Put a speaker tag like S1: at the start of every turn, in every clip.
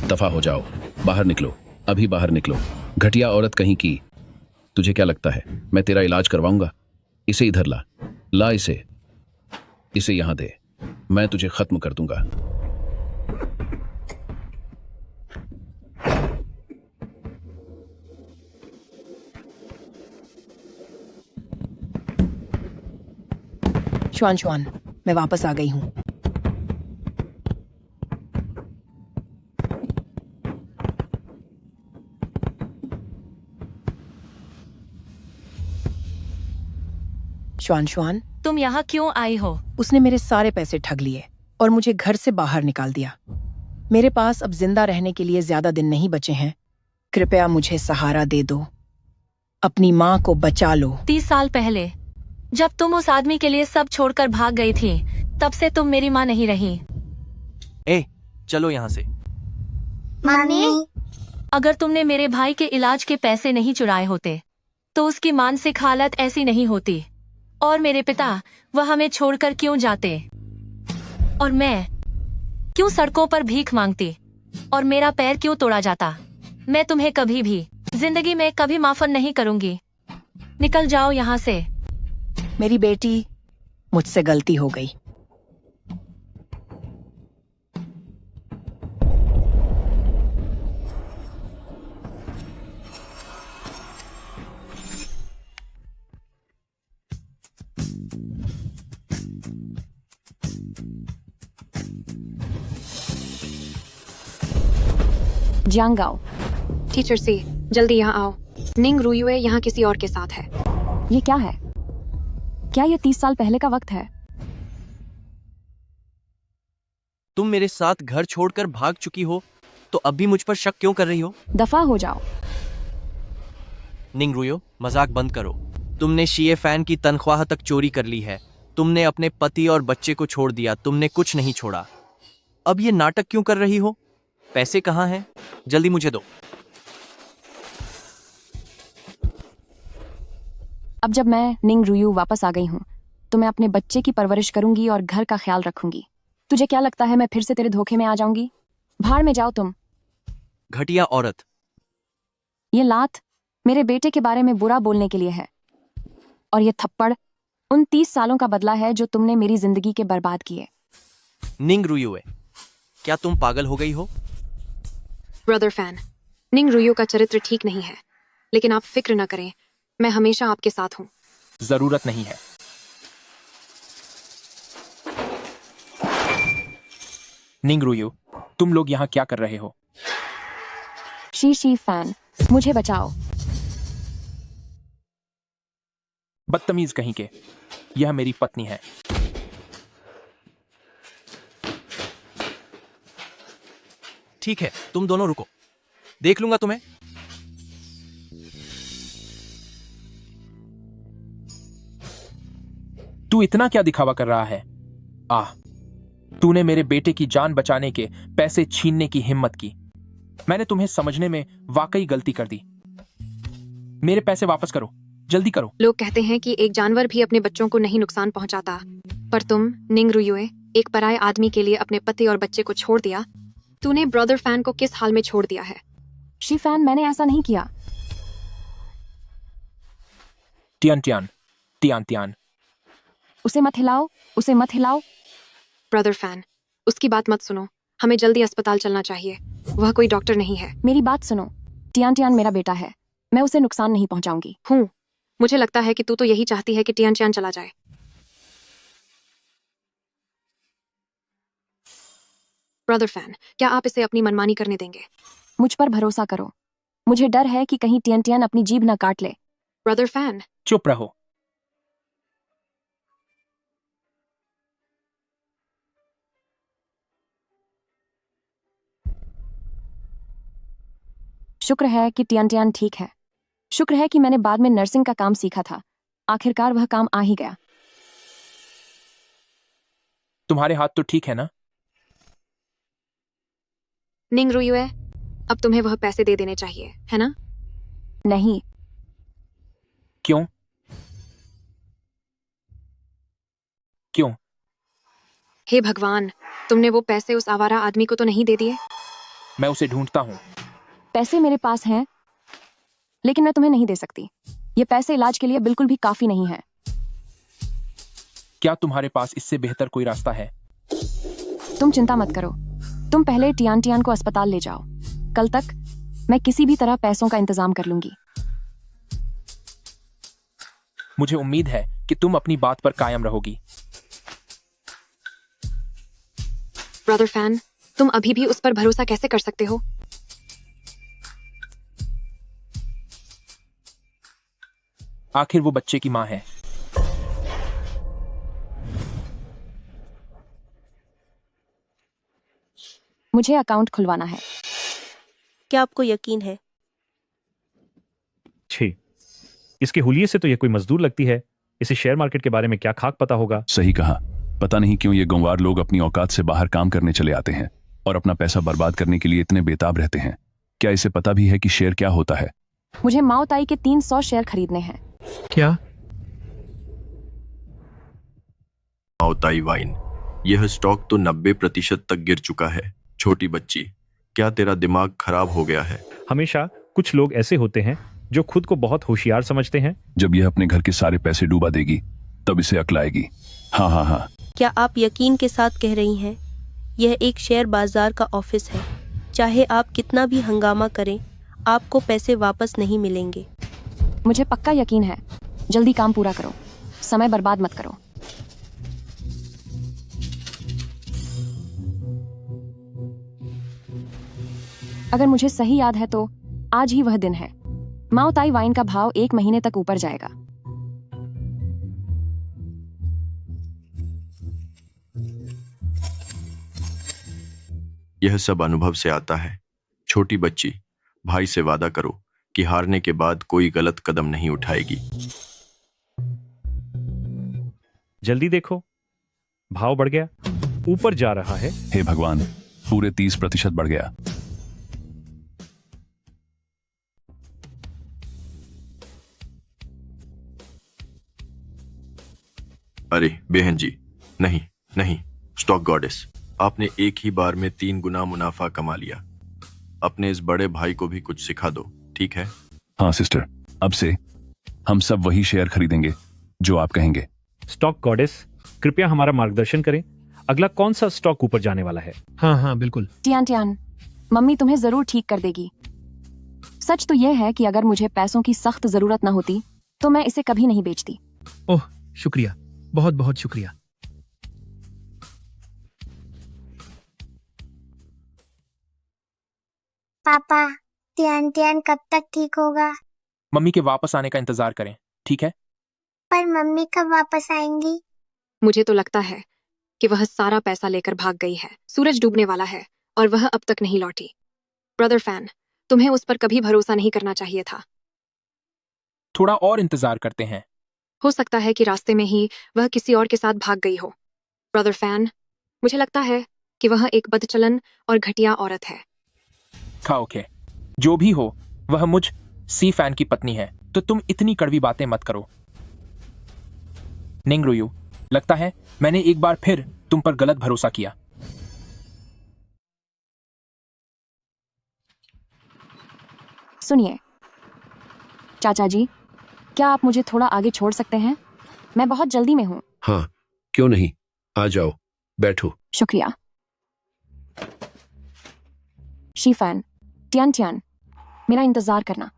S1: दफा हो जाओ, बाहर निकलो, अभी बाहर निकलो। घटिया औरत कहीं की। तुझे क्या लगता है मैं तेरा इलाज करवाऊंगा? इसे इधर ला, ला इसे यहां दे। मैं तुझे खत्म कर दूंगा।
S2: शुआन शुआन, मैं वापस आ गई हूँ। शुआन शुआन,
S3: तुम यहाँ क्यों आई हो?
S2: उसने मेरे सारे पैसे ठग लिए और मुझे घर से बाहर निकाल दिया। मेरे पास अब जिंदा रहने के लिए ज्यादा दिन नहीं बचे हैं। कृपया मुझे सहारा दे दो। अपनी माँ को बचा लो।
S3: 30 साल पहले जब तुम उस आदमी के लिए सब छोड़कर भाग गई थी, तब से तुम मेरी माँ नहीं रही।
S4: ए, चलो यहाँ से।
S5: मम्मी,
S3: अगर तुमने मेरे भाई के इलाज के पैसे नहीं चुराए होते, तो उसकी मानसिक हालत ऐसी नहीं होती। और मेरे पिता, वह हमें छोड़कर क्यों जाते? और मैं क्यों सड़कों पर भीख मांगती? और मेरा पैर क्यों तोड़ा जाता? मैं तुम्हें कभी भी जिंदगी में कभी माफ नहीं करूंगी। निकल जाओ यहाँ से।
S2: मेरी बेटी, मुझसे गलती हो गई।
S6: जियांगाओ, टीचर सी, जल्दी यहाँ आओ। निंग रुयुए यहाँ किसी और के साथ है। ये क्या है? क्या ये 30 साल पहले का वक्त है?
S4: तुम मेरे साथ घर छोड़कर भाग चुकी हो, तो अब भी मुझ पर शक क्यों कर रही हो?
S6: दफा हो जाओ।
S4: निंग रुयो, मजाक बंद करो। तुमने शीए फैन की तनख्वाह तक चोरी कर ली है। तुमने अपने पति और बच्चे को छोड़ दिया। तुमने कुछ नहीं छोड़ा। अब ये नाटक क्यों कर रही हो? पैसे कहाँ हैं? जल्दी मुझे दो।
S6: अब जब मैं निंग रुयू वापस आ गई हूँ, तो मैं अपने बच्चे की परवरिश करूंगी और घर का ख्याल रखूंगी। तुझे क्या लगता है मैं फिर से तेरे धोखे में आ जाऊंगी? भाड़ में जाओ तुम।
S4: घटिया औरत।
S6: ये लात मेरे बेटे के बारे में बुरा बोलने के लिए है, और ये थप्पड़ उन 30 सालों का बदला है जो तुमने मेरी जिंदगी के बर्बाद किए।
S4: निंग रुयुए, क्या तुम पागल हो गई हो?
S6: ब्रदर फैन, निंग रुयो का चरित्र ठीक नहीं है, लेकिन आप फिक्र न करें, मैं हमेशा आपके साथ हूँ।
S7: जरूरत नहीं है। निंग रुयू, तुम लोग यहाँ क्या कर रहे हो?
S6: शी फैन, मुझे बचाओ।
S7: बदतमीज कहीं के, यह मेरी पत्नी है।
S4: ठीक है, तुम दोनों रुको, देख लूंगा तुम्हें।
S7: तू इतना क्या दिखावा कर रहा है? तूने मेरे बेटे की जान बचाने के पैसे छीनने की हिम्मत की। मैंने तुम्हें समझने में वाकई गलती कर दी। मेरे पैसे वापस करो, जल्दी करो।
S6: लोग कहते हैं कि एक जानवर भी अपने बच्चों को नहीं नुकसान पहुंचाता, पर तुम निंग रुयुए एक पराये आदमी के लिए अपने पति और बच्चे को छोड़ दिया। तूने ब्रदर फैन को किस हाल में छोड़ दिया है? शी फैन, मैंने ऐसा नहीं किया।
S7: Tian Tian, Tian Tian.
S6: उसे मत हिलाओ, उसे मत हिलाओ। ब्रदर फैन, उसकी बात मत सुनो। हमें जल्दी अस्पताल चलना चाहिए। वह कोई डॉक्टर नहीं है। मेरी बात सुनो। टियान टियान मेरा बेटा है। मैं उसे नुकसान नहीं पहुंचाऊंगी। मुझे लगता है कि तू तो यही चाहती है कि टियान टियान चला जाए। ब्रदर फैन, क्या आप इसे अपनी मनमानी करने देंगे? मुझ पर भरोसा करो। मुझे डर है कि कहीं टियान टियान अपनी जीभ न काट ले। ब्रदर फैन,
S7: चुप रहो।
S6: शुक्र है कि टियान टियान ठीक है। शुक्र है कि मैंने बाद में नर्सिंग का काम सीखा था। आखिरकार वह काम आ ही गया।
S7: तुम्हारे हाथ तो ठीक है ना?
S6: निंग रुयुए, अब तुम्हें वह पैसे दे देने चाहिए, है ना? नहीं।
S7: क्यों? क्यों?
S6: हे भगवान, तुमने वो पैसे उस आवारा आदमी को तो नहीं दे दिए?
S7: मैं उसे ढूंढता हूँ।
S6: पैसे मेरे पास हैं, लेकिन मैं तुम्हें नहीं दे सकती। ये पैसे इलाज के लिए बिल्कुल भी काफी नहीं है।
S7: क्या तुम्हारे पास इससे बेहतर कोई रास्ता है?
S6: तुम चिंता मत करो, तुम पहले टियान टियान को अस्पताल ले जाओ। कल तक मैं किसी भी तरह पैसों का इंतजाम कर लूंगी।
S7: मुझे उम्मीद है कि तुम अपनी बात पर कायम रहोगी।
S6: ब्रदर फैन, तुम अभी भी उस पर भरोसा कैसे कर सकते हो?
S7: आखिर वो बच्चे की माँ है।
S6: मुझे अकाउंट खुलवाना है।
S8: क्या आपको यकीन है?
S9: छी, इसके हुलिये से तो ये कोई मजदूर लगती है। इसे शेयर मार्केट के बारे में क्या खाक पता होगा।
S1: सही कहा। पता नहीं क्यों ये गंवार लोग अपनी औकात से बाहर काम करने चले आते हैं और अपना पैसा बर्बाद करने के लिए इतने बेताब रहते हैं। क्या इसे पता भी है कि शेयर क्या होता है?
S6: मुझे माओ ताई के 300 शेयर खरीदने हैं।
S9: क्या?
S10: माओताई वाइन, यह स्टॉक तो 90% तक गिर चुका है। छोटी बच्ची, क्या तेरा दिमाग खराब हो गया है?
S9: हमेशा कुछ लोग ऐसे होते हैं जो खुद को बहुत होशियार समझते हैं।
S1: जब यह अपने घर के सारे पैसे डूबा देगी तब इसे अक्ल आएगी। हाँ हाँ हाँ।
S8: क्या आप यकीन के साथ कह रही हैं? यह एक शेयर बाजार का ऑफिस है। चाहे आप कितना भी हंगामा करें, आपको पैसे वापस नहीं मिलेंगे।
S6: मुझे पक्का यकीन है। जल्दी काम पूरा करो, समय बर्बाद मत करो। अगर मुझे सही याद है तो आज ही वह दिन है। माओ ताई वाइन का भाव 1 महीने तक ऊपर जाएगा।
S10: यह सब अनुभव से आता है। छोटी बच्ची, भाई से वादा करो कि हारने के बाद कोई गलत कदम नहीं उठाएगी।
S9: जल्दी देखो, भाव बढ़ गया, ऊपर जा रहा है।
S1: हे भगवान, पूरे 30% बढ़ गया।
S10: अरे बहन जी, नहीं नहीं, स्टॉक गॉडेस, आपने एक ही बार में 3 गुना मुनाफा कमा लिया। अपने इस बड़े भाई को भी कुछ सिखा दो, ठीक है?
S1: हाँ सिस्टर, अब से हम सब वही शेयर खरीदेंगे जो आप कहेंगे।
S9: स्टॉक गॉडेस, कृपया हमारा मार्गदर्शन करें। अगला कौन सा स्टॉक ऊपर जाने वाला है?
S11: हाँ बिल्कुल।
S6: टियान टियान, मम्मी तुम्हें जरूर ठीक कर देगी। सच तो यह है कि अगर मुझे पैसों की सख्त जरूरत न होती तो मैं इसे कभी नहीं बेचती।
S11: ओह शुक्रिया, बहुत बहुत शुक्रिया।
S5: पापा, टियान टियान कब तक ठीक होगा?
S7: मम्मी के वापस आने का इंतजार करें, ठीक है?
S5: पर मम्मी कब वापस आएंगी?
S6: मुझे तो लगता है कि वह सारा पैसा लेकर भाग गई है। सूरज डूबने वाला है और वह अब तक नहीं लौटी। ब्रदर फैन, तुम्हें उस पर कभी भरोसा नहीं करना चाहिए था।
S7: थोड़ा और इंतजार करते हैं।
S6: हो सकता है कि रास्ते में ही वह किसी और के साथ भाग गई हो। ब्रदर फैन, मुझे लगता है कि वह एक बदचलन और घटिया औरत है।
S7: ओके, जो भी हो, वह मुझ सी फैन की पत्नी है, तो तुम इतनी कड़वी बातें मत करो। निंगरुयू, लगता है मैंने एक बार फिर तुम पर गलत भरोसा किया।
S6: सुनिए चाचा जी, क्या आप मुझे थोड़ा आगे छोड़ सकते हैं? मैं बहुत जल्दी में हूँ।
S1: हाँ, क्यों नहीं, आ जाओ, बैठो।
S6: शुक्रिया। शीफैन, टियान टियान, मेरा इंतजार करना।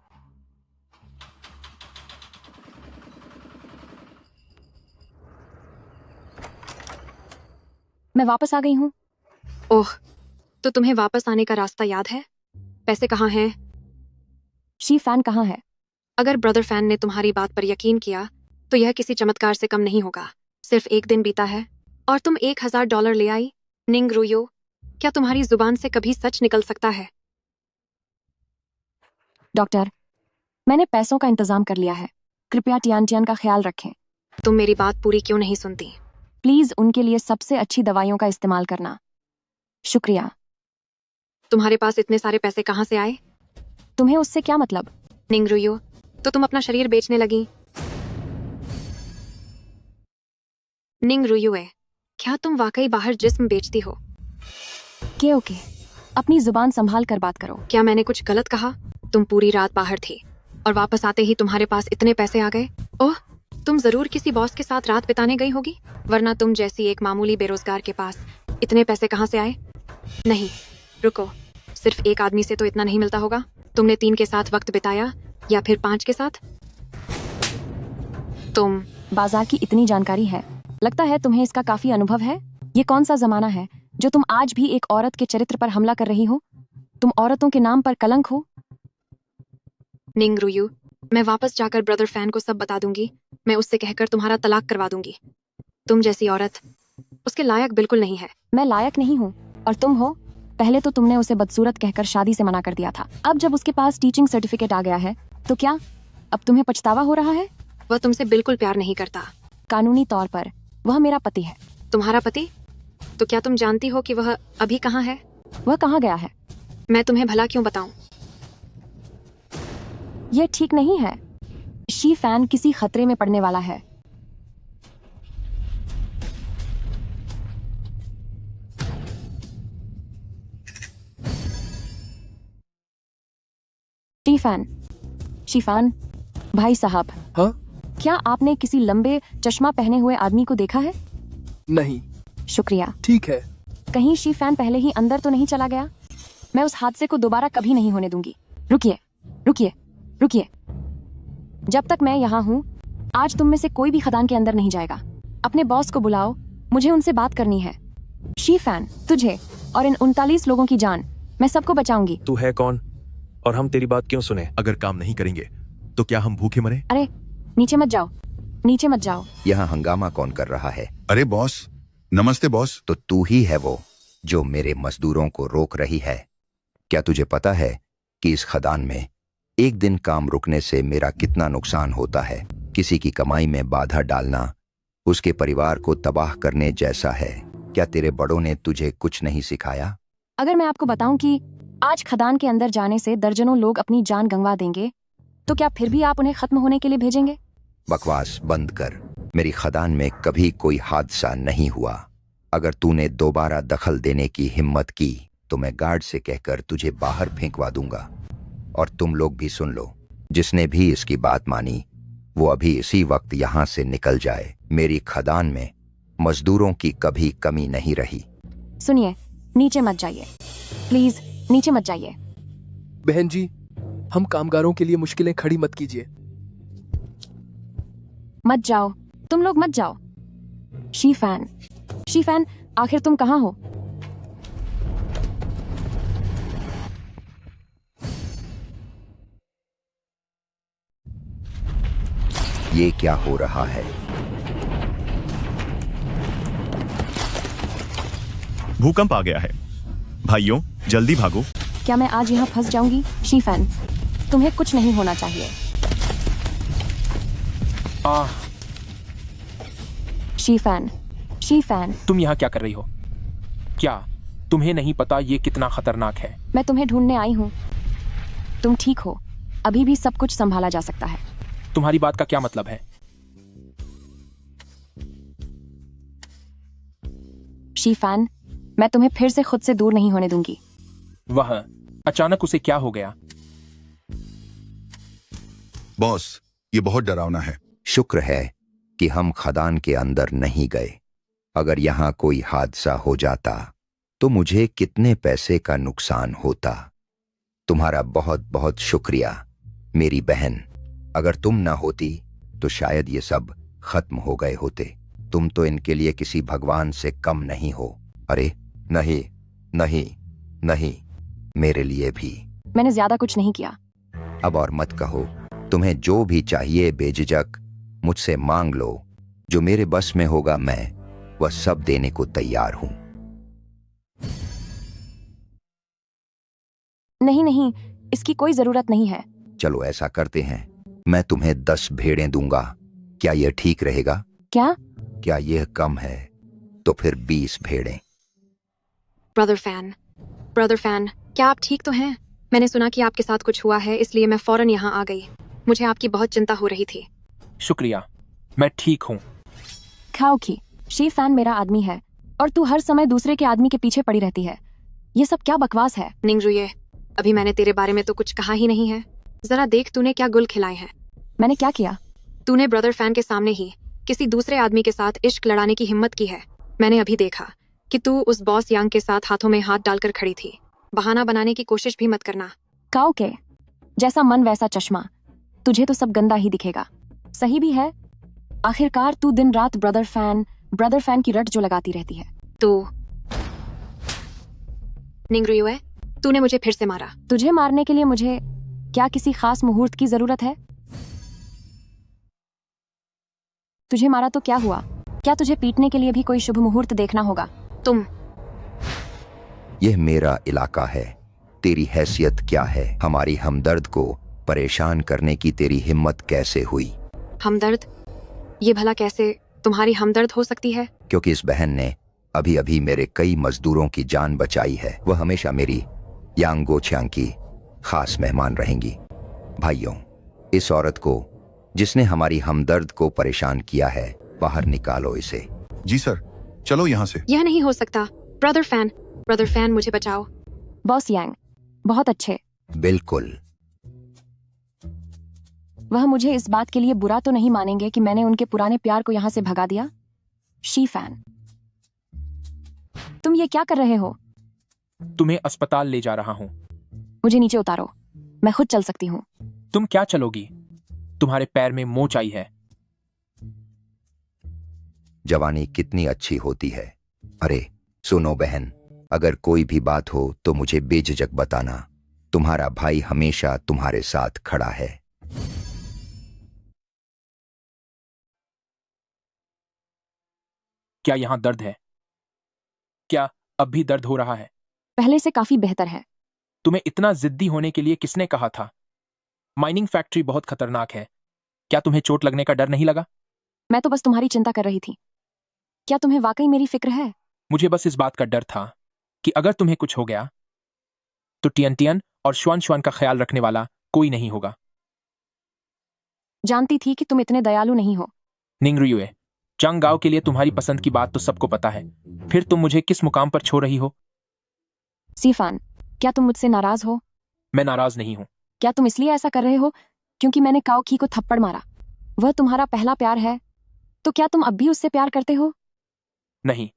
S6: मैं वापस आ गई हूँ। ओह, तो तुम्हें वापस आने का रास्ता याद है? पैसे कहाँ हैं? शीफैन कहाँ है? अगर ब्रदर फैन ने तुम्हारी बात पर यकीन किया तो यह किसी चमत्कार से कम नहीं होगा। सिर्फ 1 दिन बीता है और तुम $1000 ले आई। निंगरुयो, क्या तुम्हारी जुबान से कभी सच निकल सकता है? डॉक्टर, मैंने पैसों का इंतजाम कर लिया है। कृपया टियान टियान का ख्याल रखें। तुम मेरी बात पूरी क्यों नहीं सुनती? प्लीज उनके लिए सबसे अच्छी दवाइयों का इस्तेमाल करना। शुक्रिया। तुम्हारे पास इतने सारे पैसे कहाँ से आए? तुम्हें उससे क्या मतलब? निंगरुयो, तो तुम अपना शरीर बेचने लगी? निंगरुयुए, क्या तुम वाकई बाहर जिस्म बेचती हो?
S2: ओके, अपनी जुबान संभाल कर बात करो।
S6: क्या मैंने कुछ गलत कहा? तुम पूरी रात बाहर थी और वापस आते ही तुम्हारे पास इतने पैसे आ गए। ओह, तुम जरूर किसी बॉस के साथ रात बिताने गई होगी, वरना तुम जैसी एक मामूली बेरोजगार के पास इतने पैसे कहाँ से आए? नहीं, रुको, सिर्फ एक आदमी से तो इतना नहीं मिलता होगा। तुमने 3 के साथ वक्त बिताया या फिर 5 के साथ? तुम
S2: बाजार की इतनी जानकारी है, लगता है तुम्हें इसका काफी अनुभव है। ये कौन सा जमाना है जो तुम आज भी एक औरत के चरित्र पर हमला कर रही हो? तुम औरतों के नाम पर कलंक हो।
S6: निंग रुयू, मैं वापस जाकर ब्रदर फैन को सब बता दूंगी। मैं उससे कहकर तुम्हारा तलाक करवा दूंगी। तुम जैसी औरत उसके लायक बिल्कुल नहीं है।
S2: मैं लायक नहीं हूँ और तुम हो। पहले तो तुमने उसे बदसूरत कहकर शादी से मना कर दिया था, अब जब उसके पास टीचिंग सर्टिफिकेट आ गया है तो क्या अब तुम्हें पछतावा हो रहा है?
S6: वह तुमसे बिल्कुल प्यार नहीं करता।
S2: कानूनी तौर पर वह मेरा पति है।
S6: तुम्हारा पति? तो क्या तुम जानती हो कि वह अभी कहाँ है?
S2: वह कहाँ गया है?
S6: मैं तुम्हें भला क्यों बताऊं?
S2: यह ठीक नहीं है। शी फैन किसी खतरे में पड़ने वाला है। शीफान, भाई साहब।
S12: हाँ?
S2: क्या आपने किसी लंबे चश्मा पहने हुए आदमी को देखा है?
S12: नहीं।
S2: शुक्रिया।
S12: ठीक है।
S2: कहीं शीफान पहले ही अंदर तो नहीं चला गया? मैं उस हादसे को दोबारा कभी नहीं होने दूंगी। रुकिए, रुकिए, रुकिए। जब तक मैं यहाँ हूँ, आज तुम में से कोई भी खदान के अंदर नहीं जाएगा। अपने बॉस को बुलाओ, मुझे उनसे बात करनी है। शीफान, तुझे और इन 39 लोगों की जान मैं सबको बचाऊंगी।
S13: तू है कौन और हम तेरी बात क्यों सुने?
S10: अगर काम नहीं करेंगे तो क्या हम भूखे मरे?
S2: अरे नीचे मत जाओ, नीचे मत जाओ।
S14: यहाँ हंगामा कौन कर रहा है?
S15: अरे बॉस, नमस्ते बॉस।
S14: तो तू ही है वो जो मेरे मजदूरों को रोक रही है। क्या तुझे पता है कि इस खदान में एक दिन काम रुकने से मेरा कितना नुकसान होता है? किसी की कमाई में बाधा डालना उसके परिवार को तबाह करने जैसा है। क्या तेरे बड़ों ने तुझे कुछ नहीं सिखाया?
S2: अगर मैं आपको बताऊं कि आज खदान के अंदर जाने से दर्जनों लोग अपनी जान गंवा देंगे, तो क्या फिर भी आप उन्हें खत्म होने के लिए भेजेंगे?
S14: बकवास बंद कर। मेरी खदान में कभी कोई हादसा नहीं हुआ। अगर तूने दोबारा दखल देने की हिम्मत की तो मैं गार्ड से कहकर तुझे बाहर फेंकवा दूंगा। और तुम लोग भी सुन लो, जिसने भी इसकी बात मानी वो अभी इसी वक्त यहाँ से निकल जाए। मेरी खदान में मजदूरों की कभी कमी नहीं रही।
S2: सुनिए, नीचे मत जाइए, प्लीज नीचे मत जाइए।
S12: बहन जी, हम कामगारों के लिए मुश्किलें खड़ी मत कीजिए।
S2: मत जाओ, तुम लोग मत जाओ। शीफान, आखिर तुम कहाँ हो?
S14: ये क्या हो रहा है?
S10: भूकंप आ गया है। भाइयों, जल्दी भागो।
S2: क्या मैं आज यहाँ फंस जाऊंगी? शीफान, तुम्हें कुछ नहीं होना चाहिए। शीफान,
S7: तुम यहाँ क्या कर रही हो? क्या तुम्हें नहीं पता ये कितना खतरनाक है?
S2: मैं तुम्हें ढूंढने आई हूँ। तुम ठीक हो? अभी भी सब कुछ संभाला जा सकता है।
S7: तुम्हारी बात का क्या मतलब है?
S2: शीफान, मैं तुम्हें फिर से खुद से दूर नहीं होने दूंगी।
S7: वह अचानक उसे क्या हो गया?
S15: बॉस, ये बहुत डरावना है।
S14: शुक्र है कि हम खदान के अंदर नहीं गए। अगर यहाँ कोई हादसा हो जाता तो मुझे कितने पैसे का नुकसान होता। तुम्हारा बहुत बहुत शुक्रिया मेरी बहन। अगर तुम ना होती तो शायद ये सब खत्म हो गए होते। तुम तो इनके लिए किसी भगवान से कम नहीं हो। अरे नहीं नहीं नहीं, मेरे लिए भी।
S2: मैंने ज्यादा कुछ नहीं किया।
S14: अब और मत कहो। तुम्हें जो भी चाहिए बेझिझक मुझसे मांग लो। जो मेरे बस में होगा मैं वह सब देने को तैयार हूं।
S2: नहीं, इसकी कोई जरूरत नहीं है।
S14: चलो ऐसा करते हैं, मैं तुम्हें 10 भेड़ें दूंगा। क्या यह ठीक रहेगा? क्या यह कम है? तो फिर 20 भेड़ें।
S6: ब्रदर फैन, क्या आप ठीक तो हैं? मैंने सुना कि आपके साथ कुछ हुआ है, इसलिए मैं फौरन यहाँ आ गई। मुझे आपकी बहुत चिंता हो रही थी।
S7: शुक्रिया, मैं ठीक हूँ।
S2: खाओकी, शीफान मेरा आदमी है।
S6: और तू हर समय दूसरे के आदमी के पीछे पड़ी रहती है। ये सब क्या बकवास है? निंगरुए, अभी मैंने तेरे बारे में तो कुछ कहा ही नहीं है। जरा देख तूने क्या गुल खिलाए हैं। मैंने क्या किया? तूने ब्रदर फैन के सामने ही किसी दूसरे आदमी के साथ इश्क लड़ाने की हिम्मत की है। मैंने अभी देखा कि तू उस बॉस यांग के साथ हाथों में हाथ डालकर खड़ी थी। बहाना बनाने की कोशिश भी मत करना। काओ के जैसा मन वैसा चश्मा, तुझे तो सब गंदा ही दिखेगा। सही भी है। आखिरकार तू दिन रात ब्रदर फैन की रट जो लगाती रहती है। तो निंगरुए, तूने मुझे फिर से मारा। तुझे मारने के लिए मुझे क्या किसी खास मुहूर्त की जरूरत है? तुझे मारा तो क्या हुआ? क्या तुझे पीटने के लिए भी कोई शुभ मुहूर्त देखना होगा? तुम
S14: यह मेरा इलाका है। तेरी हैसियत क्या है? हमारी हमदर्द को परेशान करने की तेरी हिम्मत कैसे हुई?
S6: हमदर्द? ये भला कैसे तुम्हारी हमदर्द हो सकती है?
S14: क्योंकि इस बहन ने अभी अभी मेरे कई मजदूरों की जान बचाई है। वह हमेशा मेरी यांगो छियांग की खास मेहमान रहेंगी। भाइयों, इस औरत को जिसने हमारी हमदर्द को परेशान किया है, बाहर निकालो इसे।
S15: जी सर, चलो यहाँ से।
S6: यह नहीं हो सकता। ब्रदर फैन मुझे बचाओ। बॉस यांग, बहुत अच्छे।
S14: बिल्कुल।
S6: वह मुझे इस बात के लिए बुरा तो नहीं मानेंगे कि मैंने उनके पुराने प्यार को यहाँ से भगा दिया? शी फैन, तुम ये क्या कर रहे हो?
S7: तुम्हें अस्पताल ले जा रहा हूँ।
S6: मुझे नीचे उतारो, मैं खुद चल सकती हूँ।
S7: तुम क्या चलोगी? तुम्हारे पैर में मोच आई है।
S14: जवानी कितनी अच्छी होती है। अरे सुनो बहन, अगर कोई भी बात हो तो मुझे बेझिझक बताना। तुम्हारा भाई हमेशा तुम्हारे साथ खड़ा है।
S7: क्या यहाँ दर्द है? क्या अब भी दर्द हो रहा है?
S6: पहले से काफी बेहतर है।
S7: तुम्हें इतना जिद्दी होने के लिए किसने कहा था? माइनिंग फैक्ट्री बहुत खतरनाक है। क्या तुम्हें चोट लगने का डर नहीं लगा?
S6: मैं तो बस तुम्हारी चिंता कर रही थी। क्या तुम्हें वाकई मेरी फिक्र है?
S7: मुझे बस इस बात का डर था कि अगर तुम्हें कुछ हो गया तो टियन और श्वान का ख्याल रखने वाला कोई नहीं होगा।
S6: जानती थी कि तुम इतने दयालु नहीं हो।
S7: निंगरुए, चंग गांव के लिए तुम्हारी पसंद की बात तो सबको पता है, फिर तुम मुझे किस मुकाम पर छोड़ रही हो?
S6: सीफान, क्या तुम मुझसे नाराज हो?
S7: मैं नाराज नहीं हूं।
S6: क्या तुम इसलिए ऐसा कर रहे हो क्योंकि मैंने काओ की को थप्पड़ मारा? वह तुम्हारा पहला प्यार है, तो क्या तुम अब भी उससे प्यार करते हो?
S7: नहीं,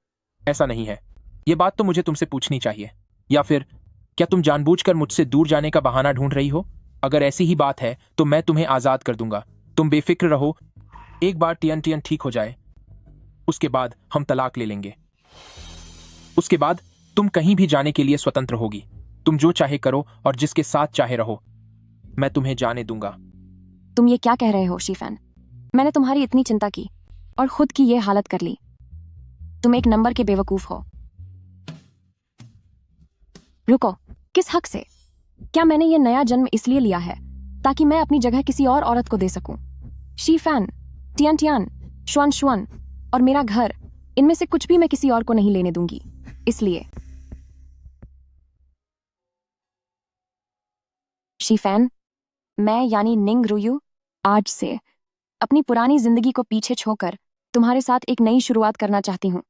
S7: ऐसा नहीं है। यह बात तो मुझे तुमसे पूछनी चाहिए। या फिर क्या तुम जानबूझकर मुझसे दूर जाने का बहाना ढूंढ रही हो? अगर ऐसी ही बात है तो मैं तुम्हें आजाद कर दूंगा। तुम बेफिक्र रहो। एक बार टियन ठीक हो जाए, उसके बाद हम तलाक ले लेंगे। उसके बाद तुम कहीं भी जाने के लिए स्वतंत्र होगी। तुम जो चाहे करो और जिसके साथ चाहे रहो। मैं तुम्हें जाने दूंगा।
S6: तुम ये क्या कह रहे हो शीफैन? मैंने तुम्हारी इतनी चिंता की और खुद की ये हालत कर ली। तुम एक नंबर के बेवकूफ हो। रुको, किस हक से? क्या मैंने ये नया जन्म इसलिए लिया है ताकि मैं अपनी जगह किसी और औरत को दे सकूं? शीफैन, टियन, शुआन और मेरा घर, इनमें से कुछ भी मैं किसी और को नहीं लेने दूंगी। इसलिए शीफैन, मैं यानी निंगरुयु आज से अपनी पुरानी जिंदगी को पीछे छोड़कर तुम्हारे साथ एक नई शुरुआत करना चाहती हूँ।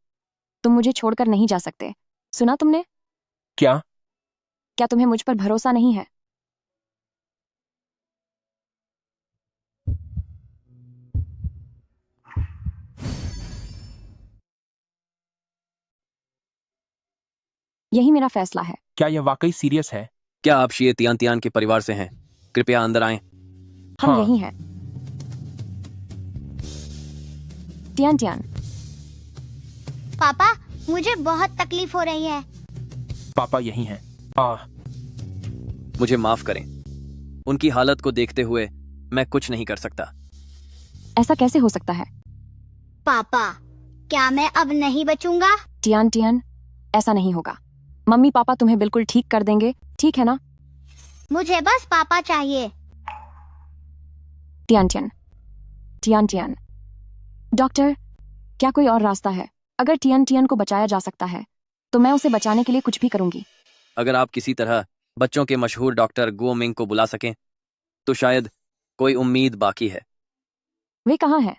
S6: तुम मुझे छोड़कर नहीं जा सकते। सुना तुमने? क्या तुम्हें मुझ पर भरोसा नहीं है? यही मेरा फैसला है।
S7: क्या यह वाकई सीरियस है?
S4: क्या आप शिए तियान के परिवार से हैं? कृपया अंदर आएं।
S6: हम यही हैं। टियन,
S5: पापा, मुझे बहुत तकलीफ हो रही है।
S7: पापा यही हैं।
S4: मुझे माफ करें। उनकी हालत को देखते हुए मैं कुछ नहीं कर सकता।
S6: ऐसा कैसे हो सकता है?
S5: पापा, क्या मैं अब नहीं बचूंगा?
S6: टियन, ऐसा नहीं होगा। मम्मी पापा तुम्हें बिल्कुल ठीक कर देंगे, ठीक है ना?
S5: मुझे बस पापा चाहिए।
S6: टियन, डॉक्टर, क्या कोई और रास्ता है? अगर टियन को बचाया जा सकता है तो मैं उसे बचाने के लिए कुछ भी करूंगी।
S4: अगर आप किसी तरह बच्चों के मशहूर डॉक्टर गुओ मिंग को बुला सकें तो शायद कोई उम्मीद बाकी है।
S6: वे कहाँ हैं?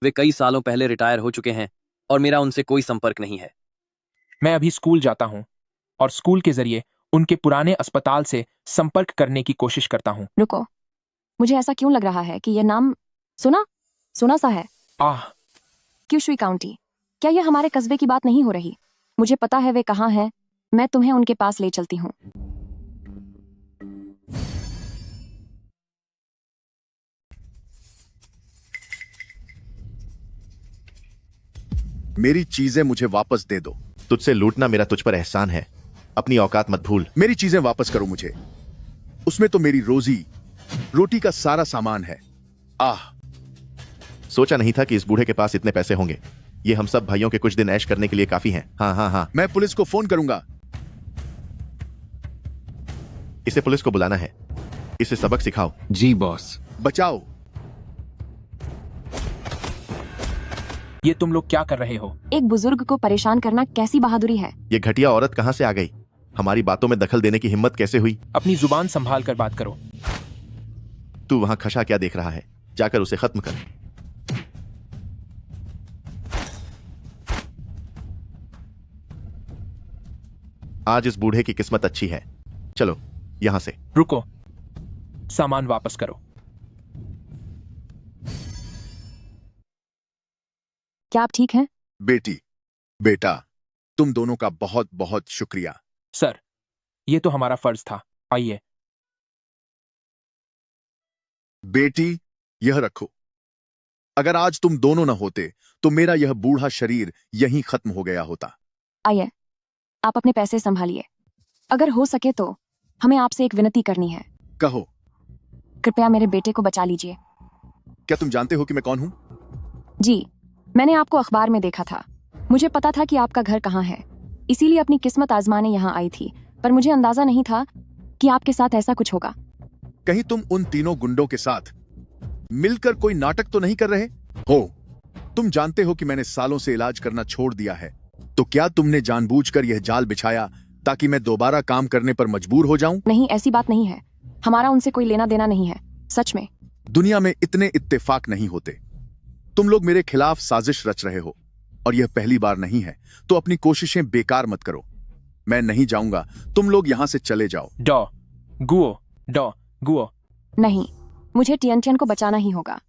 S4: वे कई सालों पहले रिटायर हो चुके हैं और मेरा उनसे कोई संपर्क नहीं है।
S7: मैं अभी स्कूल जाता हूँ और स्कूल के जरिए उनके पुराने अस्पताल से संपर्क करने की कोशिश करता हूँ।
S6: रुको, मुझे ऐसा क्यों लग रहा है कि यह नाम सुना सुना सा है।
S7: आह,
S6: क्यूशुई काउंटी। क्या यह हमारे कस्बे की बात नहीं हो रही? मुझे पता है वे कहाँ हैं। मैं तुम्हें उनके पास ले चलती हूँ।
S15: मेरी चीजें मुझे वापस दे दो।
S16: तुझसे लूटना मेरा तुझ पर एहसान है, अपनी औकात मत भूल।
S15: मेरी चीजें वापस करो मुझे। उसमें तो मेरी रोटी का सारा सामान है। आह,
S16: सोचा नहीं था कि इस बूढ़े के पास इतने पैसे होंगे। ये हम सब भाइयों के कुछ दिन ऐश करने के लिए काफी हैं। हाँ हाँ हाँ,
S15: मैं पुलिस को फोन करूंगा।
S16: इसे पुलिस को बुलाना है। इसे सबक सिखाओ।
S11: जी बॉस।
S15: बचाओ।
S7: ये तुम लोग क्या कर रहे हो?
S6: एक बुजुर्ग को परेशान करना कैसी बहादुरी है?
S16: ये घटिया औरत कहाँ से आ गई? हमारी बातों में दखल देने की हिम्मत कैसे हुई?
S7: अपनी जुबान संभाल कर बात करो।
S16: तू वहां खशा क्या देख रहा है? जाकर उसे खत्म कर। आज इस बूढ़े की किस्मत अच्छी है। चलो यहां से।
S7: रुको, सामान वापस करो।
S6: क्या आप ठीक हैं?
S15: बेटा, तुम दोनों का बहुत बहुत शुक्रिया।
S7: सर, ये तो हमारा फर्ज था। आइए।
S15: बेटी, यह रखो। अगर आज तुम दोनों न होते तो मेरा यह बूढ़ा शरीर यहीं खत्म हो गया होता।
S6: आइए, आप अपने पैसे संभालिए। अगर हो सके तो हमें आपसे एक विनती करनी है।
S15: कहो।
S6: कृपया मेरे बेटे को बचा लीजिए।
S15: क्या तुम जानते हो कि मैं कौन हूं?
S6: जी, मैंने आपको अखबार में देखा था। मुझे पता था कि आपका घर कहाँ है, इसीलिए अपनी किस्मत आजमाने यहाँ आई थी, पर मुझे अंदाजा नहीं था कि आपके साथ ऐसा कुछ होगा।
S15: कहीं तुम उन तीनों गुंडों के साथ मिलकर कोई नाटक तो नहीं कर रहे हो? तुम जानते हो कि मैंने सालों से इलाज करना छोड़ दिया है, तो क्या तुमने जानबूझकर यह जाल बिछाया ताकि मैं दोबारा काम करने पर मजबूर हो जाऊं?
S6: नहीं, ऐसी बात नहीं है। हमारा उनसे कोई लेना देना नहीं है, सच में।
S15: दुनिया में इतने इत्तेफाक नहीं होते। तुम लोग मेरे खिलाफ साजिश रच रहे हो और यह पहली बार नहीं है, तो अपनी कोशिशें बेकार मत करो। मैं नहीं जाऊंगा, तुम लोग यहां से चले जाओ।
S7: गुओ।
S6: नहीं, मुझे टियन को बचाना ही होगा।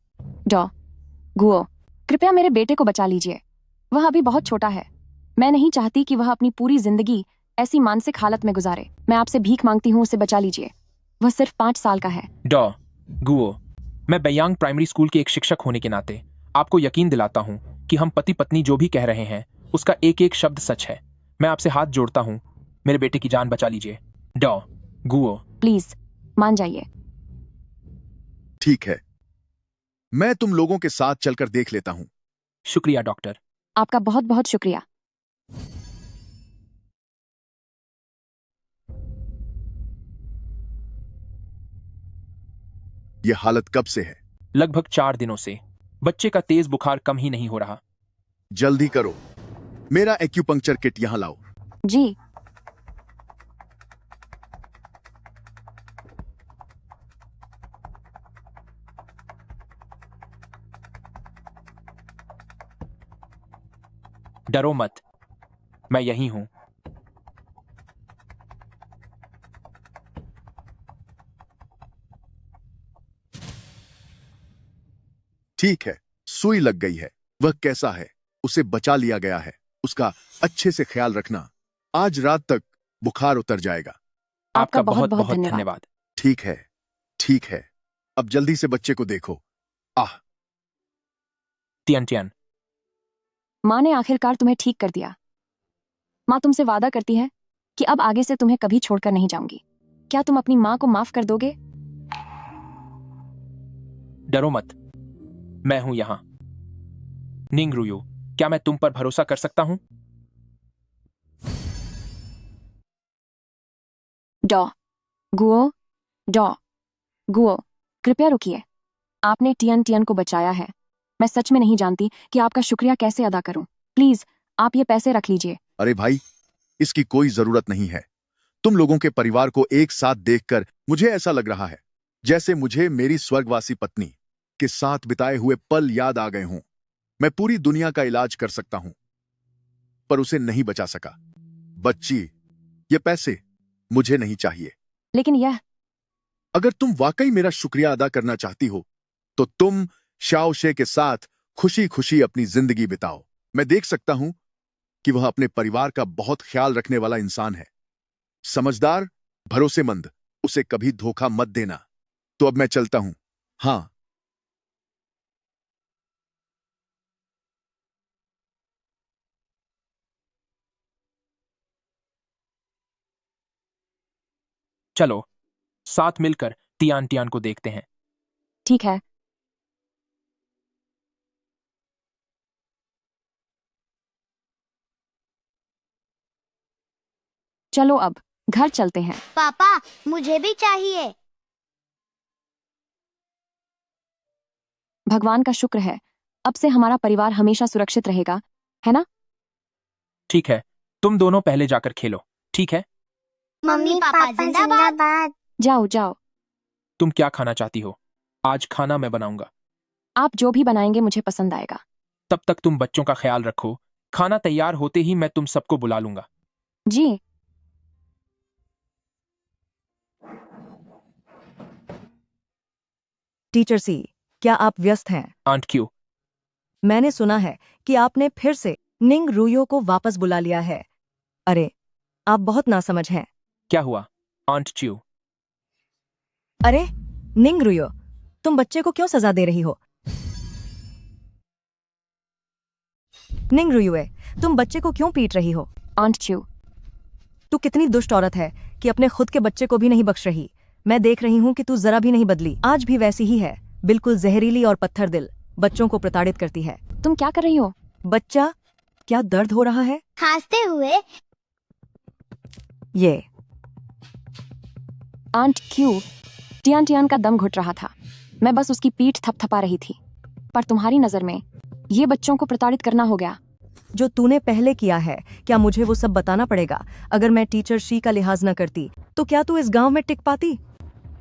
S6: गुओ, कृपया मेरे बेटे को बचा लीजिए। वह अभी बहुत छोटा है। मैं नहीं चाहती कि वह अपनी पूरी जिंदगी ऐसी मानसिक हालत में गुजारे। मैं आपसे भीख मांगती हूँ, उसे बचा लीजिए। वह सिर्फ 5 साल का है।
S7: गुओ, मैं बेयांग प्राइमरी स्कूल के एक शिक्षक होने के नाते आपको यकीन दिलाता हूँ कि हम पति पत्नी जो भी कह रहे हैं उसका एक एक शब्द सच है। मैं आपसे हाथ जोड़ता हूँ, मेरे बेटे की जान बचा लीजिए। गुओ,
S6: प्लीज मान जाइए।
S15: ठीक है, मैं तुम लोगों के साथ चलकर देख लेता हूँ।
S7: शुक्रिया डॉक्टर।
S6: आपका बहुत बहुत शुक्रिया।
S15: यह हालत कब से है?
S7: लगभग 4 दिनों से। बच्चे का तेज बुखार कम ही नहीं हो रहा।
S15: जल्दी करो, मेरा एक्यूपंक्चर किट यहां लाओ।
S6: जी।
S7: डरो मत, मैं यहीं हूं।
S15: ठीक है, सुई लग गई है। वह कैसा है? उसे बचा लिया गया है। उसका अच्छे से ख्याल रखना। आज रात तक बुखार उतर जाएगा।
S7: आपका बहुत बहुत धन्यवाद।
S15: ठीक है। अब जल्दी से बच्चे को देखो। आह।
S7: टियन,
S6: माँ ने आखिरकार तुम्हें ठीक कर दिया। माँ तुमसे वादा करती है कि अब आगे से तुम्हें कभी छोड़कर नहीं जाऊंगी। क्या तुम अपनी माँ को माफ कर दोगे?
S7: डरो मत, मैं हूं यहां। निंग रुयू, क्या मैं तुम पर भरोसा कर सकता हूं?
S6: गुओ, कृपया रुकिए। आपने टियन को बचाया है। मैं सच में नहीं जानती कि आपका शुक्रिया कैसे अदा करूं। प्लीज, आप ये पैसे रख लीजिए।
S15: अरे भाई, इसकी कोई जरूरत नहीं है। तुम लोगों के परिवार को एक साथ देखकर मुझे ऐसा लग रहा है जैसे मुझे मेरी स्वर्गवासी पत्नी के साथ बिताए हुए पल याद आ गए हों। मैं पूरी दुनिया का इलाज कर सकता हूं, पर उसे नहीं बचा सका। बच्ची, ये पैसे मुझे नहीं चाहिए।
S6: लेकिन यह
S15: अगर तुम वाकई मेरा शुक्रिया अदा करना चाहती हो तो तुम शाओशे के साथ खुशी खुशी अपनी जिंदगी बिताओ। मैं देख सकता हूं कि वह अपने परिवार का बहुत ख्याल रखने वाला इंसान है। समझदार, भरोसेमंद, उसे कभी धोखा मत देना। तो अब मैं चलता हूं। हाँ,
S7: चलो साथ मिलकर तियान तियान को देखते हैं।
S6: ठीक है। चलो अब घर चलते हैं।
S5: पापा, मुझे भी चाहिए।
S6: भगवान का शुक्र है, अब से हमारा परिवार हमेशा सुरक्षित रहेगा, है ना?
S7: ठीक है, तुम दोनों पहले जाकर खेलो, ठीक है?
S5: मम्मी पापा जिंदाबाद।
S6: जाओ जाओ।
S7: तुम क्या खाना चाहती हो? आज खाना मैं बनाऊंगा।
S6: आप जो भी बनाएंगे मुझे पसंद आएगा।
S7: तब तक तुम बच्चों का ख्याल रखो। खाना तैयार होते ही मैं तुम सबको बुला लूंगा।
S6: जी।
S17: टीचर सी, क्या आप व्यस्त हैं?
S7: आंट क्यों?
S17: मैंने सुना है कि आपने फिर से निंग रुयो को वापस बुला लिया है। अरे, आप बहुत नासमझ हैं।
S7: क्या हुआ आंट च्यू?
S17: अरे निंग रुयो, तुम बच्चे को क्यों सजा दे रही हो? निंग रुयुए, तुम बच्चे को क्यों पीट रही हो?
S6: आंट च्यू,
S17: तू कितनी दुष्ट औरत है कि अपने खुद के बच्चे को भी नहीं बख्श रही। मैं देख रही हूँ कि तू जरा भी नहीं बदली, आज भी वैसी ही है, बिल्कुल जहरीली और पत्थर दिल, बच्चों को प्रताड़ित करती है।
S6: तुम क्या कर रही हो?
S17: बच्चा, क्या दर्द हो रहा है?
S5: खांसते हुए।
S17: ये
S6: आंट क्यू, टियान टियान का दम घुट रहा था। मैं बस उसकी पीठ थपथपा रही थी, पर तुम्हारी नजर में ये बच्चों को प्रताड़ित करना हो गया।
S17: जो तूने पहले किया है, क्या मुझे वो सब बताना पड़ेगा? अगर मैं टीचर शी का लिहाज न करती तो क्या तू इस गांव में टिक पाती?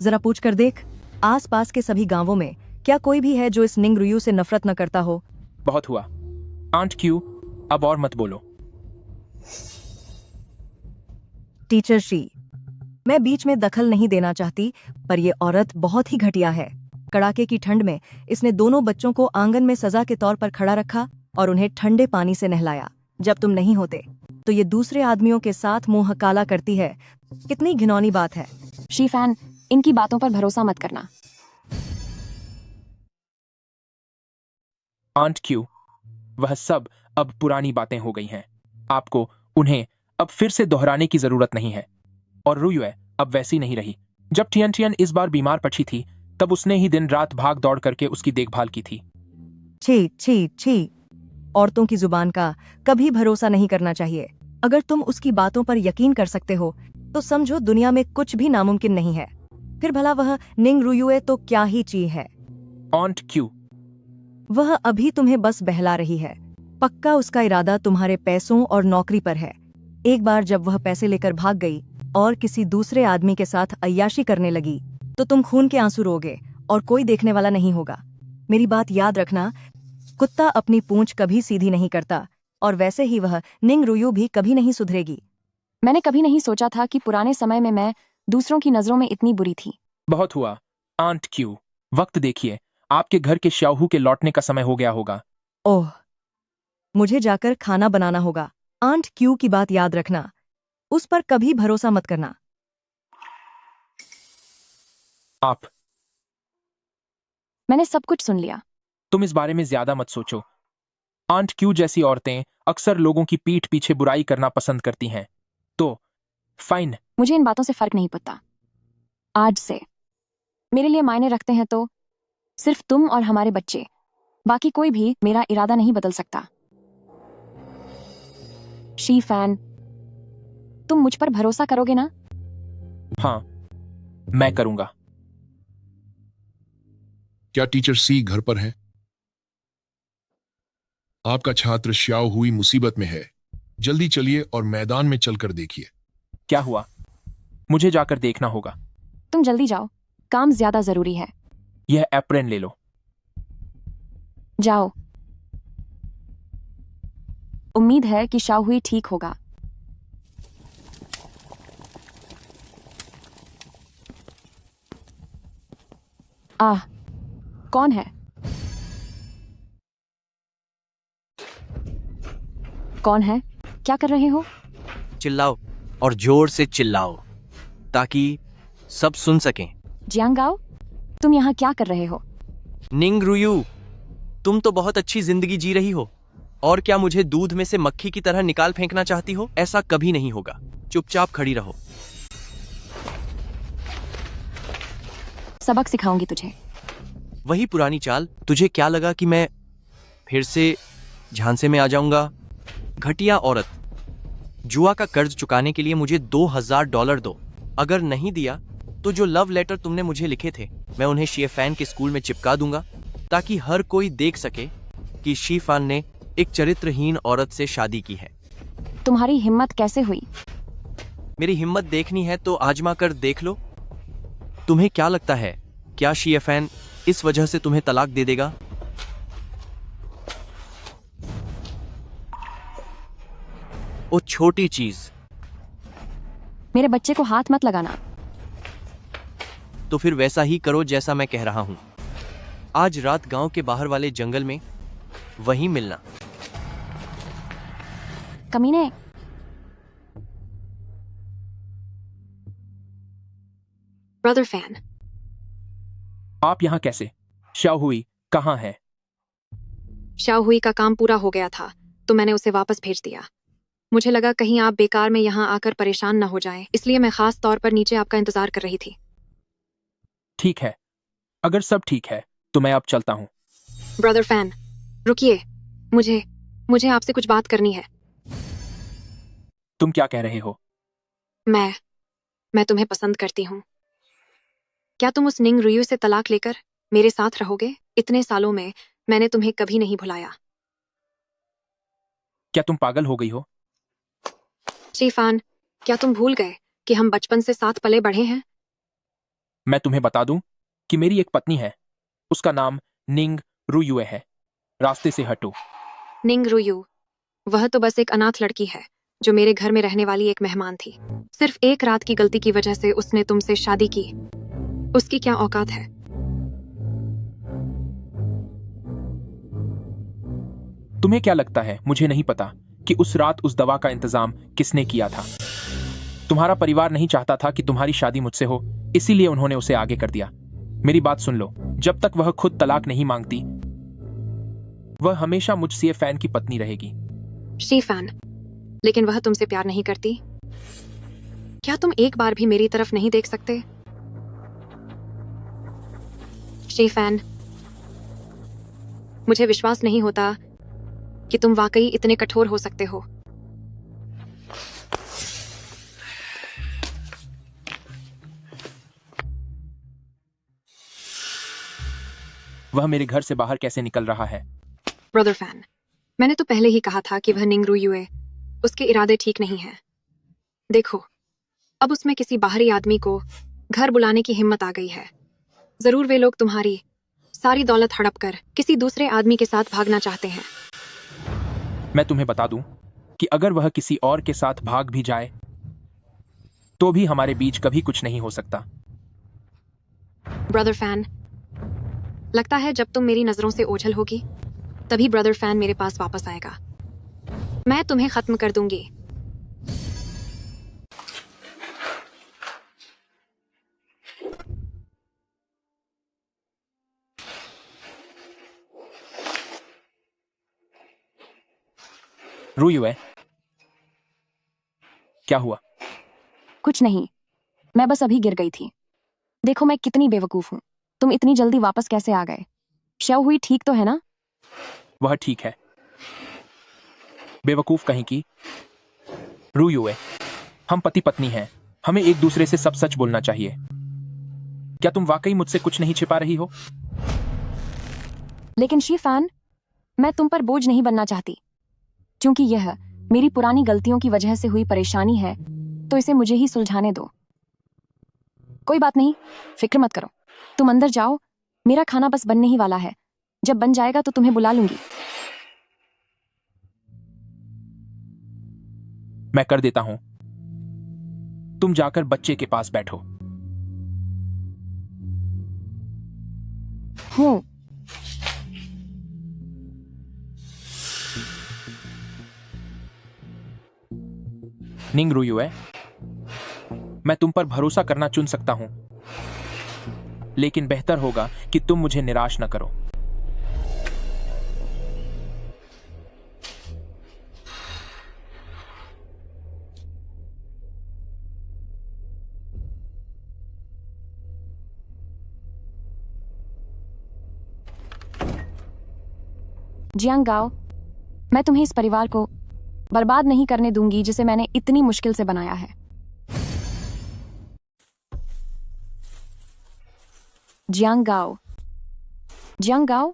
S17: जरा पूछ कर देख, आसपास के सभी गांवों में क्या कोई भी है जो इस निंग रुयू से नफरत न करता हो?
S7: बहुत हुआ आंट क्यू, अब और मत बोलो।
S17: टीचर शी, मैं बीच में दखल नहीं देना चाहती, पर यह औरत बहुत ही घटिया है। कड़ाके की ठंड में इसने दोनों बच्चों को आंगन में सजा के तौर पर खड़ा रखा और उन्हें ठंडे पानी से नहलाया जब तुम नहीं होते, तो ये दूसरे आदमियों के साथ मुंह काला करती है। कितनी घिनौनी बात है।
S6: शी फैन, इनकी बातों पर भरोसा मत करना।
S7: आंट क्यू, वह सब अब पुरानी बातें हो गई हैं। आपको उन्हें अब फिर से दोहराने की जरूरत नहीं है। और रुयुए अब वैसी नहीं रही। जब टियन टियन इस बार बीमार पड़ी थी, तब उसने ही दिन रात भाग दौड़ करके उसकी देखभाल की थी।
S17: छी छी छी, औरतों की जुबान का कभी भरोसा नहीं करना चाहिए। अगर तुम उसकी बातों पर यकीन कर सकते हो तो समझो दुनिया में कुछ भी नामुमकिन नहीं है। फिर भला वह निंग रुयुए तो क्या ही ची है।
S7: आंट क्यू,
S17: वह अभी तुम्हें बस बहला रही है। पक्का उसका इरादा तुम्हारे पैसों और नौकरी पर है। एक बार जब वह पैसे लेकर भाग गई और किसी दूसरे आदमी के साथ अय्याशी करने लगी तो तुम खून के आंसू रोगे और कोई देखने वाला नहीं होगा। मेरी बात याद रखना, कुत्ता अपनी पूंछ कभी सीधी नहीं करता, और वैसे ही वह निंग रुयू भी कभी नहीं सुधरेगी।
S6: मैंने कभी नहीं सोचा था कि पुराने समय में मैं दूसरों की नजरों में इतनी बुरी थी।
S7: बहुत हुआ आंट क्यू, वक्त देखिए, आपके घर के श्याहू के लौटने का समय हो गया होगा।
S17: ओह, मुझे जाकर खाना बनाना होगा। आंट क्यू की बात याद रखना, उस पर कभी भरोसा मत करना।
S7: आप,
S6: मैंने सब कुछ सुन लिया।
S7: तुम इस बारे में ज्यादा मत सोचो। आंट क्यू जैसी औरतें अक्सर लोगों की पीठ पीछे बुराई करना पसंद करती हैं। तो फाइन।
S6: मुझे इन बातों से फर्क नहीं पड़ता। आज से मेरे लिए मायने रखते हैं तो सिर्फ तुम और हमारे बच्चे, बाकी कोई भी मेरा इरादा नहीं बदल सकता। शी फैन, तुम मुझ पर भरोसा करोगे ना?
S7: हाँ, मैं करूंगा।
S18: क्या टीचर सी घर पर है? आपका छात्र श्याओ हुई मुसीबत में है। जल्दी चलिए और मैदान में चलकर देखिए।
S7: क्या हुआ? मुझे जाकर देखना होगा।
S6: तुम जल्दी जाओ, काम ज्यादा जरूरी है।
S7: यह एप्रेन ले लो।
S6: जाओ। उम्मीद है कि शाओ हुई ठीक होगा। आह, कौन है? कौन है? क्या कर रहे हो?
S4: चिल्लाओ और जोर से चिल्लाओ ताकि सब सुन सकें।
S6: जियांगाओ, तुम यहाँ क्या कर रहे हो?
S4: निंग रुयू, तुम तो बहुत अच्छी जिंदगी जी रही हो और क्या मुझे दूध में से मक्खी की तरह निकाल फेंकना चाहती हो? ऐसा कभी नहीं होगा। चुपचाप खड़ी रहो।
S6: सबक सिखाऊंगी तुझे।
S4: वही पुरानी चाल। तुझे क्या लगा कि मैं फिर से झांसे में आ जाऊंगा? घटिया औरत, जुआ का कर्ज चुकाने के लिए मुझे $2000 दो। अगर नहीं दिया तो जो लव लेटर तुमने मुझे लिखे थे मैं उन्हें शिफान के स्कूल में चिपका दूंगा ताकि हर कोई देख सके कि शिफान ने एक चरित्रहीन औरत से शादी की है।
S6: तुम्हारी हिम्मत कैसे हुई?
S4: मेरी हिम्मत देखनी है तो आजमा कर देख लो। तुम्हें क्या लगता है, क्या शिफान इस वजह से तुम्हें तलाक दे देगा? ओ छोटी चीज,
S6: मेरे बच्चे को हाथ मत लगाना।
S4: तो फिर वैसा ही करो जैसा मैं कह रहा हूं। आज रात गांव के बाहर वाले जंगल में वहीं मिलना।
S6: कमीने। ब्रदर फैन,
S7: आप यहाँ कैसे? शाओहुई कहाँ है?
S6: शाओहुई का काम पूरा हो गया था तो मैंने उसे वापस भेज दिया। मुझे लगा कहीं आप बेकार में यहाँ आकर परेशान न हो जाएं, इसलिए मैं खास तौर पर नीचे आपका इंतजार कर रही थी।
S7: ठीक है, अगर सब ठीक है तो मैं अब चलता हूँ।
S6: ब्रदर फैन, रुकिए, मुझे आपसे कुछ बात करनी है।
S7: तुम क्या कह रहे हो?
S6: मैं तुम्हें पसंद करती हूँ। क्या तुम उस निंग रुयू से तलाक लेकर मेरे साथ रहोगे? इतने सालों में मैंने तुम्हें कभी नहीं भुलाया।
S7: क्या तुम पागल हो गई हो?
S6: शिफान, क्या तुम भूल गए कि हम बचपन से साथ पले बढ़े हैं?
S7: मैं तुम्हें बता दूं कि मेरी एक पत्नी है, उसका नाम निंग रुयुए है। रास्ते से हटो।
S6: निंग रुयू, वह तो बस एक अनाथ लड़की है जो मेरे घर में रहने वाली एक मेहमान थी। सिर्फ एक रात की गलती की वजह से उसने तुमसे शादी की। उसकी क्या औकात है?
S7: तुम्हें क्या लगता है मुझे नहीं पता कि उस रात उस दवा का इंतजाम किसने किया था? तुम्हारा परिवार नहीं चाहता था कि तुम्हारी शादी मुझसे हो, इसीलिए उन्होंने उसे आगे कर दिया। मेरी बात सुन लो, जब तक वह खुद तलाक नहीं मांगती वह हमेशा मुझ शिफान की पत्नी रहेगी।
S6: शिफान, लेकिन वह तुमसे प्यार नहीं करती। क्या तुम एक बार भी मेरी तरफ नहीं देख सकते? शिफान, मुझे विश्वास नहीं होता कि तुम वाकई इतने कठोर हो सकते हो।
S7: वह मेरे घर से बाहर कैसे निकल रहा है?
S6: ब्रदर फैन, मैंने तो पहले ही कहा था कि वह निंग रुयुए, उसके इरादे ठीक नहीं हैं। देखो, अब उसमें किसी बाहरी आदमी को घर बुलाने की हिम्मत आ गई है। जरूर वे लोग तुम्हारी सारी दौलत हड़प कर किसी दूसरे आदमी के साथ भागना चाहते हैं।
S7: मैं तुम्हें बता दूं कि अगर वह किसी और के साथ भाग भी जाए तो भी हमारे बीच कभी कुछ नहीं हो सकता।
S6: ब्रदर फैन, लगता है जब तुम मेरी नजरों से ओझल होगी तभी ब्रदर फैन मेरे पास वापस आएगा। मैं तुम्हें खत्म कर दूंगी।
S7: रुयुए, क्या हुआ?
S6: कुछ नहीं, मैं बस अभी गिर गई थी। देखो मैं कितनी बेवकूफ हूँ। तुम इतनी जल्दी वापस कैसे आ गए? शाओहुई ठीक तो है ना?
S7: वह ठीक है। बेवकूफ कहीं की। रुयुए, हम पति पत्नी हैं, हमें एक दूसरे से सब सच बोलना चाहिए। क्या तुम वाकई मुझसे कुछ नहीं छिपा रही हो?
S6: लेकिन शिफान, मैं तुम पर बोझ नहीं बनना चाहती। क्योंकि यह मेरी पुरानी गलतियों की वजह से हुई परेशानी है तो इसे मुझे ही सुलझाने दो। कोई बात नहीं, फिक्र मत करो। तुम अंदर जाओ, मेरा खाना बस बनने ही वाला है। जब बन जाएगा तो तुम्हें बुला लूंगी।
S7: मैं कर देता हूं। तुम जाकर बच्चे के पास बैठो।
S6: हूँ।
S7: निंग रुयुए, मैं तुम पर भरोसा करना चुन सकता हूं, लेकिन बेहतर होगा कि तुम मुझे निराश न करो।
S6: जियांग गाओ, मैं तुम्हें इस परिवार को बर्बाद नहीं करने दूंगी जिसे मैंने इतनी मुश्किल से बनाया है। जियांग गाओ, जियांग गाओ,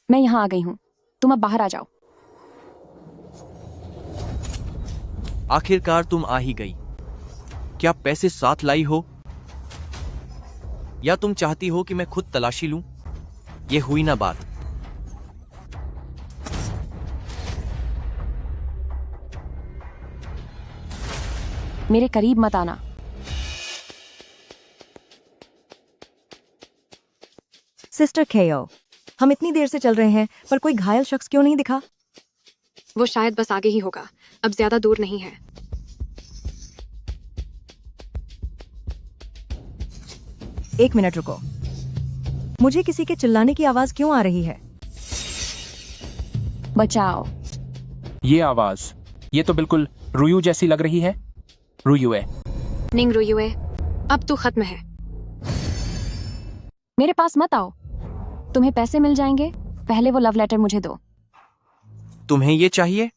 S6: मैं यहां आ गई हूं, तुम अब बाहर आ जाओ।
S4: आखिरकार तुम आ ही गई। क्या पैसे साथ लाई हो, या तुम चाहती हो कि मैं खुद तलाशी लूं? ये हुई ना बात।
S6: मेरे करीब मत आना।
S17: सिस्टर केओ, हम इतनी देर से चल रहे हैं पर कोई घायल शख्स क्यों नहीं दिखा?
S6: वो शायद बस आगे ही होगा, अब ज्यादा दूर नहीं है।
S17: एक मिनट रुको, मुझे किसी के चिल्लाने की आवाज क्यों आ रही है?
S6: बचाओ।
S7: ये आवाज, ये तो बिल्कुल रुयू जैसी लग रही है। रुयुए,
S6: निंग रुयुए, अब तू खत्म है। मेरे पास मत आओ, तुम्हें पैसे मिल जाएंगे, पहले वो लव लेटर मुझे दो।
S4: तुम्हें ये चाहिए?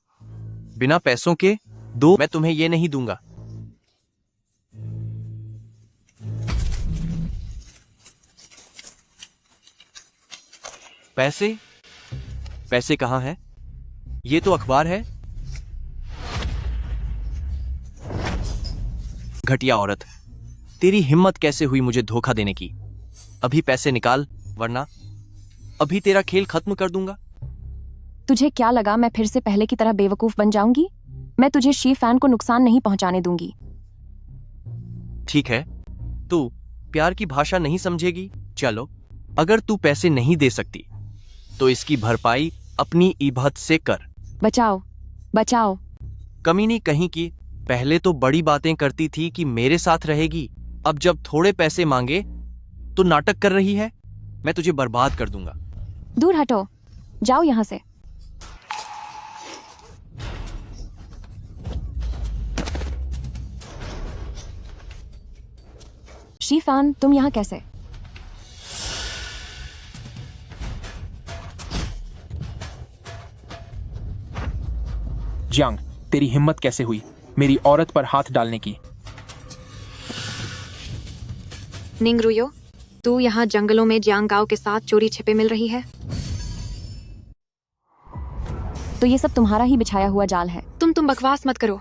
S4: बिना पैसों के दो, मैं तुम्हें ये नहीं दूंगा। पैसे? पैसे कहाँ हैं? ये तो अखबार है। घटिया औरत, तेरी हिम्मत कैसे हुई मुझे धोखा देने की? अभी पैसे निकाल, वरना अभी तेरा खेल खत्म कर दूंगा।
S6: तुझे क्या लगा मैं फिर से पहले की तरह बेवकूफ बन जाऊंगी? मैं तुझे शी फैन को नुकसान नहीं पहुंचाने दूंगी।
S4: ठीक है, तू प्यार की भाषा नहीं समझेगी। चलो, अगर तू पैसे नहीं दे सकती तो इसकी भरपाई अपनी इबादत से कर।
S6: बचाओ, बचाओ।
S4: कमीनी कहीं की, पहले तो बड़ी बातें करती थी कि मेरे साथ रहेगी, अब जब थोड़े पैसे मांगे तो नाटक कर रही है। मैं तुझे बर्बाद कर दूंगा।
S6: दूर हटो, जाओ यहां से। शीफान, तुम यहां कैसे?
S7: जियांग, तेरी हिम्मत कैसे हुई मेरी औरत पर हाथ डालने की?
S6: निंग रुयो, तू यहाँ जंगलों में जियांग गाओ के साथ चोरी छिपे मिल रही है? तो ये सब तुम्हारा ही बिछाया हुआ जाल है। तुम बकवास मत करो।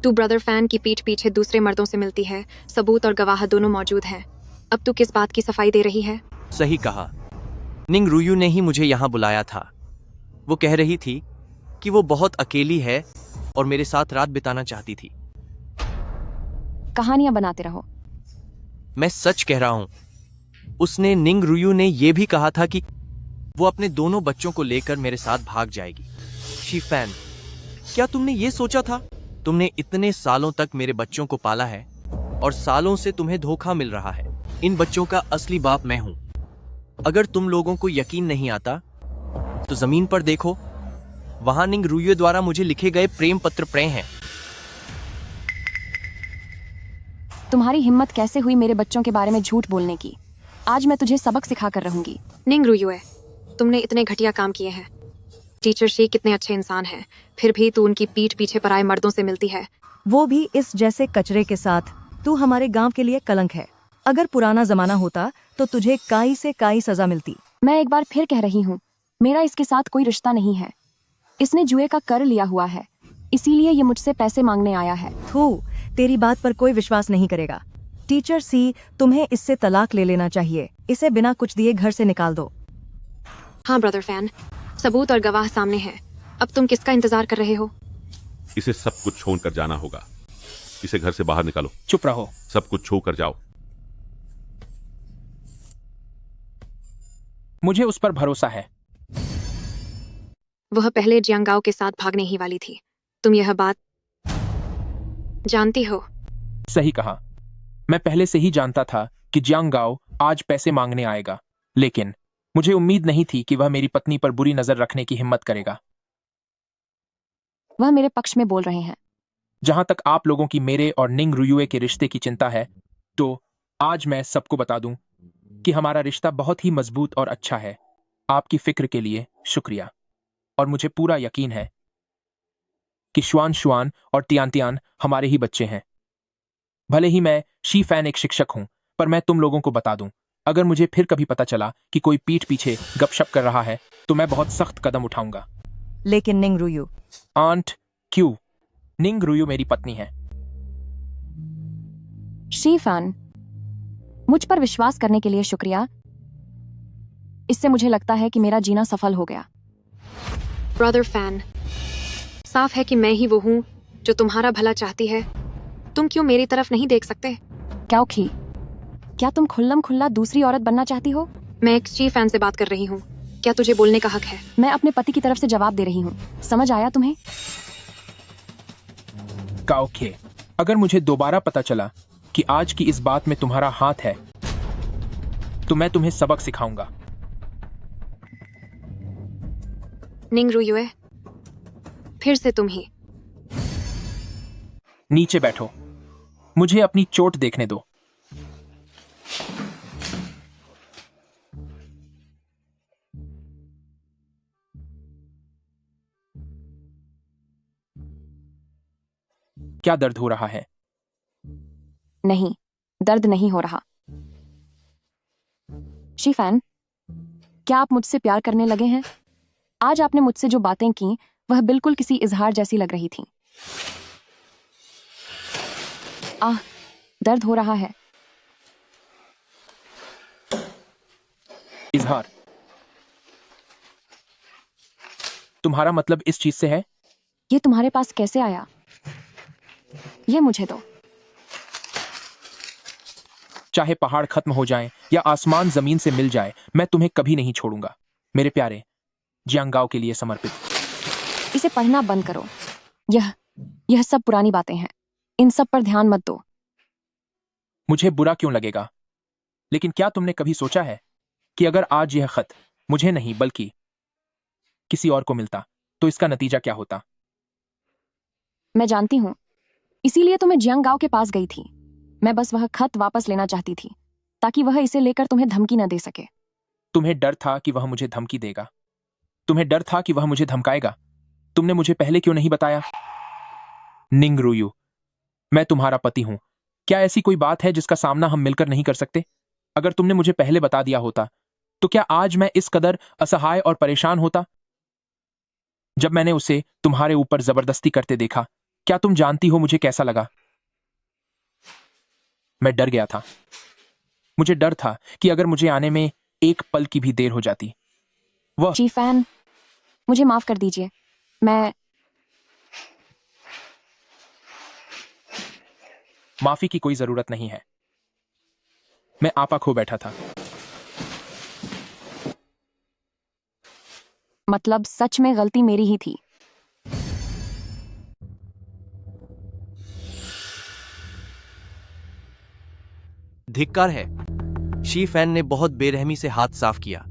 S6: तू ब्रदर फैन की पीठ पीछे दूसरे मर्दों से मिलती है, सबूत और गवाह दोनों मौजूद हैं। अब तू किस बात की सफाई दे रही है?
S4: सही कहा, निंग रुयू ने ही मुझे यहाँ बुलाया था। वो कह रही थी कि वो बहुत अकेली है और मेरे साथ रात बिताना चाहती थी।
S6: कहानियां बनाते रहो।
S4: मैं सच कह रहा हूं। उसने, निंग रुयू ने यह भी कहा था कि वो अपने दोनों बच्चों को लेकर मेरे साथ भाग जाएगी। शीफैन, क्या तुमने ये सोचा था? तुमने इतने सालों तक मेरे बच्चों को पाला है और सालों से तुम्हें धोखा मिल रहा है। इन बच्चों का असली बाप मैं हूं। अगर तुम लोगों को यकीन नहीं आता तो जमीन पर देखो, वहां निंग रुयू द्वारा मुझे लिखे गए प्रेम पत्र पड़े हैं।
S6: तुम्हारी हिम्मत कैसे हुई मेरे बच्चों के बारे में झूठ बोलने की? आज मैं तुझे सबक सिखा कर रहूंगी। निंग रुयुए, तुमने इतने घटिया काम किए हैं। टीचर शी कितने अच्छे इंसान हैं, फिर भी तू उनकी पीठ पीछे पराए मर्दों से मिलती है।
S17: वो भी इस जैसे कचरे के साथ। तू हमारे गांव के लिए कलंक है। अगर पुराना जमाना होता तो तुझे काई से काई सजा मिलती।
S6: मैं एक बार फिर कह रही हूँ, मेरा इसके साथ कोई रिश्ता नहीं है। इसने जुए का कर लिया हुआ है, इसीलिए ये मुझसे पैसे मांगने आया है।
S17: थू, तेरी बात पर कोई विश्वास नहीं करेगा। टीचर सी, तुम्हें इससे तलाक ले लेना चाहिए। इसे बिना कुछ दिए घर से निकाल दो।
S6: हाँ ब्रदर फैन, सबूत और गवाह सामने हैं। अब तुम किसका इंतजार कर रहे हो?
S19: इसे सब कुछ छोड़कर जाना होगा। इसे घर से बाहर निकालो।
S7: चुप रहो।
S19: सब कुछ छोड़ कर जाओ।
S7: मुझे उस पर भरोसा है।
S6: वह पहले जियांगाओ के साथ भागने ही वाली थी। तुम यह बात जानती हो।
S7: सही कहा। मैं पहले से ही जानता था कि जियांगाओ आज पैसे मांगने आएगा, लेकिन मुझे उम्मीद नहीं थी कि वह मेरी पत्नी पर बुरी नजर रखने की हिम्मत करेगा।
S6: वह मेरे पक्ष में बोल रहे हैं।
S7: जहां तक आप लोगों की मेरे और निंग रुयुए के रिश्ते की चिंता है, तो आज मैं सबको बता दूं कि हमारा रिश्ता बहुत ही मजबूत और अच्छा है। आपकी फिक्र के लिए शुक्रिया। और मुझे पूरा यकीन है कि शुआन शुआन और तियान तियान हमारे ही बच्चे हैं। भले ही मैं शी फैन एक शिक्षक हूं, पर मैं तुम लोगों को बता दूं, अगर मुझे फिर कभी पता चला कि कोई पीठ पीछे गपशप कर रहा है, तो मैं बहुत सख्त कदम उठाऊंगा।
S17: लेकिन निंग रुयु।
S7: आंट, क्यों? निंग रुयु मेरी पत्नी है।
S6: शीफान, मुझ पर विश्वास करने के लिए शुक्रिया। इससे मुझे लगता है कि मेरा जीना सफल हो गया। ब्रदर फैन, साफ है कि मैं ही वो हूं जो तुम्हारा भला चाहती है। तुम क्यों मेरी तरफ नहीं देख सकते? क्या ओखी? क्या तुम खुल्लम खुल्ला दूसरी औरत बनना चाहती हो? मैं एक शी फैन से बात कर रही हूँ। क्या तुझे बोलने का हक है? मैं अपने पति की तरफ से जवाब दे रही हूँ। समझ आया तुम्हें?
S7: काओखे, अगर मुझे दोबारा पता चला कि आज की इस बात में तुम्हारा हाथ है, तो मैं तुम्हें सबक सिखाऊंगा।
S6: निंग रुयुए, फिर से तुम ही।
S7: नीचे बैठो, मुझे अपनी चोट देखने दो। क्या दर्द हो रहा है?
S6: नहीं, दर्द नहीं हो रहा। शीफैन, क्या आप मुझसे प्यार करने लगे हैं? आज आपने मुझसे जो बातें की, वह बिल्कुल किसी इजहार जैसी लग रही थी। आह, दर्द हो रहा है।
S7: इजहार? तुम्हारा मतलब इस चीज से है?
S6: ये तुम्हारे पास कैसे आया? ये मुझे दो।
S7: चाहे पहाड़ खत्म हो जाएं या आसमान जमीन से मिल जाए, मैं तुम्हें कभी नहीं छोड़ूंगा। मेरे प्यारे जियांगाओ के लिए समर्पित।
S6: इसे पढ़ना बंद करो। यह सब पुरानी बातें हैं। इन सब पर ध्यान मत दो।
S7: मुझे बुरा क्यों लगेगा? लेकिन क्या तुमने कभी सोचा है कि अगर आज यह खत मुझे नहीं बल्कि किसी और को मिलता, तो इसका नतीजा क्या होता?
S6: मैं जानती हूँ, इसीलिए तो मैं जियांगाओ के पास गई थी। मैं बस वह खत वापस लेना चाहती थी, ताकि वह इसे लेकर तुम्हें धमकी न दे सके।
S7: तुम्हें डर था कि वह मुझे धमकी देगा? तुम्हें डर था कि वह मुझे धमकाएगा? तुमने मुझे पहले क्यों नहीं बताया? निंग रुयु, मैं तुम्हारा पति हूं। क्या ऐसी कोई बात है जिसका सामना हम मिलकर नहीं कर सकते? अगर तुमने मुझे पहले बता दिया होता, तो क्या आज मैं इस कदर असहाय और परेशान होता? जब मैंने उसे तुम्हारे ऊपर जबरदस्ती करते देखा, क्या तुम जानती हो मुझे कैसा लगा? मैं डर गया था। मुझे डर था कि अगर मुझे आने में एक पल की भी देर हो जाती, वह
S6: शीफैन, मुझे माफ कर दीजिए। मैं
S7: माफी की कोई जरूरत नहीं है। मैं आपा खो बैठा था।
S6: मतलब सच में गलती मेरी ही थी।
S4: धिक्कार है। शी फैन ने बहुत बेरहमी से हाथ साफ किया।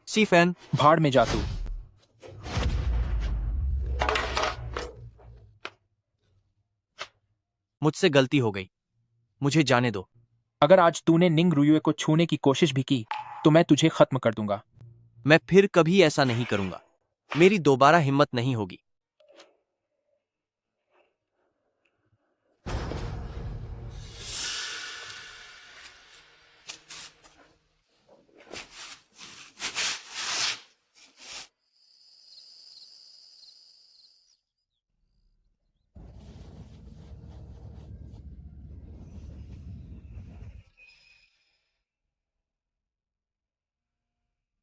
S4: शी फैन,
S7: भाड़ में जा तू।
S4: मुझसे गलती हो गई, मुझे जाने दो।
S7: अगर आज तूने निंग रुयुए को छूने की कोशिश भी की, तो मैं तुझे खत्म कर दूंगा।
S4: मैं फिर कभी ऐसा नहीं करूंगा। मेरी दोबारा हिम्मत नहीं होगी।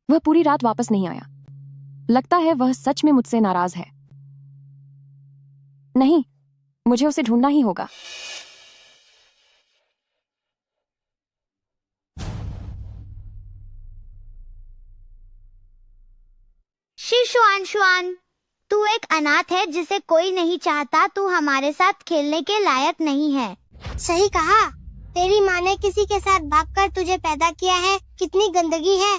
S6: वह पूरी रात वापस नहीं आया। लगता है वह सच में मुझसे नाराज है। नहीं, मुझे उसे ढूंढना ही होगा।
S5: शिशुआन शुआन, तू एक अनाथ है जिसे कोई नहीं चाहता। तू हमारे साथ खेलने के लायक नहीं है। सही कहा। तेरी माँ ने किसी के साथ भागकर तुझे पैदा किया है। कितनी गंदगी है।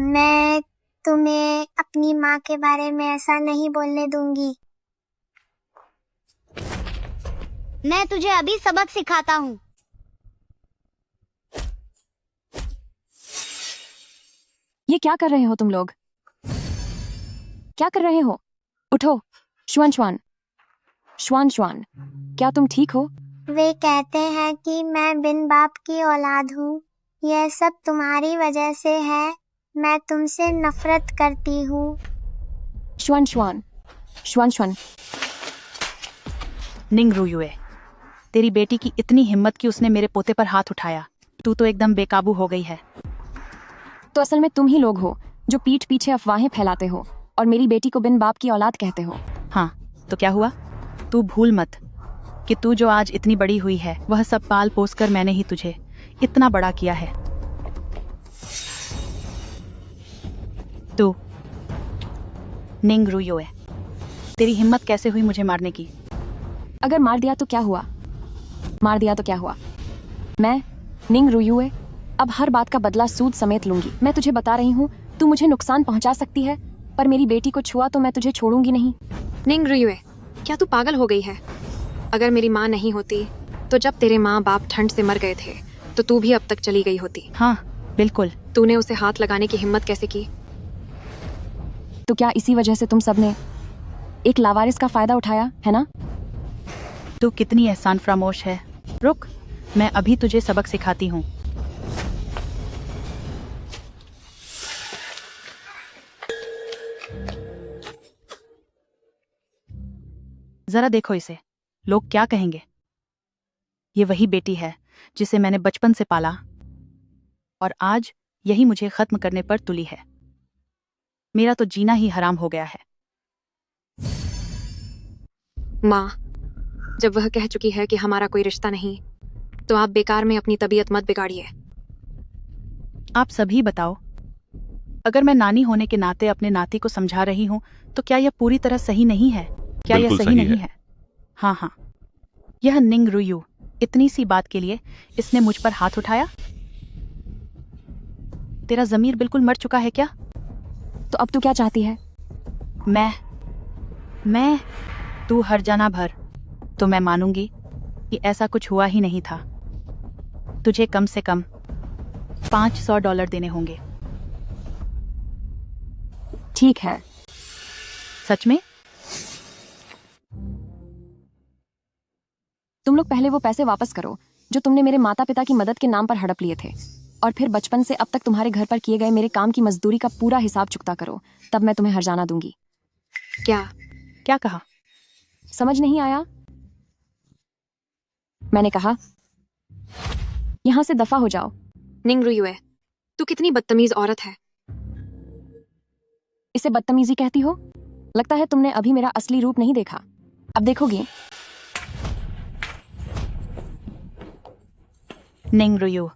S5: मैं तुम्हें अपनी माँ के बारे में ऐसा नहीं बोलने दूंगी। मैं तुझे अभी सबक सिखाता हूँ।
S6: ये क्या कर रहे हो तुम लोग? क्या कर रहे हो? उठो। श्वान श्वान, श्वान श्वान, क्या तुम ठीक हो?
S5: वे कहते हैं कि मैं बिन बाप की औलाद हूँ। यह सब तुम्हारी वजह से है। मैं तुमसे नफरत करती हूँ।
S6: श्वान श्वान, श्वान श्वान।
S2: निंग रुयुए, तेरी बेटी की इतनी हिम्मत कि उसने मेरे पोते पर हाथ उठाया। तू तो एकदम बेकाबू हो गई है।
S6: तो असल में तुम ही लोग हो जो पीठ पीछे अफवाहें फैलाते हो और मेरी बेटी को बिन बाप की औलाद कहते हो।
S2: हाँ, तो क्या हुआ? तू भूल मत कि तू जो आज इतनी बड़ी हुई है वह सब पाल पोस कर मैंने ही तुझे इतना बड़ा किया है। तू निंग रुयुए, तेरी हिम्मत कैसे हुई मुझे मारने की?
S6: अगर मार दिया तो क्या हुआ? मार दिया तो क्या हुआ? मैं निंग रुयुए अब हर बात का बदला सूद समेत लूंगी। मैं तुझे बता रही हूँ, तू मुझे नुकसान पहुंचा सकती है, पर मेरी बेटी को छुआ तो मैं तुझे छोड़ूंगी नहीं। निंग रुयुए, क्या तू पागल हो गई है? अगर मेरी माँ नहीं होती तो जब तेरे माँ बाप ठंड से मर गए थे तो तू भी अब तक चली गई होती।
S2: हाँ, बिल्कुल।
S6: तूने उसे हाथ लगाने की हिम्मत कैसे की? तो क्या इसी वजह से तुम सबने एक लावारिस का फायदा उठाया है ना?
S2: तू कितनी एहसान फरामोश है। रुक, मैं अभी तुझे सबक सिखाती हूँ। जरा देखो इसे, लोग क्या कहेंगे? ये वही बेटी है जिसे मैंने बचपन से पाला और आज यही मुझे खत्म करने पर तुली है। मेरा तो जीना ही हराम हो गया है।
S6: माँ, जब वह कह चुकी है कि हमारा कोई रिश्ता नहीं, तो आप बेकार में अपनी तबीयत मत बिगाड़िए।
S2: आप सभी बताओ, अगर मैं नानी होने के नाते अपने नाती को समझा रही हूँ तो क्या यह पूरी तरह सही नहीं है? क्या यह सही नहीं है? हाँ हाँ, यह निंग रुयु, इतनी सी बात के लिए इसने मुझ पर हाथ उठाया। तेरा ज़मीर बिल्कुल मर चुका है क्या?
S6: तो अब तू क्या चाहती है?
S2: मैं तू हर जाना भर तो मैं मानूंगी कि ऐसा कुछ हुआ ही नहीं था। तुझे कम से कम $500 देने होंगे।
S6: ठीक है।
S2: सच में?
S6: तुम लोग पहले वो पैसे वापस करो जो तुमने मेरे माता पिता की मदद के नाम पर हड़प लिए थे, और फिर बचपन से अब तक तुम्हारे घर पर किए गए मेरे काम की मजदूरी का पूरा हिसाब चुकता करो, तब मैं तुम्हें हर्जाना दूंगी। क्या कहा? समझ नहीं आया? मैंने कहा यहां से दफा हो जाओ। निंग रुयुए, तू कितनी बदतमीज औरत है। इसे बदतमीजी कहती हो? लगता है तुमने अभी मेरा असली रूप नहीं देखा। अब देखोगी।
S2: निंग रुयु,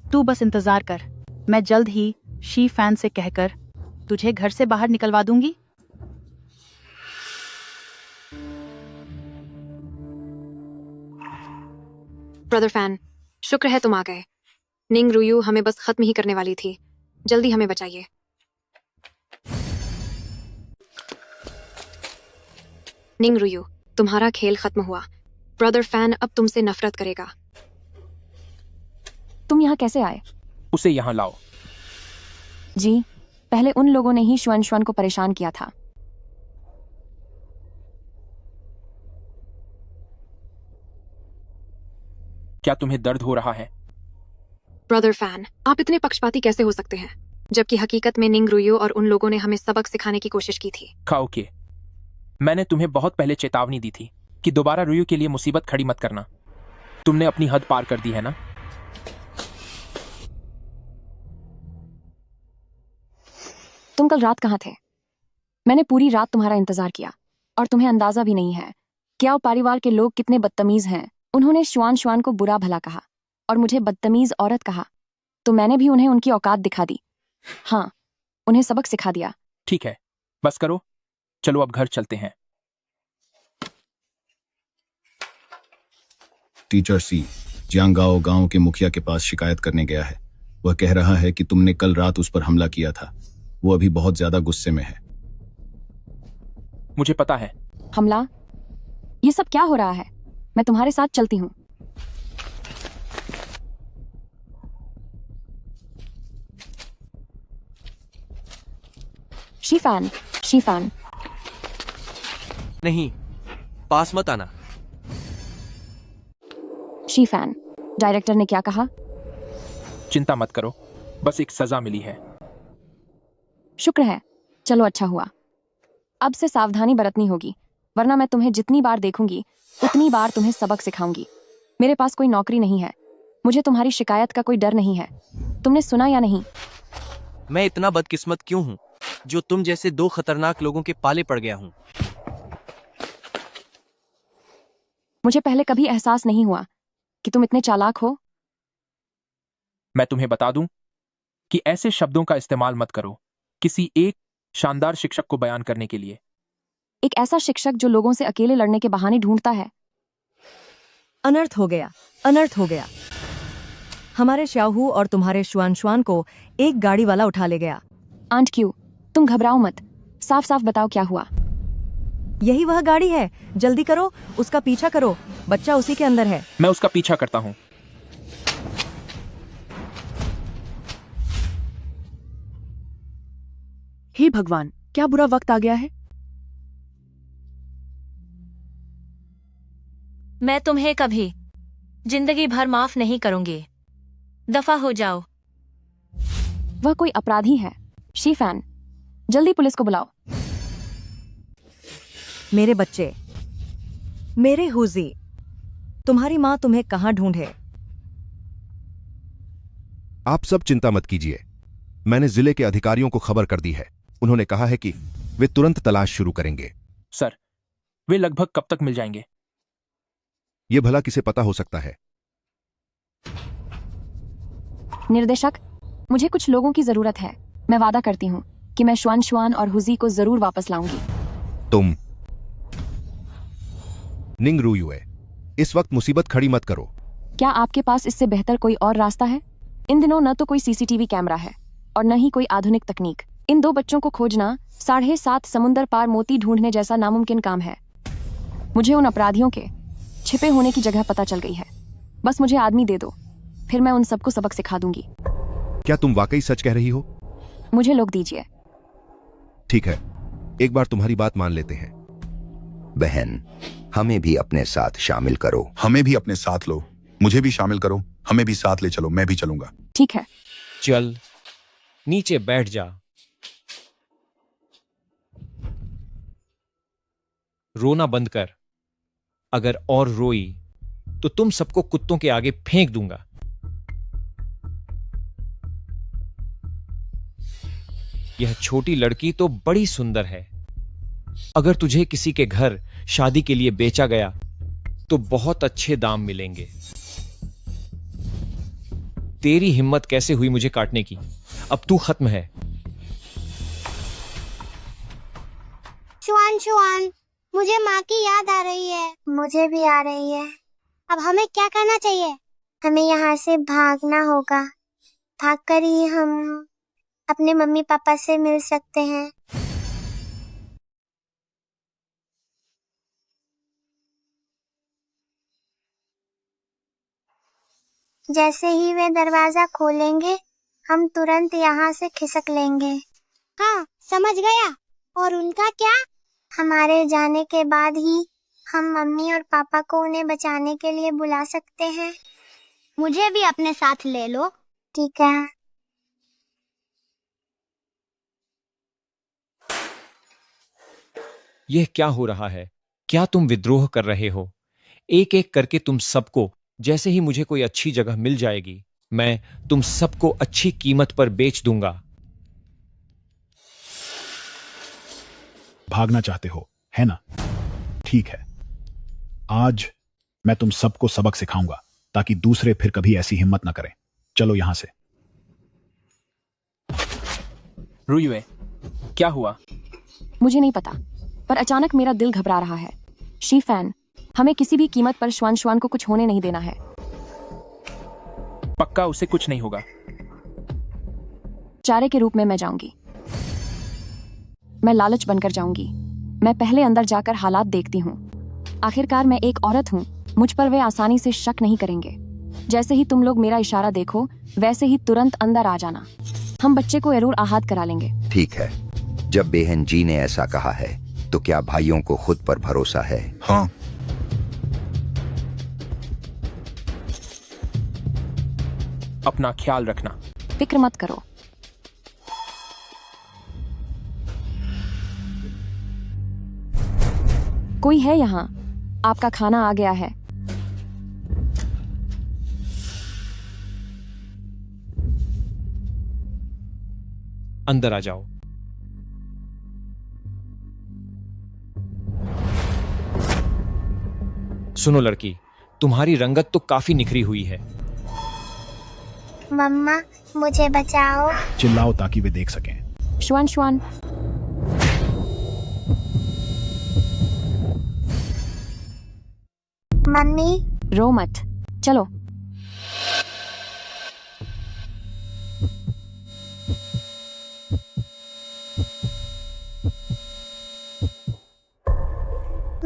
S2: तू बस इंतजार कर, मैं जल्द ही शी फैन से कहकर तुझे घर से बाहर निकलवा दूंगी।
S6: ब्रदर फैन, शुक्र है तुम आ गए। निंग रुयु हमें बस खत्म ही करने वाली थी। जल्दी हमें बचाइए। निंग रुयु, तुम्हारा खेल खत्म हुआ। ब्रदर फैन अब तुमसे नफरत करेगा। तुम यहाँ कैसे आए?
S7: उसे यहाँ लाओ।
S6: जी, पहले उन लोगों ने ही श्वन श्वन को परेशान किया था।
S7: क्या तुम्हें दर्द हो रहा है?
S6: ब्रदर फैन, आप इतने पक्षपाती कैसे हो सकते हैं, जबकि हकीकत में निंग रुयु और उन लोगों ने हमें सबक सिखाने की कोशिश की थी।
S7: ओके, मैंने तुम्हें बहुत पहले चेतावनी दी थी कि दोबारा रुयु के लिए मुसीबत खड़ी मत करना। तुमने अपनी हद पार कर दी है ना?
S6: तुम कल रात कहाँ थे? मैंने पूरी रात तुम्हारा इंतजार किया और तुम्हें अंदाजा भी नहीं है क्या परिवार के लोग कितने बदतमीज हैं। उन्होंने श्वान को बुरा भला कहा और मुझे बदतमीज औरत कहा, तो मैंने भी उन्हें उनकी औकात दिखा दी। हाँ, उन्हें सबक सिखा दिया।
S7: ठीक है, बस करो, चलो अब घर चलते हैं।
S1: टीचर सी जियांगाओ गांव के मुखिया के पास शिकायत करने गया है। वह कह रहा है कि तुमने कल रात उस पर हमला किया था। वो अभी बहुत ज्यादा गुस्से में है।
S7: मुझे पता है।
S6: हमला? ये सब क्या हो रहा है? मैं तुम्हारे साथ चलती हूँ। शीफान।
S4: नहीं, पास मत आना।
S6: शीफान, डायरेक्टर ने क्या कहा?
S7: चिंता मत करो, बस एक सजा मिली है।
S6: शुक्र है, चलो अच्छा हुआ। अब से सावधानी बरतनी होगी, वरना मैं तुम्हें जितनी बार देखूंगी उतनी बार तुम्हें सबक सिखाऊंगी। मेरे पास कोई नौकरी नहीं है, मुझे तुम्हारी शिकायत का कोई डर नहीं है। तुमने सुना या नहीं?
S4: मैं इतना बदकिस्मत क्यों हूँ जो तुम जैसे दो खतरनाक लोगों के पाले पड़ गया हूँ?
S6: मुझे पहले कभी एहसास नहीं हुआ कि तुम इतने चालाक हो।
S7: मैं तुम्हें बता दूं कि ऐसे शब्दों का इस्तेमाल मत करो किसी एक शानदार शिक्षक को बयान करने के लिए।
S6: एक ऐसा शिक्षक जो लोगों से अकेले लड़ने के बहाने ढूंढता है।
S17: अनर्थ हो गया। हमारे श्याहू और तुम्हारे श्वान को एक गाड़ी वाला उठा ले गया।
S6: आंट क्यों? तुम घबराओ मत, साफ साफ बताओ क्या हुआ।
S17: यही वह गाड़ी है, जल्दी करो, उसका पीछा करो, बच्चा उसी के अंदर है।
S7: मैं उसका पीछा करता हूँ।
S2: हे भगवान, क्या बुरा वक्त आ गया है।
S3: मैं तुम्हें कभी जिंदगी भर माफ नहीं करूंगी। दफा हो जाओ।
S6: वह कोई अपराधी है। शीफान, जल्दी पुलिस को बुलाओ।
S17: मेरे बच्चे, मेरे हुजी, तुम्हारी माँ तुम्हें कहाँ ढूंढे?
S20: आप सब चिंता मत कीजिए, मैंने जिले के अधिकारियों को खबर कर दी है। उन्होंने कहा है कि वे तुरंत तलाश शुरू करेंगे।
S7: सर, वे लगभग कब तक मिल जाएंगे?
S20: यह भला किसे पता हो सकता है।
S6: निर्देशक, मुझे कुछ लोगों की जरूरत है। मैं वादा करती हूँ कि मैं श्वान और हुजी को जरूर वापस लाऊंगी।
S20: तुम निंग रूयुए, इस वक्त मुसीबत खड़ी मत करो।
S6: क्या आपके पास इससे बेहतर कोई और रास्ता है? इन दिनों न तो कोई सीसीटीवी कैमरा है और न ही कोई आधुनिक तकनीक। इन दो बच्चों को खोजना 7.5 समुंदर पार मोती ढूंढने जैसा नामुमकिन काम है। मुझे उन अपराधियों के छिपे होने की जगह पता चल गई है। बस मुझे आदमी दे दो, फिर मैं उन सबको सबक सिखा दूंगी।
S20: क्या तुम वाकई सच कह रही हो?
S6: मुझे लोग दीजिए।
S20: ठीक है, एक बार तुम्हारी बात मान लेते हैं।
S14: बहन, हमें भी अपने साथ शामिल करो।
S15: हमें भी अपने साथ लो। मुझे भी शामिल करो। हमें भी साथ ले चलो। मैं भी चलूंगा।
S6: ठीक है।
S21: चल, नीचे बैठ जा। रोना बंद कर। अगर और रोई तो तुम सबको कुत्तों के आगे फेंक दूंगा। यह छोटी लड़की तो बड़ी सुंदर है। अगर तुझे किसी के घर शादी के लिए बेचा गया तो बहुत अच्छे दाम मिलेंगे। तेरी हिम्मत कैसे हुई मुझे काटने की? अब तू खत्म है।
S5: शुआन, मुझे माँ की याद आ रही है। मुझे भी आ रही है। अब हमें क्या करना चाहिए? हमें यहाँ से भागना होगा। भागकर ही हम अपने मम्मी पापा से मिल सकते हैं। जैसे ही वे दरवाजा खोलेंगे, हम तुरंत यहाँ से खिसक लेंगे। हाँ, समझ गया। और उनका क्या? हमारे जाने के बाद ही हम मम्मी और पापा को उन्हें बचाने के लिए बुला सकते हैं। मुझे भी अपने साथ ले लो। ठीक है।
S21: यह क्या हो रहा है? क्या तुम विद्रोह कर रहे हो? एक एक करके तुम सबको, जैसे ही मुझे कोई अच्छी जगह मिल जाएगी, मैं तुम सबको अच्छी कीमत पर बेच दूंगा।
S8: भागना चाहते हो, है ना? ठीक है, आज मैं तुम सबको सबक सिखाऊंगा ताकि दूसरे फिर कभी ऐसी हिम्मत ना करें। चलो यहां से।
S7: रुयुए, क्या हुआ?
S6: मुझे नहीं पता, पर अचानक मेरा दिल घबरा रहा है। शीफैन, हमें किसी भी कीमत पर श्वान को कुछ होने नहीं देना है।
S7: पक्का उसे कुछ नहीं होगा।
S6: चारे के रूप में मैं जाऊंगी। मैं लालच बनकर जाऊंगी। मैं पहले अंदर जाकर हालात देखती हूँ। आखिरकार मैं एक औरत हूँ, मुझ पर वे आसानी से शक नहीं करेंगे। जैसे ही तुम लोग मेरा इशारा देखो, वैसे ही तुरंत अंदर आ जाना। हम बच्चे को जरूर आहत करा लेंगे।
S14: ठीक है, जब बेहन जी ने ऐसा कहा है तो क्या भाइयों को खुद पर भरोसा है?
S15: हाँ।
S7: अपना ख्याल रखना।
S6: फिक्र मत करो। कोई है यहाँ? आपका खाना आ गया है।
S21: अंदर आ जाओ। सुनो लड़की, तुम्हारी रंगत तो काफी निखरी हुई है।
S5: मम्मा, मुझे बचाओ।
S8: चिल्लाओ ताकि वे देख सकें।
S6: श्वान।
S5: मम्मी।
S6: रो मत, चलो।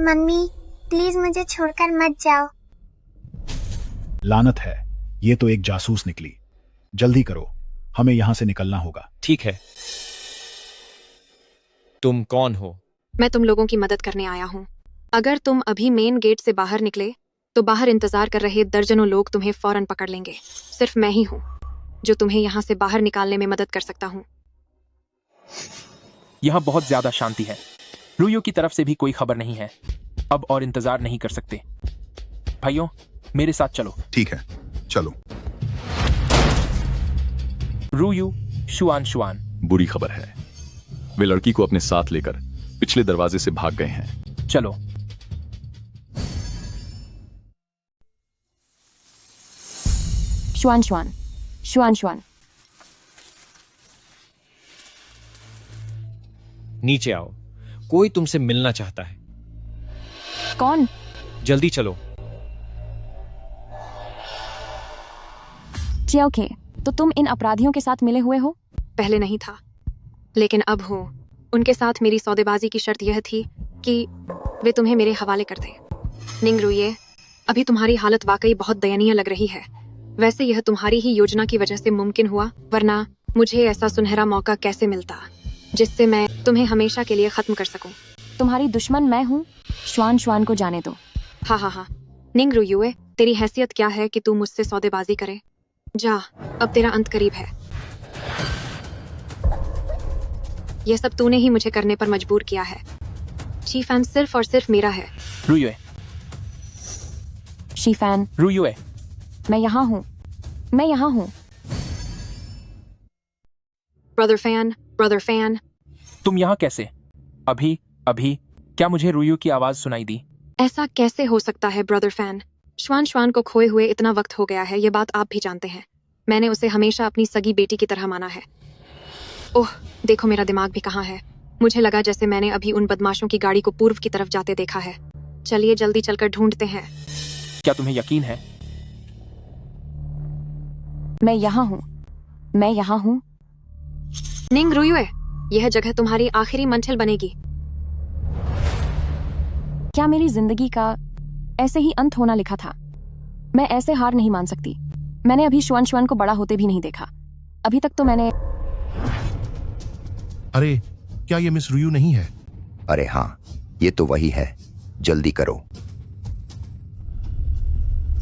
S5: मम्मी, प्लीज मुझे छोड़कर मत जाओ।
S8: लानत है, ये तो एक जासूस निकली। जल्दी करो, हमें यहां से निकलना होगा।
S21: ठीक है। तुम कौन हो?
S6: मैं तुम लोगों की मदद करने आया हूँ। अगर तुम अभी मेन गेट से बाहर निकले तो बाहर इंतजार कर रहे दर्जनों लोग तुम्हें फौरन पकड़ लेंगे। सिर्फ मैं ही हूँ जो तुम्हें यहाँ से बाहर निकालने में मदद कर सकता हूँ।
S7: यहाँ बहुत ज्यादा शांति है। रुयो की तरफ से भी कोई खबर नहीं है। अब और इंतजार नहीं कर सकते। भाइयों, मेरे साथ चलो।
S18: ठीक है, चलो।
S7: रुयू, शुआन।
S22: बुरी खबर है, वे लड़की को अपने साथ लेकर पिछले दरवाजे से भाग गए हैं।
S7: चलो।
S6: शुआन।
S21: नीचे आओ, कोई तुमसे मिलना चाहता है।
S6: कौन?
S21: जल्दी चलो।
S6: चियोके, तो तुम इन अपराधियों के साथ मिले हुए हो? पहले नहीं था, लेकिन अब हूँ। उनके साथ मेरी सौदेबाजी की शर्त यह थी कि वे तुम्हें मेरे हवाले कर दें। निंग रुइये, अभी तुम्हारी हालत वाकई बहुत दयनीय लग रही है। वैसे यह तुम्हारी ही योजना की वजह से मुमकिन हुआ, वरना मुझे ऐसा सुनहरा मौका कैसे मिलता जिससे मैं तुम्हें हमेशा के लिए खत्म कर सकूं। तुम्हारी दुश्मन मैं हूँ। श्वान को जाने दो। हाँ। निंग रुइये, तेरी हैसियत क्या है कि तू मुझसे सौदेबाजी करे? जा, अब तेरा अंत करीब है। यह सब तूने ही मुझे करने पर मजबूर किया है। शीफैन सिर्फ और सिर्फ मेरा है।
S7: रुयुए।
S6: शीफैन।
S7: रुयुए।
S6: मैं यहाँ हूँ। Brother fan.
S7: तुम यहाँ कैसे? अभी क्या मुझे रुयू की आवाज सुनाई दी?
S6: ऐसा कैसे हो सकता है ब्रदर फैन? श्वान को खोए हुए इतना वक्त हो गया है, ये बात आप भी जानते हैं। मैंने उसे हमेशा अपनी सगी बेटी की तरह माना है। ओह, देखो मेरा दिमाग भी कहाँ है। मुझे लगा जैसे मैंने अभी उन बदमाशों की गाड़ी को पूर्व की तरफ जाते देखा है। चलिए जल्दी चलकर ढूंढते हैं।
S7: क्या तुम्हें यकीन है?
S6: मैं यहाँ हूँ। निंग रुयुए, यह जगह तुम्हारी आखिरी मंजिल बनेगी। क्या मेरी जिंदगी का ऐसे ही अंत होना लिखा था? मैं ऐसे हार नहीं मान सकती। मैंने अभी श्वान को बड़ा होते भी नहीं देखा। अभी तक तो मैंने...
S18: अरे, क्या ये मिस रुयू नहीं है?
S14: अरे हाँ, ये तो वही है। जल्दी करो,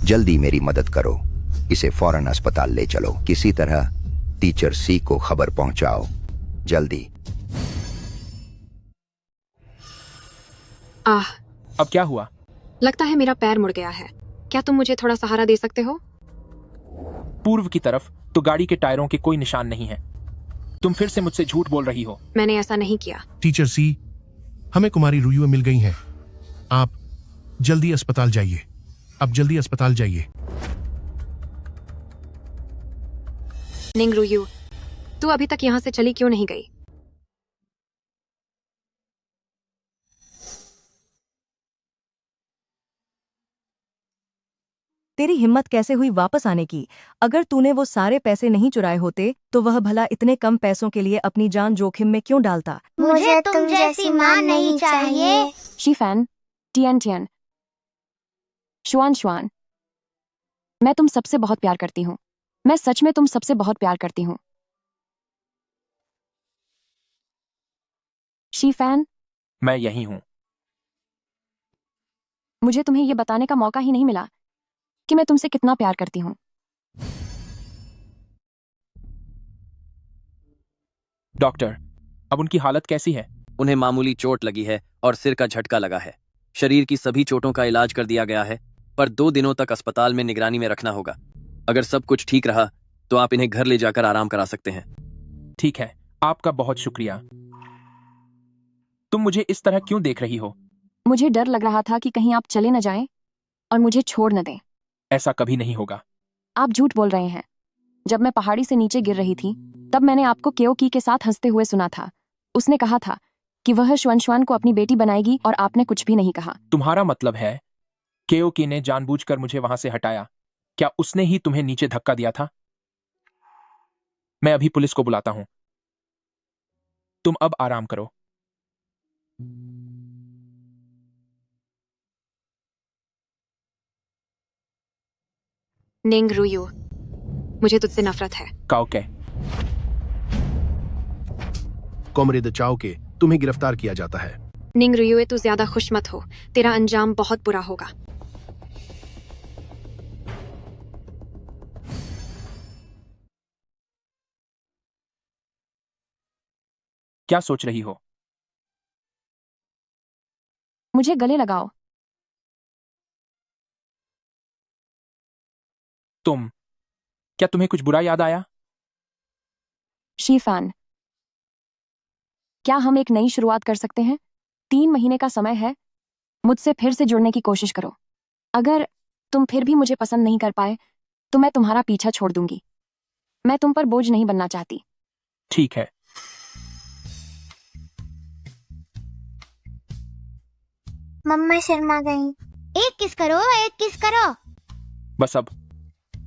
S14: जल्दी मेरी मदद करो। इसे फौरन अस्पताल ले चलो। किसी तरह टीचर सी को खबर पहुंचाओ, जल्दी।
S7: अब क्या हुआ?
S6: लगता है मेरा पैर मुड़ गया है। क्या तुम मुझे थोड़ा सहारा दे सकते हो?
S7: पूर्व की तरफ तो गाड़ी के टायरों के कोई निशान नहीं है। तुम फिर से मुझसे झूठ बोल रही हो।
S6: मैंने ऐसा नहीं किया।
S18: टीचर सी,
S9: हमें कुमारी रुयुए मिल गई हैं। आप जल्दी अस्पताल जाइए। अब जल्दी अस्पताल जाइए।
S6: निंग रुयू, तू अभी तक यहाँ से चली क्यों नहीं गई?
S17: तेरी हिम्मत कैसे हुई वापस आने की? अगर तूने वो सारे पैसे नहीं चुराए होते तो वह भला इतने कम पैसों के लिए अपनी जान जोखिम में क्यों डालता?
S5: मुझे तुम जैसी माँ नहीं चाहिए।
S6: शीफैन, टियन टियन, शुआन शुआन, मैं तुम सबसे बहुत प्यार करती हूँ। मैं सच में तुम सबसे बहुत प्यार करती हूँ। शीफैन,
S7: मैं यही हूँ।
S6: मुझे तुम्हें यह बताने का मौका ही नहीं मिला कि मैं तुमसे कितना प्यार करती हूँ।
S7: डॉक्टर, अब उनकी हालत कैसी है?
S4: उन्हें मामूली चोट लगी है और सिर का झटका लगा है। शरीर की सभी चोटों का इलाज कर दिया गया है, पर 2 दिनों तक अस्पताल में निगरानी में रखना होगा। अगर सब कुछ ठीक रहा तो आप इन्हें घर ले जाकर आराम करा सकते हैं।
S7: ठीक है, आपका बहुत शुक्रिया। तुम मुझे इस तरह क्यों देख रही हो?
S6: मुझे डर लग रहा था कि कहीं आप चले न जाएं और मुझे छोड़ न दें।
S7: ऐसा कभी नहीं होगा।
S6: आप झूठ बोल रहे हैं। जब मैं पहाड़ी से नीचे गिर रही थी तब मैंने आपको केओकी के साथ हंसते हुए सुना था। उसने कहा था कि वह श्वनश्वान को अपनी बेटी बनाएगी और आपने कुछ भी नहीं कहा।
S7: तुम्हारा मतलब है केओकी ने जानबूझकर मुझे वहां से हटाया? क्या उसने ही तुम्हें नीचे धक्का दिया था? मैं अभी पुलिस को बुलाता हूं। तुम अब आराम करो।
S6: निंग रुयू, मुझे तुझसे नफरत है।
S7: काओके,
S9: कॉमरेड चाओके, तुम्हें गिरफ्तार किया जाता है।
S6: निंग रुयू, तू ज्यादा खुश मत हो। तेरा अंजाम बहुत बुरा होगा।
S7: क्या सोच रही हो?
S6: मुझे गले लगाओ।
S7: क्या तुम्हें कुछ बुरा याद आया?
S6: शीफान, क्या हम एक नई शुरुआत कर सकते हैं? 3 महीने का समय है। मुझसे फिर से जुड़ने की कोशिश करो। अगर तुम फिर भी मुझे पसंद नहीं कर पाए तो मैं तुम्हारा पीछा छोड़ दूंगी। मैं तुम पर बोझ नहीं बनना चाहती।
S7: ठीक है।
S5: मम्मा शर्मा गई। एक किस करो, एक किस करो।
S7: बस अब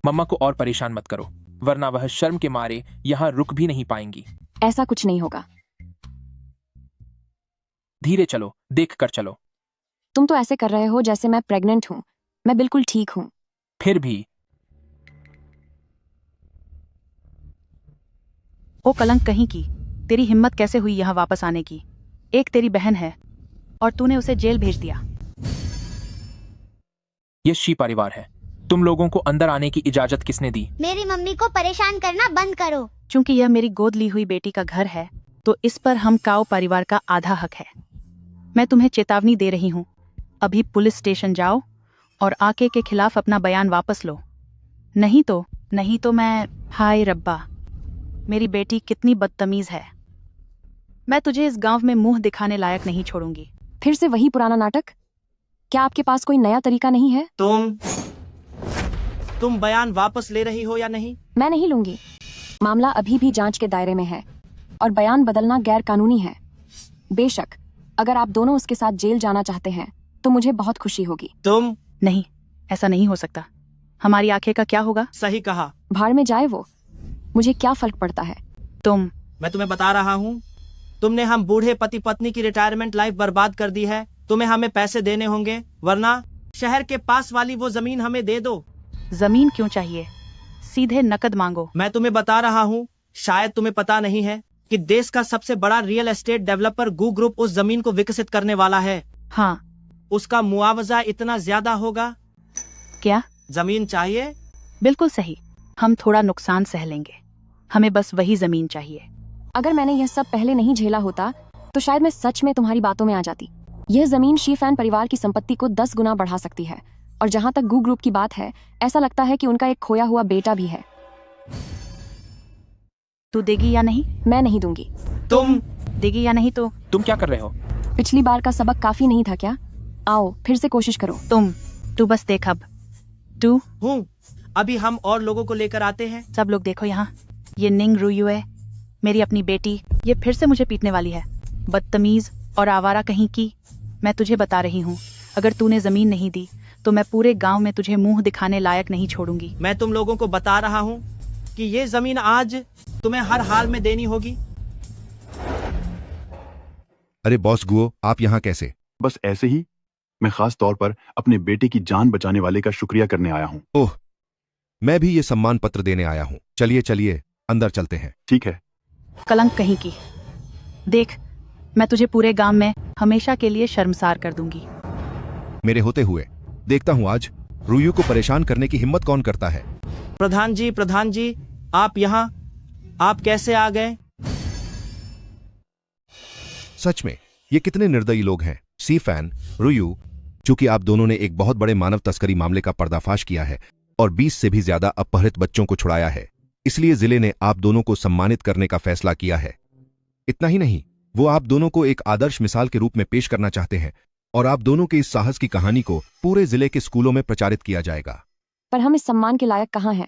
S7: मम्मा को और परेशान मत करो, वरना वह शर्म के मारे यहाँ रुक भी नहीं पाएंगी।
S6: ऐसा कुछ नहीं होगा।
S7: धीरे चलो, देख कर चलो।
S6: तुम तो ऐसे कर रहे हो जैसे मैं प्रेग्नेंट हूँ। मैं बिल्कुल ठीक हूँ।
S7: फिर भी।
S2: ओ कलंक कहीं की, तेरी हिम्मत कैसे हुई यहाँ वापस आने की? एक तेरी बहन है और तूने उसे जेल भेज दिया।
S7: ये शी परिवार है। तुम लोगों को अंदर आने की इजाजत किसने दी?
S5: मेरी मम्मी को परेशान करना बंद करो।
S2: चूंकि यह मेरी गोद ली हुई बेटी का घर है तो इस पर हम काओ परिवार का आधा हक है। मैं तुम्हें चेतावनी दे रही हूँ, अभी पुलिस स्टेशन जाओ और आके के खिलाफ अपना बयान वापस लो। नहीं तो मैं, हाय रब्बा, मेरी बेटी कितनी बदतमीज है। मैं तुझे इस गांव में मुंह दिखाने लायक नहीं छोड़ूंगी।
S6: फिर से वही पुराना नाटक? क्या आपके पास कोई नया तरीका नहीं है?
S4: तुम बयान वापस ले रही हो या नहीं?
S6: मैं नहीं लूंगी। मामला अभी भी जांच के दायरे में है और बयान बदलना गैर कानूनी है। बेशक अगर आप दोनों उसके साथ जेल जाना चाहते हैं तो मुझे बहुत खुशी होगी।
S2: नहीं, ऐसा नहीं हो सकता। हमारी आंखें का क्या होगा?
S4: सही कहा।
S6: भाड़ में जाए वो, मुझे क्या फर्क पड़ता है?
S4: मैं तुम्हें बता रहा हूँ, तुमने हम बूढ़े पति पत्नी की रिटायरमेंट लाइफ बर्बाद कर दी है। तुम्हें हमें पैसे देने होंगे, वरना शहर के पास वाली वो जमीन हमें दे दो।
S2: जमीन क्यों चाहिए? सीधे नकद मांगो।
S4: मैं तुम्हें बता रहा हूँ, शायद तुम्हें पता नहीं है कि देश का सबसे बड़ा रियल एस्टेट डेवलपर गू ग्रुप उस जमीन को विकसित करने वाला है।
S2: हाँ।
S4: उसका मुआवजा इतना ज्यादा होगा।
S2: क्या?
S4: जमीन चाहिए?
S2: बिल्कुल सही। हम थोड़ा नुकसान सह लेंगे, हमें बस वही जमीन चाहिए।
S6: अगर मैंने यह सब पहले नहीं झेला होता तो शायद मैं सच में तुम्हारी बातों में आ जाती। यह जमीन शीफैन परिवार की संपत्ति को 10 गुना बढ़ा सकती है। और जहां तक गू ग्रुप की बात है, ऐसा लगता है कि उनका एक खोया हुआ बेटा भी है।
S2: तू देगी या नहीं?
S6: मैं नहीं दूंगी।
S4: तुम
S2: देगी या नहीं? तो
S7: तुम क्या कर रहे हो?
S6: पिछली बार का सबक काफी नहीं था क्या? आओ फिर से कोशिश करो।
S12: तू बस देख अब। तू
S13: हूँ, अभी हम और लोगों को लेकर आते हैं।
S12: सब लोग देखो यहाँ, ये निंग रुयू है, मेरी अपनी बेटी। ये फिर से मुझे पीटने वाली है, बदतमीज और आवारा कहीं की। मैं तुझे बता रही हूँ, अगर तूने जमीन नहीं दी तो मैं पूरे गांव में तुझे मुंह दिखाने लायक नहीं छोड़ूंगी।
S13: मैं तुम लोगों को बता रहा हूँ कि ये जमीन आज तुम्हें हर हाल में देनी होगी।
S20: अरे बॉस गुओ, आप यहाँ कैसे?
S15: बस ऐसे ही। मैं खास तौर पर अपने बेटे की जान बचाने वाले का शुक्रिया करने आया हूँ।
S20: ओह, मैं भी ये सम्मान पत्र देने आया हूँ। चलिए चलिए अंदर चलते हैं।
S15: ठीक है।
S12: कलंक कहीं की। देख, मैं तुझे पूरे गांव में हमेशा के लिए शर्मसार कर दूंगी।
S20: मेरे होते हुए देखता हूँ आज रुयू को परेशान करने की हिम्मत कौन करता है।
S13: प्रधान जी, आप यहाँ, आप कैसे आ गए?
S20: सच में ये कितने निर्दयी लोग हैं। सी फैन, रुयू, चूंकि आप दोनों ने एक बहुत बड़े मानव तस्करी मामले का पर्दाफाश किया है और 20 से भी ज्यादा अपहृत बच्चों को छुड़ाया है, इसलिए जिले ने आप दोनों को सम्मानित करने का फैसला किया है। इतना ही नहीं, वो आप दोनों को एक आदर्श मिसाल के रूप में पेश करना चाहते हैं और आप दोनों के इस साहस की कहानी को पूरे जिले के स्कूलों में प्रचारित किया जाएगा।
S6: पर हम इस सम्मान के लायक कहाँ हैं?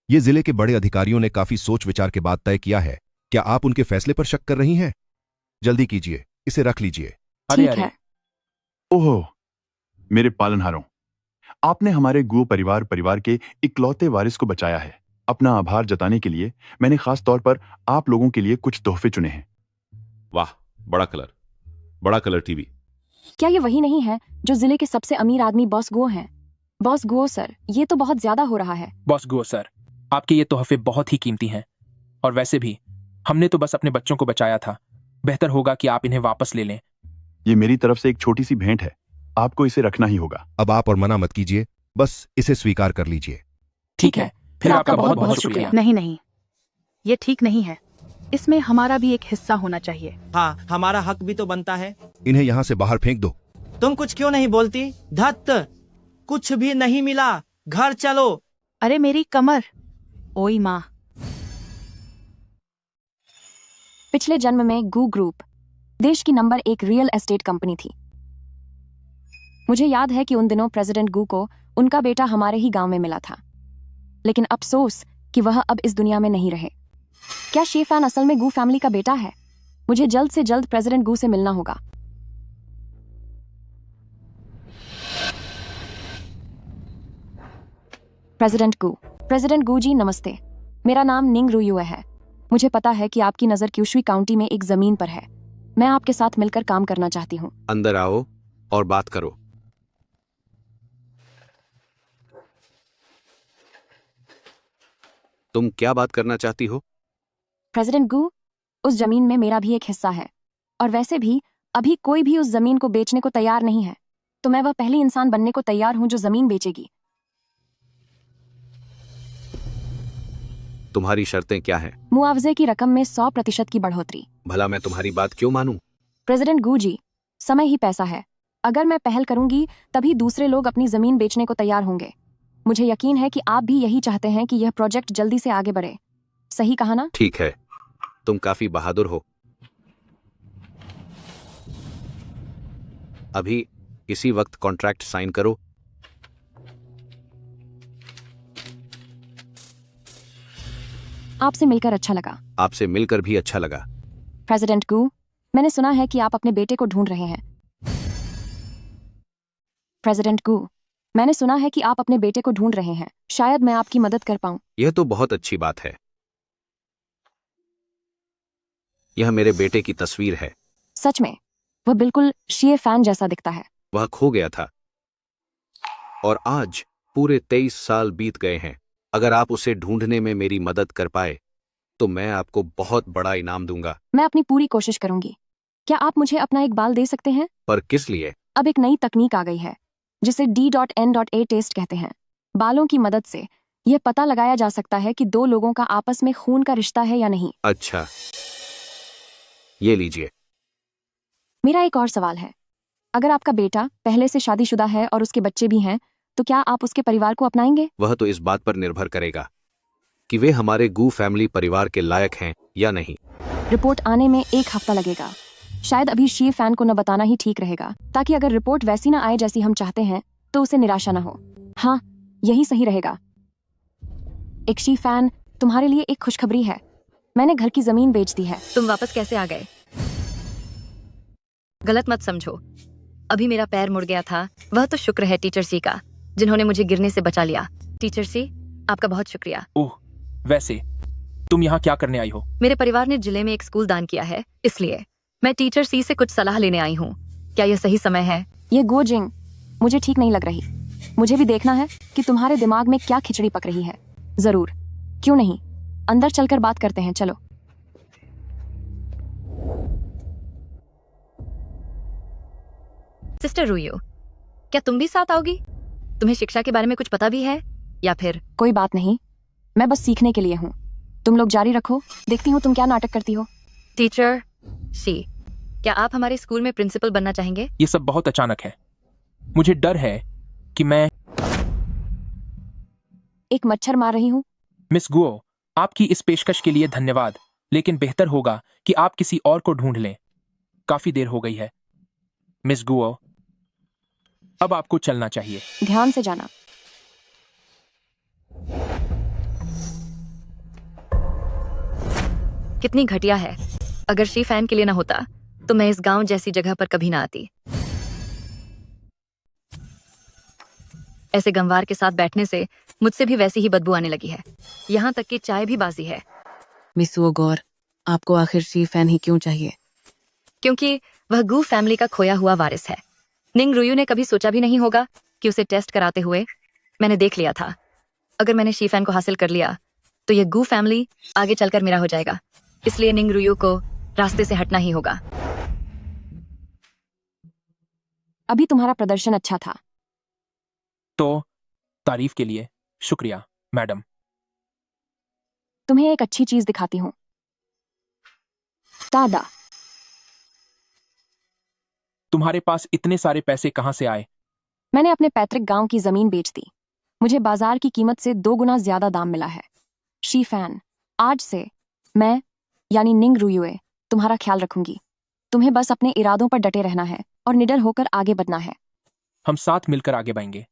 S20: ये जिले के बड़े अधिकारियों ने काफी सोच विचार के बाद तय किया है। क्या आप उनके फैसले पर शक कर रही हैं? जल्दी कीजिए, इसे रख लीजिए।
S6: ठीक है।
S15: ओहो, मेरे पालनहारों, आपने हमारे गुओ परिवार के इकलौते वारिस को बचाया है। अपना आभार जताने के लिए मैंने खास तौर पर आप लोगों के लिए कुछ तोहफे चुने हैं।
S19: वाह, बड़ा कलर टीवी।
S6: क्या ये वही नहीं है जो जिले के सबसे अमीर आदमी बॉस गुओ हैं? बॉस गुओ सर, ये तो बहुत ज्यादा हो रहा है।
S7: बॉस गुओ सर, आपके ये तोहफे बहुत ही कीमती हैं और वैसे भी हमने तो बस अपने बच्चों को बचाया था। बेहतर होगा कि आप इन्हें वापस ले लें।
S15: ये मेरी तरफ से एक छोटी सी भेंट है, आपको इसे रखना ही होगा।
S20: अब आप और मना मत कीजिए, बस इसे स्वीकार कर लीजिए।
S7: ठीक है, फिर आपका बहुत बहुत शुक्रिया।
S12: नहीं, ये ठीक नहीं है। इसमें हमारा भी एक हिस्सा होना चाहिए।
S13: हाँ, हमारा हक भी तो बनता है।
S20: इन्हें यहाँ से बाहर फेंक दो।
S13: तुम कुछ क्यों नहीं बोलती? धत्त, कुछ भी नहीं मिला, घर चलो।
S12: अरे मेरी कमर, ओई माँ।
S6: पिछले जन्म में गू ग्रुप देश की नंबर 1 रियल एस्टेट कंपनी थी। मुझे याद है कि उन दिनों प्रेसिडेंट गू को उनका बेटा हमारे ही गांव में मिला था, लेकिन अफसोस कि वह अब इस दुनिया में नहीं रहे। क्या शेफान असल में गू फैमिली का बेटा है? मुझे जल्द से जल्द प्रेसिडेंट गू से मिलना होगा। प्रेसिडेंट गू जी नमस्ते। मेरा नाम निंग रुयू है। मुझे पता है कि आपकी नजर क्यूशुई काउंटी में एक जमीन पर है। मैं आपके साथ मिलकर काम करना चाहती हूँ।
S23: अंदर आओ और बात करो। तुम क्या बात करना चाहती हो?
S6: प्रेसिडेंट गू, उस जमीन में मेरा भी एक हिस्सा है और वैसे भी अभी कोई भी उस जमीन को बेचने को तैयार नहीं है, तो मैं वह पहली इंसान बनने को तैयार हूं जो जमीन बेचेगी।
S23: तुम्हारी शर्तें क्या हैं?
S6: मुआवजे की रकम में 100% की बढ़ोतरी।
S23: भला मैं तुम्हारी बात क्यों मानूं?
S6: प्रेसिडेंट गू जी, समय ही पैसा है। अगर मैं पहल करूंगी तभी दूसरे लोग अपनी जमीन बेचने को तैयार होंगे। मुझे यकीन है कि आप भी यही चाहते हैं कि यह प्रोजेक्ट जल्दी से आगे बढ़े। सही कहा ना?
S23: ठीक है, तुम काफी बहादुर हो। अभी इसी वक्त कॉन्ट्रैक्ट साइन करो।
S6: आपसे मिलकर अच्छा लगा।
S23: आपसे मिलकर भी अच्छा लगा।
S6: प्रेसिडेंट गू, मैंने सुना है कि आप अपने बेटे को ढूंढ रहे हैं। प्रेसिडेंट गू, मैंने सुना है कि आप अपने बेटे को ढूंढ रहे हैं। शायद मैं आपकी मदद कर पाऊं।
S23: यह तो बहुत अच्छी बात है। यह मेरे बेटे की तस्वीर है।
S6: सच में? वह बिल्कुल शिए फैन जैसा दिखता है।
S23: वह खो गया था और आज पूरे 23 साल बीत गए हैं। अगर आप उसे ढूंढने में मेरी मदद कर पाए तो मैं आपको बहुत बड़ा इनाम दूंगा।
S6: मैं अपनी पूरी कोशिश करूंगी। क्या आप मुझे अपना एक बाल दे सकते हैं?
S23: पर किस लिए?
S6: अब एक नई तकनीक आ गई है जिसे D.N.A टेस्ट कहते हैं। बालों की मदद से यह पता लगाया जा सकता है कि दो लोगों का आपस में खून का रिश्ता है या नहीं।
S23: अच्छा, ये लीजिए।
S6: मेरा एक और सवाल है। अगर आपका बेटा पहले से शादीशुदा है और उसके बच्चे भी हैं, तो क्या आप उसके परिवार को अपनाएंगे?
S23: वह तो इस बात पर निर्भर करेगा कि वे हमारे गू फैमिली परिवार के लायक हैं या नहीं।
S6: रिपोर्ट आने में 1 हफ्ता लगेगा। शायद अभी शी फैन को न बताना ही ठीक रहेगा, ताकि अगर रिपोर्ट वैसी ना आए जैसी हम चाहते हैं तो उसे निराशा ना हो। हाँ, यही सही रहेगा। एक शी फैन, तुम्हारे लिए एक खुशखबरी है। मैंने घर की जमीन बेच दी है।
S17: तुम वापस कैसे आ गए? गलत मत समझो, अभी मेरा पैर मुड़ गया था। वह तो शुक्र है टीचर सी का, जिन्होंने मुझे गिरने से बचा लिया। टीचर सी, आपका बहुत शुक्रिया।
S7: ओह, वैसे तुम यहाँ क्या करने आई हो?
S17: मेरे परिवार ने जिले में एक स्कूल दान किया है, इसलिए मैं टीचर सी से कुछ सलाह लेने आई हूँ। क्या यह सही समय है?
S6: ये गोजिंग मुझे ठीक नहीं लग रही। मुझे भी देखना है कि तुम्हारे दिमाग में क्या खिचड़ी पक रही है। जरूर, क्यों नहीं, अंदर चलकर बात करते हैं, चलो।
S17: सिस्टर रुयो, क्या तुम भी साथ आओगी? तुम्हें शिक्षा के बारे में कुछ पता भी है या फिर?
S6: कोई बात नहीं, मैं बस सीखने के लिए हूँ। तुम लोग जारी रखो, देखती हूँ तुम क्या नाटक करती हो।
S17: टीचर सी, क्या आप हमारे स्कूल में प्रिंसिपल बनना चाहेंगे?
S7: ये सब बहुत अचानक है। मुझे डर है कि मैं
S6: एक मच्छर मार रही हूँ।
S7: मिस गुओ, आपकी इस पेशकश के लिए धन्यवाद, लेकिन बेहतर होगा कि आप किसी और को ढूंढ लें। काफी देर हो गई है। मिस गुओ, अब आपको चलना चाहिए।
S6: ध्यान से जाना।
S17: कितनी घटिया है। अगर शी फैन के लिए ना होता तो मैं इस गांव जैसी जगह पर कभी ना आती। ऐसे गंवार के साथ बैठने से मुझसे भी वैसी ही बदबू आने लगी है। यहाँ तक कि चाय भी बासी है।
S12: मिस वोगोर, आपको आखिर शी फैन ही क्यों चाहिए?
S17: क्योंकि वह गू फैमिली का खोया हुआ वारिस है। निंग रुयू ने कभी सोचा भी नहीं होगा कि उसे टेस्ट कराते हुए मैंने देख लिया था। अगर मैंने शी फैन को हासिल कर लिया तो यह गू फैमिली आगे चलकर मेरा हो जाएगा। इसलिए निंग रुयू को रास्ते से हटना ही होगा।
S6: अभी तुम्हारा प्रदर्शन अच्छा था।
S7: तो तारीफ के लिए शुक्रिया मैडम।
S6: तुम्हें एक अच्छी चीज दिखाती हूँ। दादा,
S7: तुम्हारे पास इतने सारे पैसे कहाँ से आए?
S6: मैंने अपने पैतृक गांव की जमीन बेच दी। मुझे बाजार की कीमत से 2 गुना ज्यादा दाम मिला है। शी फैन, आज से मैं यानी निंग रुयुए तुम्हारा ख्याल रखूंगी। तुम्हें बस अपने इरादों पर डटे रहना है और निडर होकर आगे बढ़ना है।
S7: हम साथ मिलकर आगे बढ़ेंगे।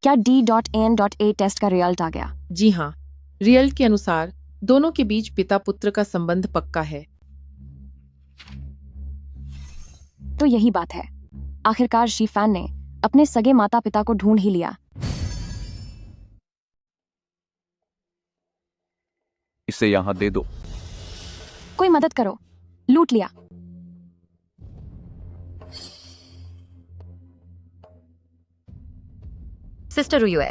S6: क्या D.N.A टेस्ट का रिजल्ट आ गया?
S10: जी हाँ, रिजल्ट के अनुसार दोनों के बीच पिता पुत्र का संबंध पक्का है।
S6: तो यही बात है। आखिरकार शी फैन ने अपने सगे माता पिता को ढूंढ ही लिया।
S22: इसे यहाँ दे दो।
S6: कोई मदद करो, लूट लिया।
S17: सिस्टर रुयुए,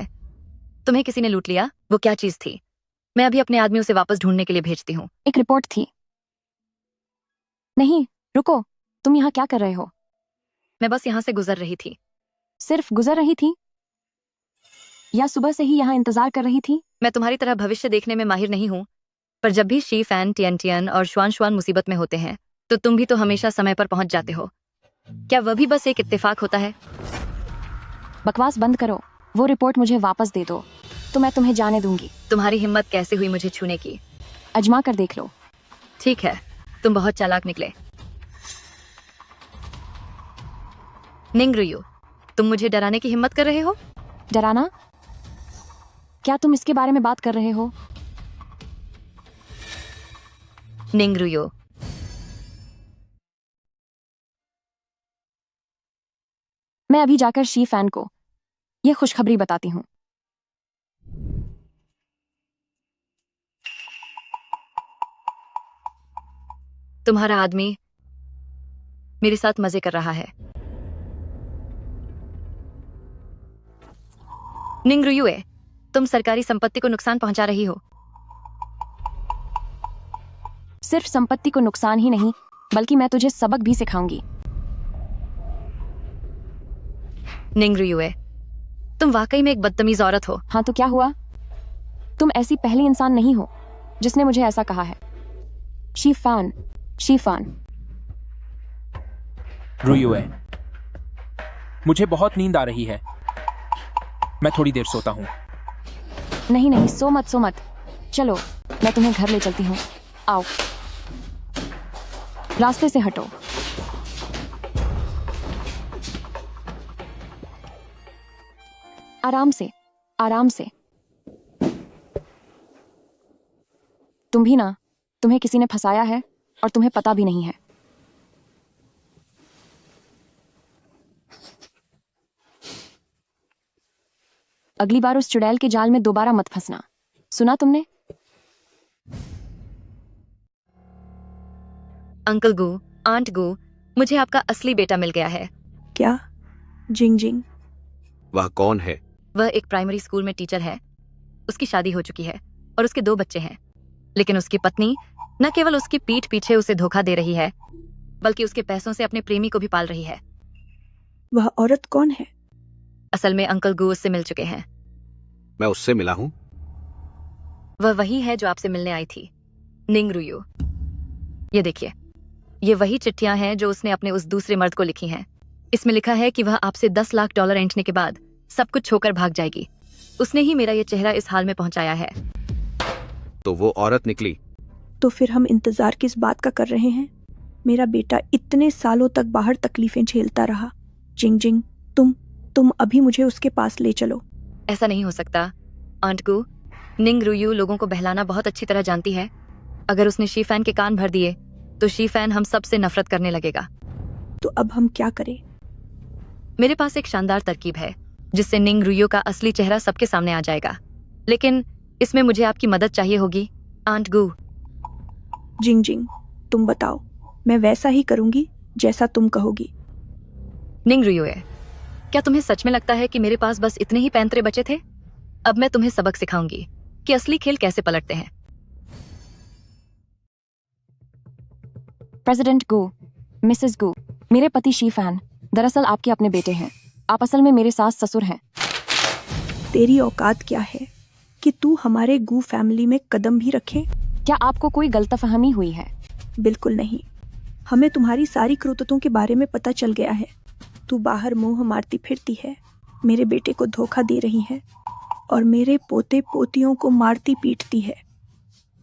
S17: तुम्हें किसी ने लूट लिया? वो क्या चीज थी? मैं अभी अपने आदमियों से वापस ढूंढने के लिए भेजती हूँ।
S6: एक रिपोर्ट थी। नहीं, रुको, तुम यहाँ क्या कर रहे हो?
S17: मैं बस यहाँ से गुजर रही थी।
S6: सिर्फ गुजर रही थी या सुबह से ही यहाँ इंतजार कर रही थी?
S17: मैं तुम्हारी तरह भविष्य देखने में माहिर नहीं हूँ, पर जब भी शी फैन, टियन और श्वान मुसीबत में होते हैं तो तुम भी तो हमेशा समय पर पहुंच जाते हो। क्या वह भी बस एक इत्तेफाक होता है?
S6: बकवास बंद करो। वो रिपोर्ट मुझे वापस दे दो तो मैं तुम्हें जाने दूंगी।
S17: तुम्हारी हिम्मत कैसे हुई मुझे छूने की?
S6: अजमा कर देख लो।
S17: ठीक है, तुम बहुत चालाक निकले। निंग रुयू, तुम मुझे डराने की हिम्मत कर रहे हो?
S6: डराना? क्या तुम इसके बारे में बात कर रहे हो?
S17: निंग रुयू,
S6: मैं अभी जाकर शी फैन को यह खुशखबरी बताती हूँ।
S17: तुम्हारा आदमी मेरे साथ मजे कर रहा है। निंग रुयुए, तुम सरकारी संपत्ति को नुकसान पहुंचा रही हो।
S6: सिर्फ संपत्ति को नुकसान ही नहीं, बल्कि मैं तुझे सबक भी सिखाऊंगी।
S17: निंग रुयुए, तुम वाकई में एक बदतमीज औरत हो।
S6: हाँ तो क्या हुआ? तुम ऐसी पहली इंसान नहीं हो जिसने मुझे ऐसा कहा है। शीफान, शीफान।
S7: रुयुए, मुझे बहुत नींद आ रही है। मैं थोड़ी देर सोता हूँ।
S6: नहीं नहीं, सो मत। चलो, मैं तुम्हें घर ले चलती हूँ। आओ, रास्ते से हटो। आराम से, आराम से। तुम भी ना, तुम्हें किसी ने फंसाया है और तुम्हें पता भी नहीं है। अगली बार उस चुड़ैल के जाल में दोबारा मत फंसना, सुना तुमने?
S17: अंकल गू, आंट गू, मुझे आपका असली बेटा मिल गया है।
S1: क्या? जिंग जिंग?
S23: वह कौन है?
S17: वह एक प्राइमरी स्कूल में टीचर है। उसकी शादी हो चुकी है और उसके 2 बच्चे हैं। लेकिन उसकी पत्नी न केवल उसकी पीठ पीछे उसे धोखा दे रही है, बल्कि उसके पैसों से अपने प्रेमी को भी पाल रही है।
S1: वह औरत कौन है?
S17: असल में अंकल गू उससे मिल चुके हैं।
S23: मैं उससे मिला हूँ।
S17: वह वही है जो आपसे मिलने आई थी, निंग रुयू। ये देखिए, ये वही चिट्ठियां हैं जो उसने अपने उस दूसरे मर्द को लिखी हैं। इसमें लिखा है कि वह आपसे $10 लाख ऐंठने के बाद सब कुछ छोकर भाग जाएगी। उसने ही मेरा ये चेहरा इस हाल में पहुंचाया है।
S23: तो वो औरत निकली।
S1: तो फिर हम इंतजार किस बात का कर रहे हैं? मेरा बेटा इतने सालों तक बाहर तकलीफें झेलता रहा। जिंग जिंग, तुम अभी मुझे उसके पास ले चलो।
S17: ऐसा नहीं हो सकता आंट गू। निंग रुयू लोगों को बहलाना बहुत अच्छी तरह जानती है। अगर उसने शीफैन के कान भर दिए तो शीफैन हम सब से नफरत करने लगेगा।
S1: तो अब हम क्या करें?
S17: मेरे पास एक शानदार तरकीब है जिससे निंग रुयू का असली चेहरा सबके सामने आ जाएगा, लेकिन इसमें मुझे आपकी मदद चाहिए होगी आंट गू।
S1: जिंग जिंग, तुम बताओ, मैं वैसा ही करूंगी जैसा तुम कहोगी।
S17: निंग रुयू, क्या तुम्हें सच में लगता है कि मेरे पास बस इतने ही पैंतरे बचे थे? अब मैं तुम्हें सबक सिखाऊंगी कि असली खेल कैसे पलटते हैं।
S6: प्रेसिडेंट गू, मिसेस गू, मेरे पति शीफैन दरअसल आपके अपने बेटे हैं। आप असल में मेरे सास ससुर हैं।
S1: तेरी औकात क्या है कि तू हमारे गू फैमिली में कदम भी रखे?
S6: क्या आपको कोई गलतफहमी हुई है?
S1: बिल्कुल नहीं, हमें तुम्हारी सारी क्रूरतों के बारे में पता चल गया है। तू बाहर मुंह मारती फिरती है, मेरे बेटे को धोखा दे रही है और मेरे पोते पोतियों को मारती पीटती है।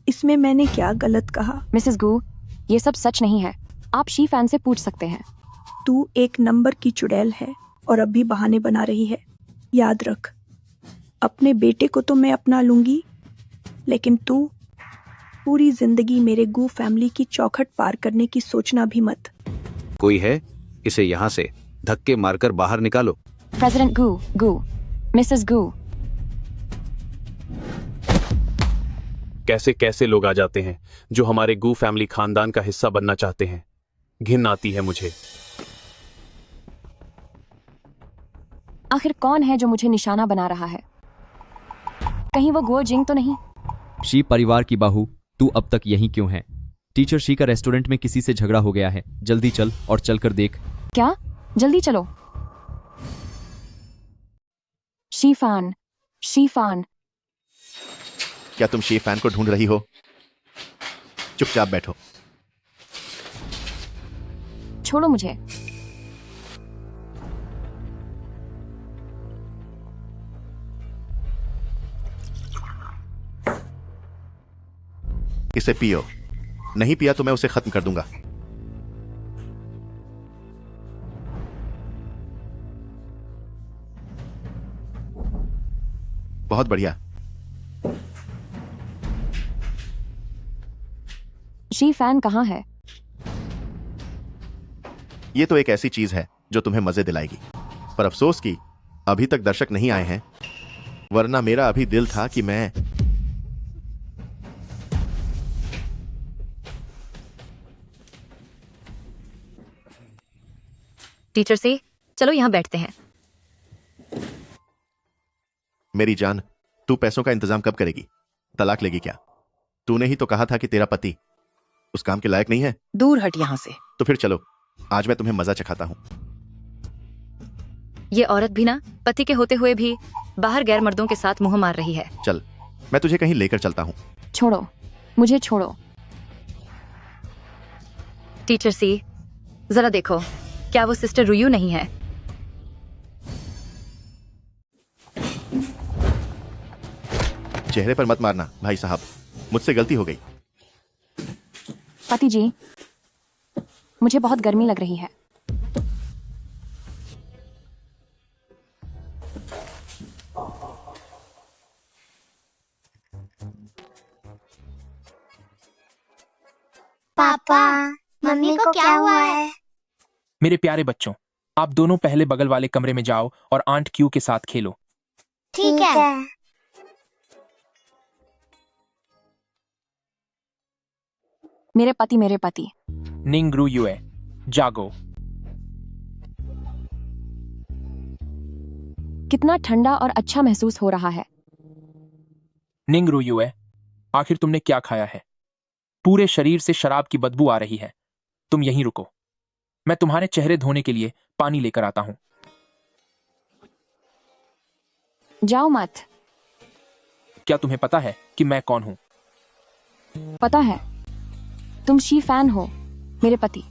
S1: इसमें मैंने क्या गलत कहा?
S6: मिसेस गू, ये सब सच नहीं है। आप शीफैन से पूछ सकते हैं।
S1: तू एक नंबर की चुड़ैल है और अब भी बहाने बना रही है। याद रख, अपने बेटे को तो मैं अपना लूंगी, लेकिन तू पूरी जिंदगी मेरे गू फैमिली की चौखट पार करने की सोचना भी मत।
S23: कोई है? इसे यहाँ से धक्के मारकर बाहर निकालो।
S6: प्रेसिडेंट गू, मिसेस गू।
S23: कैसे कैसे लोग आ जाते हैं जो हमारे गू फैमिली खानदान का हिस्सा बनना चाहते हैं। घिन आती है मुझे।
S6: आखिर कौन है जो मुझे निशाना बना रहा है? कहीं वो गो जिंग तो नहीं?
S11: शी परिवार की बाहू, तू अब तक यहीं क्यों है? टीचर शी का रेस्टोरेंट में किसी से झगड़ा हो गया है। जल्दी चल और चलकर देख।
S6: क्या? जल्दी चलो। शीफान,
S8: क्या तुम शीफैन को ढूंढ रही हो? चुपचाप बैठो।
S6: छोड़ो मुझे।
S8: इसे पियो, नहीं पिया तो मैं उसे खत्म कर दूंगा। बहुत बढ़िया।
S6: शीफैन कहाँ है?
S8: ये तो एक ऐसी चीज है जो तुम्हें मजे दिलाएगी, पर अफसोस कि अभी तक दर्शक नहीं आए हैं, वरना मेरा अभी दिल था कि मैं
S17: टीचर से चलो यहाँ बैठते हैं।
S8: मेरी जान, तू पैसों का इंतजाम कब करेगी? तलाक लेगी क्या? तूने ही तो कहा था कि तेरा पति उस काम के लायक नहीं है।
S2: दूर हट यहाँ से।
S8: तो फिर चलो, आज मैं तुम्हें मजा चखाता हूँ।
S17: ये औरत भी ना पति के होते हुए भी बाहर गैर मर्दों के साथ मुंह मार रही है।
S8: चल, मैं तुझे कहीं लेकर चलता हूँ।
S6: छोड़ो, मुझे छोड़ो।
S17: टीचर सी, जरा देखो, क्या वो सिस्टर रुयू नहीं है?
S3: चेहरे पर मत मारना भाई साहब, मुझसे गलती हो गई।
S6: पति जी, मुझे बहुत गर्मी लग रही है।
S5: पापा, मम्मी को क्या हुआ है?
S7: मेरे प्यारे बच्चों, आप दोनों पहले बगल वाले कमरे में जाओ और आंट क्यू के साथ खेलो।
S5: ठीक है।
S6: मेरे पति
S7: निंग रू युए, जागो।
S6: कितना ठंडा और अच्छा महसूस हो रहा है।
S7: निंग रू युए, आखिर तुमने क्या खाया है? पूरे शरीर से शराब की बदबू आ रही है। तुम यहीं रुको, मैं तुम्हारे चेहरे धोने के लिए पानी लेकर आता हूं।
S6: जाओ मत।
S7: क्या तुम्हें पता है कि मैं कौन हूं?
S6: पता है, तुम शी फैन हो, मेरे पति।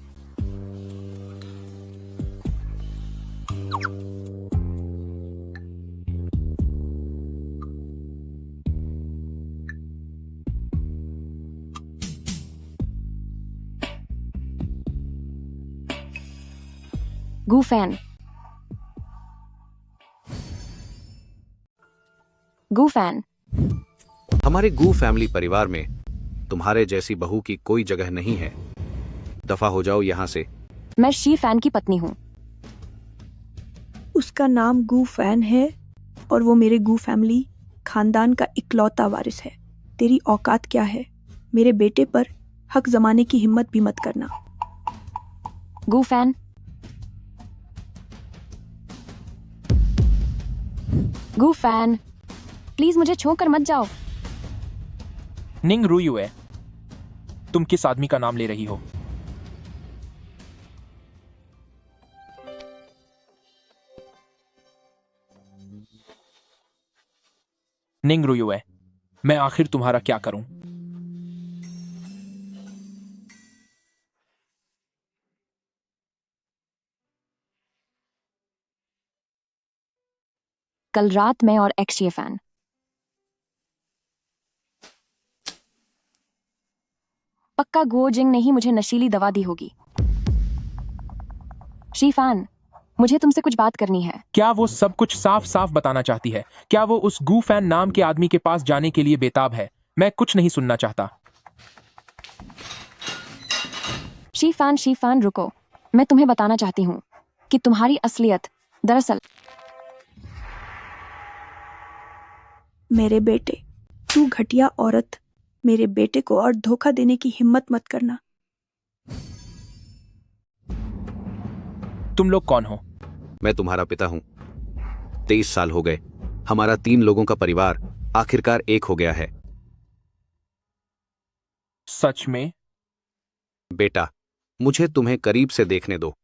S6: गू फैन। गू फैन।
S23: हमारे गू फैमिली परिवार में तुम्हारे जैसी बहू की कोई जगह नहीं है। दफा हो जाओ यहाँ से।
S6: मैं शी फैन की पत्नी हूँ।
S1: उसका नाम गू फैन है और वो मेरे गू फैमिली खानदान का इकलौता वारिस है। तेरी औकात क्या है? मेरे बेटे पर हक जमाने की हिम्मत भी मत करना।
S6: गू फैन। गू फैन, प्लीज मुझे छोड़कर मत जाओ।
S7: निंग रू युए, तुम किस आदमी का नाम ले रही हो? निंग रू युए, मैं आखिर तुम्हारा क्या करूं?
S6: कल रात मैं और एक्स शी फैन पक्का गुओ जिंग ने ही मुझे नशीली दवा दी होगी। शी फैन, मुझे तुमसे कुछ बात करनी है।
S7: क्या वो सब कुछ साफ साफ बताना चाहती है? क्या वो उस गू फैन नाम के आदमी के पास जाने के लिए बेताब है? मैं कुछ नहीं सुनना चाहता।
S6: शी फैन रुको, मैं तुम्हें बताना चाहती हूँ कि तुम्हारी असलियत दरअसल।
S1: मेरे बेटे, तू घटिया औरत, मेरे बेटे को और धोखा देने की हिम्मत मत करना।
S7: तुम लोग कौन हो?
S23: मैं तुम्हारा पिता हूं। 23 साल हो गए। हमारा 3 लोगों का परिवार आखिरकार एक हो गया है।
S7: सच में?
S23: बेटा, मुझे तुम्हें करीब से देखने दो।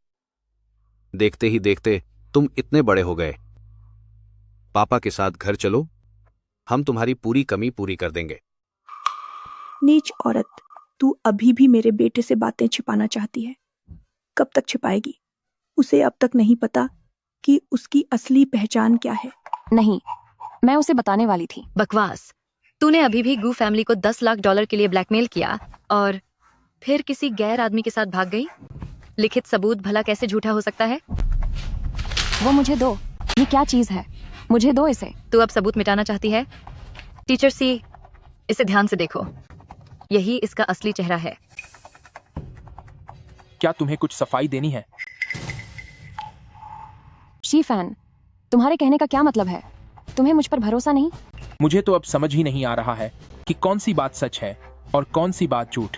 S23: देखते ही देखते तुम इतने बड़े हो गए। पापा के साथ घर चलो, हम तुम्हारी पूरी कमी पूरी कर देंगे।
S1: नीच औरत, तू अभी भी मेरे बेटे से बातें छिपाना चाहती है। कब तक छिपाएगी? उसे अब तक नहीं पता कि उसकी असली पहचान क्या है।
S6: नहीं, मैं उसे बताने वाली थी।
S16: बकवास। तूने अभी भी गू फैमिली को $10 लाख के लिए ब्लैकमेल किया और फिर किसी गैर आदमी के साथ भाग गई। लिखित सबूत भला कैसे झूठा हो सकता है?
S6: वो मुझे दो। ये क्या चीज है? मुझे दो इसे।
S16: तू अब सबूत मिटाना चाहती है? टीचर सी, इसे ध्यान से देखो। यही इसका असली चेहरा है।
S7: क्या तुम्हें कुछ सफाई देनी है?
S6: शी फैन, तुम्हारे कहने का क्या मतलब है? तुम्हें मुझ पर भरोसा नहीं?
S7: मुझे तो अब समझ ही नहीं आ रहा है कि कौन सी बात सच है और कौन सी बात झूठ।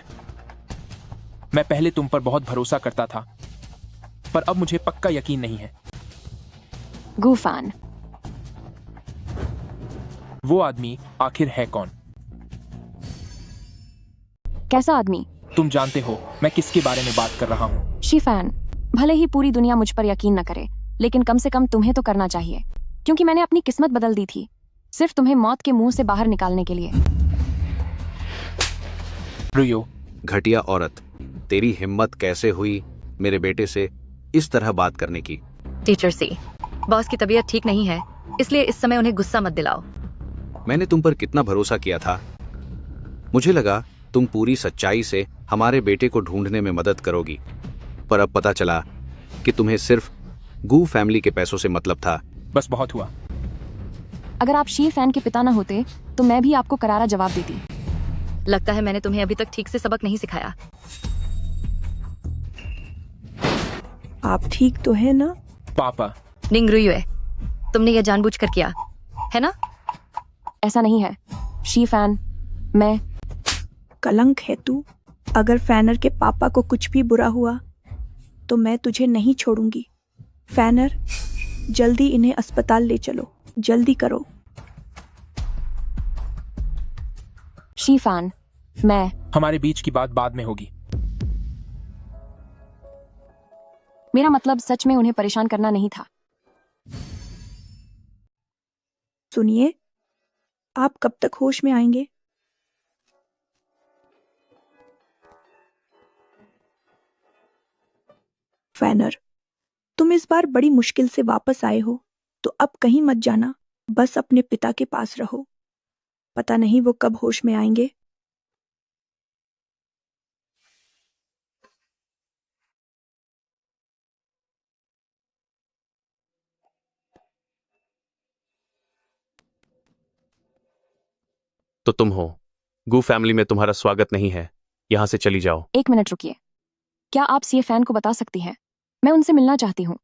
S7: मैं पहले तुम पर बहुत भरोसा करता था, पर अब मुझे पक्का यकीन नहीं है।
S6: गू फैन,
S7: वो आदमी आखिर है कौन?
S6: कैसा आदमी?
S7: तुम जानते हो मैं किसके बारे में बात कर रहा हूँ।
S6: शी फैन, भले ही पूरी दुनिया मुझ पर यकीन न करे, लेकिन कम से कम तुम्हें तो करना चाहिए, क्योंकि मैंने अपनी किस्मत बदल दी थी, सिर्फ तुम्हें मौत के मुंह से बाहर निकालने के लिए।
S7: रुयो,
S23: घटिया औरत, तेरी हिम्मत कैसे हुई मेरे बेटे से इस तरह बात करने की?
S16: टीचर सी, बॉस की तबीयत ठीक नहीं है, इसलिए इस समय उन्हें गुस्सा मत दिलाओ।
S23: मैंने तुम पर कितना भरोसा किया था। मुझे लगा तुम पूरी सच्चाई से हमारे बेटे को ढूंढने में मदद करोगी, पर अब पता चला कि तुम्हें सिर्फ गू फैमिली के पैसों से मतलब था।
S7: बस बहुत हुआ।
S6: अगर आप शी फैन के पिता न होते तो मैं भी आपको करारा जवाब देती।
S16: लगता है मैंने तुम्हें अभी तक ठीक से सबक नहीं सिखाया।
S1: आप ठीक तो है ना?
S7: पापा।
S16: निंग रुयुए, तुमने यह जानबूझकर किया है ना?
S6: ऐसा नहीं है शी फैन, मैं।
S1: कलंक है तू। अगर फैनर के पापा को कुछ भी बुरा हुआ तो मैं तुझे नहीं छोड़ूंगी। फैनर, जल्दी इन्हें अस्पताल ले चलो, जल्दी करो।
S6: शी फैन, मैं।
S7: हमारे बीच की बात बाद में होगी।
S6: मेरा मतलब सच में उन्हें परेशान करना नहीं था।
S1: सुनिए, आप कब तक होश में आएंगे? फैनर, तुम इस बार बड़ी मुश्किल से वापस आए हो, तो अब कहीं मत जाना, बस अपने पिता के पास रहो। पता नहीं वो कब होश में आएंगे।
S4: तो तुम हो। गू फैमिली में तुम्हारा स्वागत नहीं है, यहां से चली जाओ।
S6: 1 मिनट रुकिए, क्या आप सी फैन को बता सकती हैं? मैं उनसे मिलना चाहती हूँ।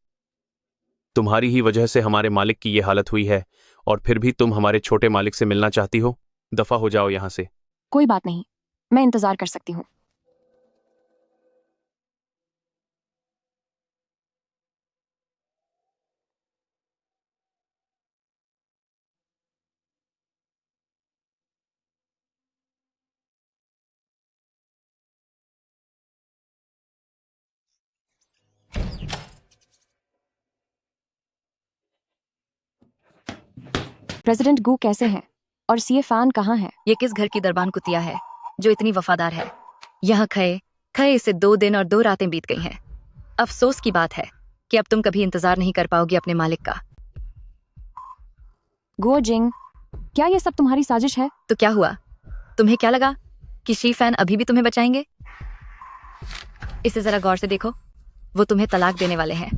S4: तुम्हारी ही वजह से हमारे मालिक की ये हालत हुई है, और फिर भी तुम हमारे छोटे मालिक से मिलना चाहती हो? दफा हो जाओ यहां से।
S6: कोई बात नहीं, मैं इंतजार कर सकती हूँ। प्रेसिडेंट गू कैसे हैं? और सीए फैन कहाँ है?
S16: ये किस घर की दरबान कुतिया है जो इतनी वफादार है? यहाँ खए खए इसे 2 दिन और 2 रातें बीत गई हैं। अफसोस की बात है कि अब तुम कभी इंतजार नहीं कर पाओगी अपने मालिक का।
S6: गो जिंग, क्या ये सब तुम्हारी साजिश है?
S16: तो क्या हुआ? तुम्हें क्या लगा कि शी फैन अभी भी तुम्हें बचाएंगे? इसे जरा गौर से देखो, वो तुम्हें तलाक देने वाले हैं।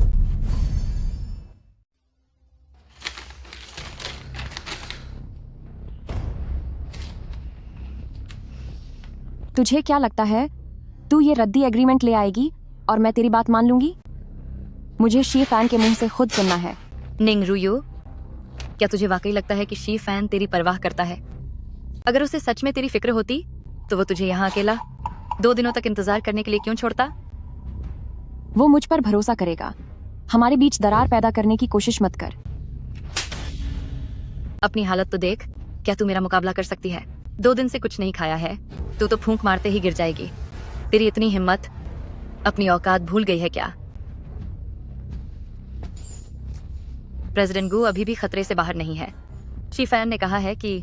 S6: तुझे क्या लगता है तू ये रद्दी एग्रीमेंट ले आएगी और मैं तेरी बात मान लूंगी? मुझे शी फैन के मुंह से खुद सुनना है।
S16: निंग रुयू, क्या तुझे वाकई लगता है कि शी फैन तेरी परवाह करता है? अगर उसे सच में तेरी फिक्र होती तो वो तुझे यहाँ अकेला 2 दिनों तक इंतजार करने के लिए क्यों छोड़ता?
S6: वो मुझ पर भरोसा करेगा। हमारे बीच दरार पैदा करने की कोशिश मत कर।
S16: अपनी हालत तो देख, क्या तू मेरा मुकाबला कर सकती है? 2 दिन से कुछ नहीं खाया है, तू तो फूंक मारते ही गिर जाएगी। तेरी इतनी हिम्मत, अपनी औकात भूल गई है क्या? प्रेसिडेंट गू अभी भी खतरे से बाहर नहीं है। शी फैन ने कहा है कि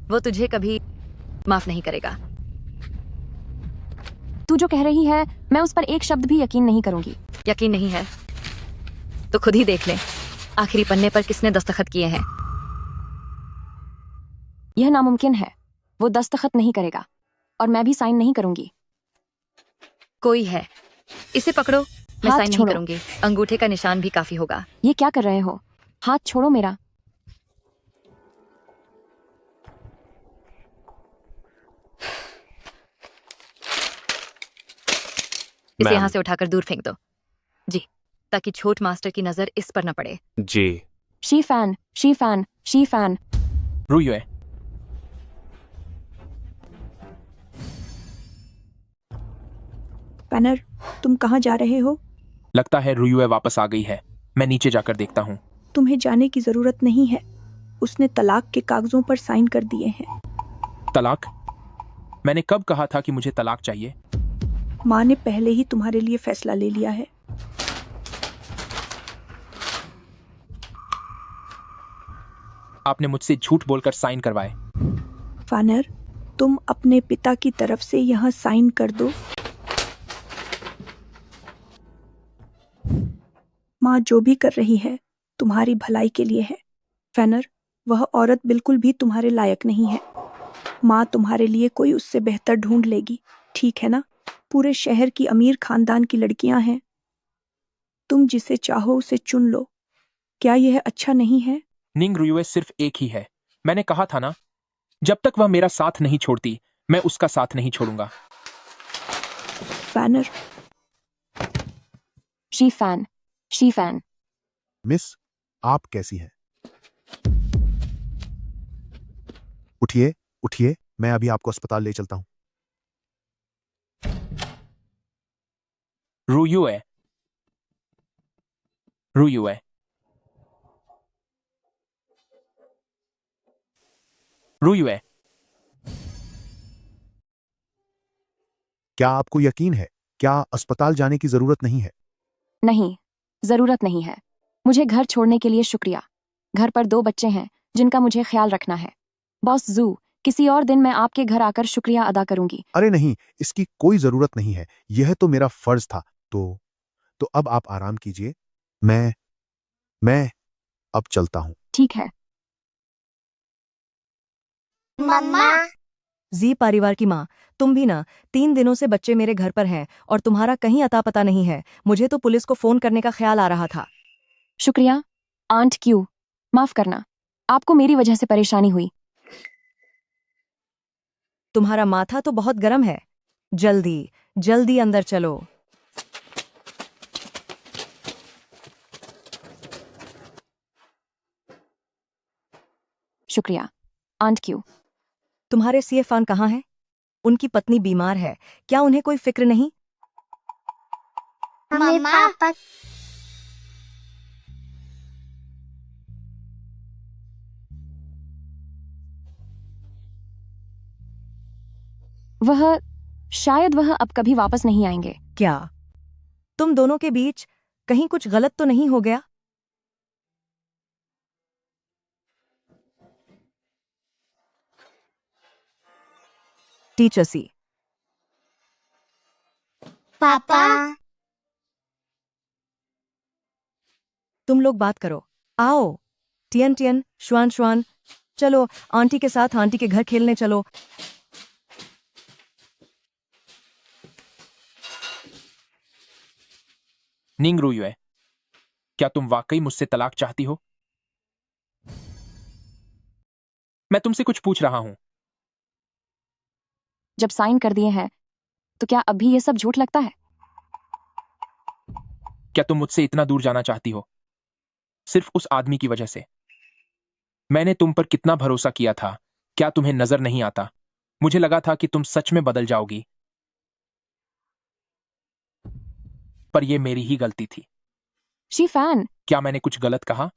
S16: वो तुझे कभी माफ नहीं करेगा।
S6: तू जो कह रही है मैं उस पर एक शब्द भी यकीन नहीं करूंगी।
S16: यकीन नहीं है तो खुद ही देख ले, आखिरी पन्ने पर किसने दस्तखत किए हैं।
S6: यह नामुमकिन है, वो दस्तखत नहीं करेगा और मैं भी साइन नहीं करूंगी।
S16: कोई है, इसे पकड़ो। मैं
S6: हाथ
S16: साइन नहीं
S6: छोड़ो।
S16: करूंगी। अंगूठे का निशान भी काफी होगा।
S6: ये क्या कर रहे हो? हाथ छोड़ो मेरा।
S16: इसे यहाँ से उठाकर दूर फेंक दो। जी, ताकि छोट मास्टर की नजर इस पर न पड़े।
S4: जी।
S6: शी फैन, शी फैन, शी फैन।
S7: रुयुए,
S1: पैनर, तुम कहाँ जा रहे हो?
S7: लगता है रुयुए वापस आ गई है। मैं नीचे जाकर देखता हूँ।
S1: तुम्हें जाने की जरूरत नहीं है। उसने तलाक के कागजों पर साइन कर दिए हैं।
S7: तलाक? मैंने कब कहा था कि मुझे तलाक चाहिए?
S1: माँ ने पहले ही तुम्हारे लिए फैसला ले लिया है।
S7: आपने मुझसे झूठ बोलकर साइन करवाए।
S1: फानर, तुम अपने पिता की तरफ से यहाँ साइन कर दो। माँ जो भी कर रही है तुम्हारी भलाई के लिए है। फैनर, वह औरत बिल्कुल भी तुम्हारे लायक नहीं है। माँ तुम्हारे लिए कोई उससे बेहतर ढूंढ लेगी, ठीक है ना? पूरे शहर की अमीर खानदान की लड़कियां हैं। तुम जिसे चाहो उसे चुन लो। क्या यह अच्छा नहीं है?
S7: निंग रुयुए सिर्फ एक ही है। मैंने कहा था ना, जब तक वह मेरा साथ नहीं छोड़ती मैं उसका साथ नहीं छोड़ूंगा।
S1: फैनर।
S6: She fan.
S8: मिस, आप कैसी हैं? उठिए, उठिए, मैं अभी आपको अस्पताल ले चलता हूं।
S7: रुयुए, रुयुए। रुयुए,
S8: क्या आपको यकीन है? क्या अस्पताल जाने की जरूरत नहीं है?
S6: नहीं, जरूरत नहीं है। मुझे घर छोड़ने के लिए शुक्रिया। घर पर 2 बच्चे हैं जिनका मुझे ख्याल रखना है। बॉस जू, किसी और दिन मैं आपके घर आकर शुक्रिया अदा करूंगी।
S8: अरे नहीं, इसकी कोई जरूरत नहीं है। यह तो मेरा फर्ज था। तो अब आप आराम कीजिए। मैं अब चलता हूं।
S6: ठीक है।
S5: मम्मा।
S17: जी परिवार की माँ, तुम भी ना। 3 दिनों से बच्चे मेरे घर पर हैं और तुम्हारा कहीं अता पता नहीं है। मुझे तो पुलिस को फोन करने का ख्याल आ रहा था।
S6: शुक्रिया आंट क्यू, माफ करना, आपको मेरी वजह से परेशानी हुई।
S17: तुम्हारा माथा तो बहुत गर्म है। जल्दी जल्दी अंदर चलो।
S6: शुक्रिया आंट क्यू।
S17: तुम्हारे सीएफान कहाँ हैं? उनकी पत्नी बीमार है, क्या उन्हें कोई फिक्र नहीं?
S5: हमें पापा
S6: शायद वह अब कभी वापस नहीं आएंगे।
S17: क्या तुम दोनों के बीच कहीं कुछ गलत तो नहीं हो गया? टीचर सी।
S5: पापा।
S17: तुम लोग बात करो। आओ टियन टियन, श्वान श्वान, चलो आंटी के साथ आंटी के घर खेलने चलो।
S7: निंग रुयुए, क्या तुम वाकई मुझसे तलाक चाहती हो? मैं तुमसे कुछ पूछ रहा हूं।
S6: जब साइन कर दिए हैं तो क्या अब भी ये सब झूठ लगता है?
S7: क्या तुम मुझसे इतना दूर जाना चाहती हो सिर्फ उस आदमी की वजह से? मैंने तुम पर कितना भरोसा किया था, क्या तुम्हें नजर नहीं आता? मुझे लगा था कि तुम सच में बदल जाओगी, पर यह मेरी ही गलती थी।
S6: शी फैन,
S7: क्या मैंने कुछ गलत कहा?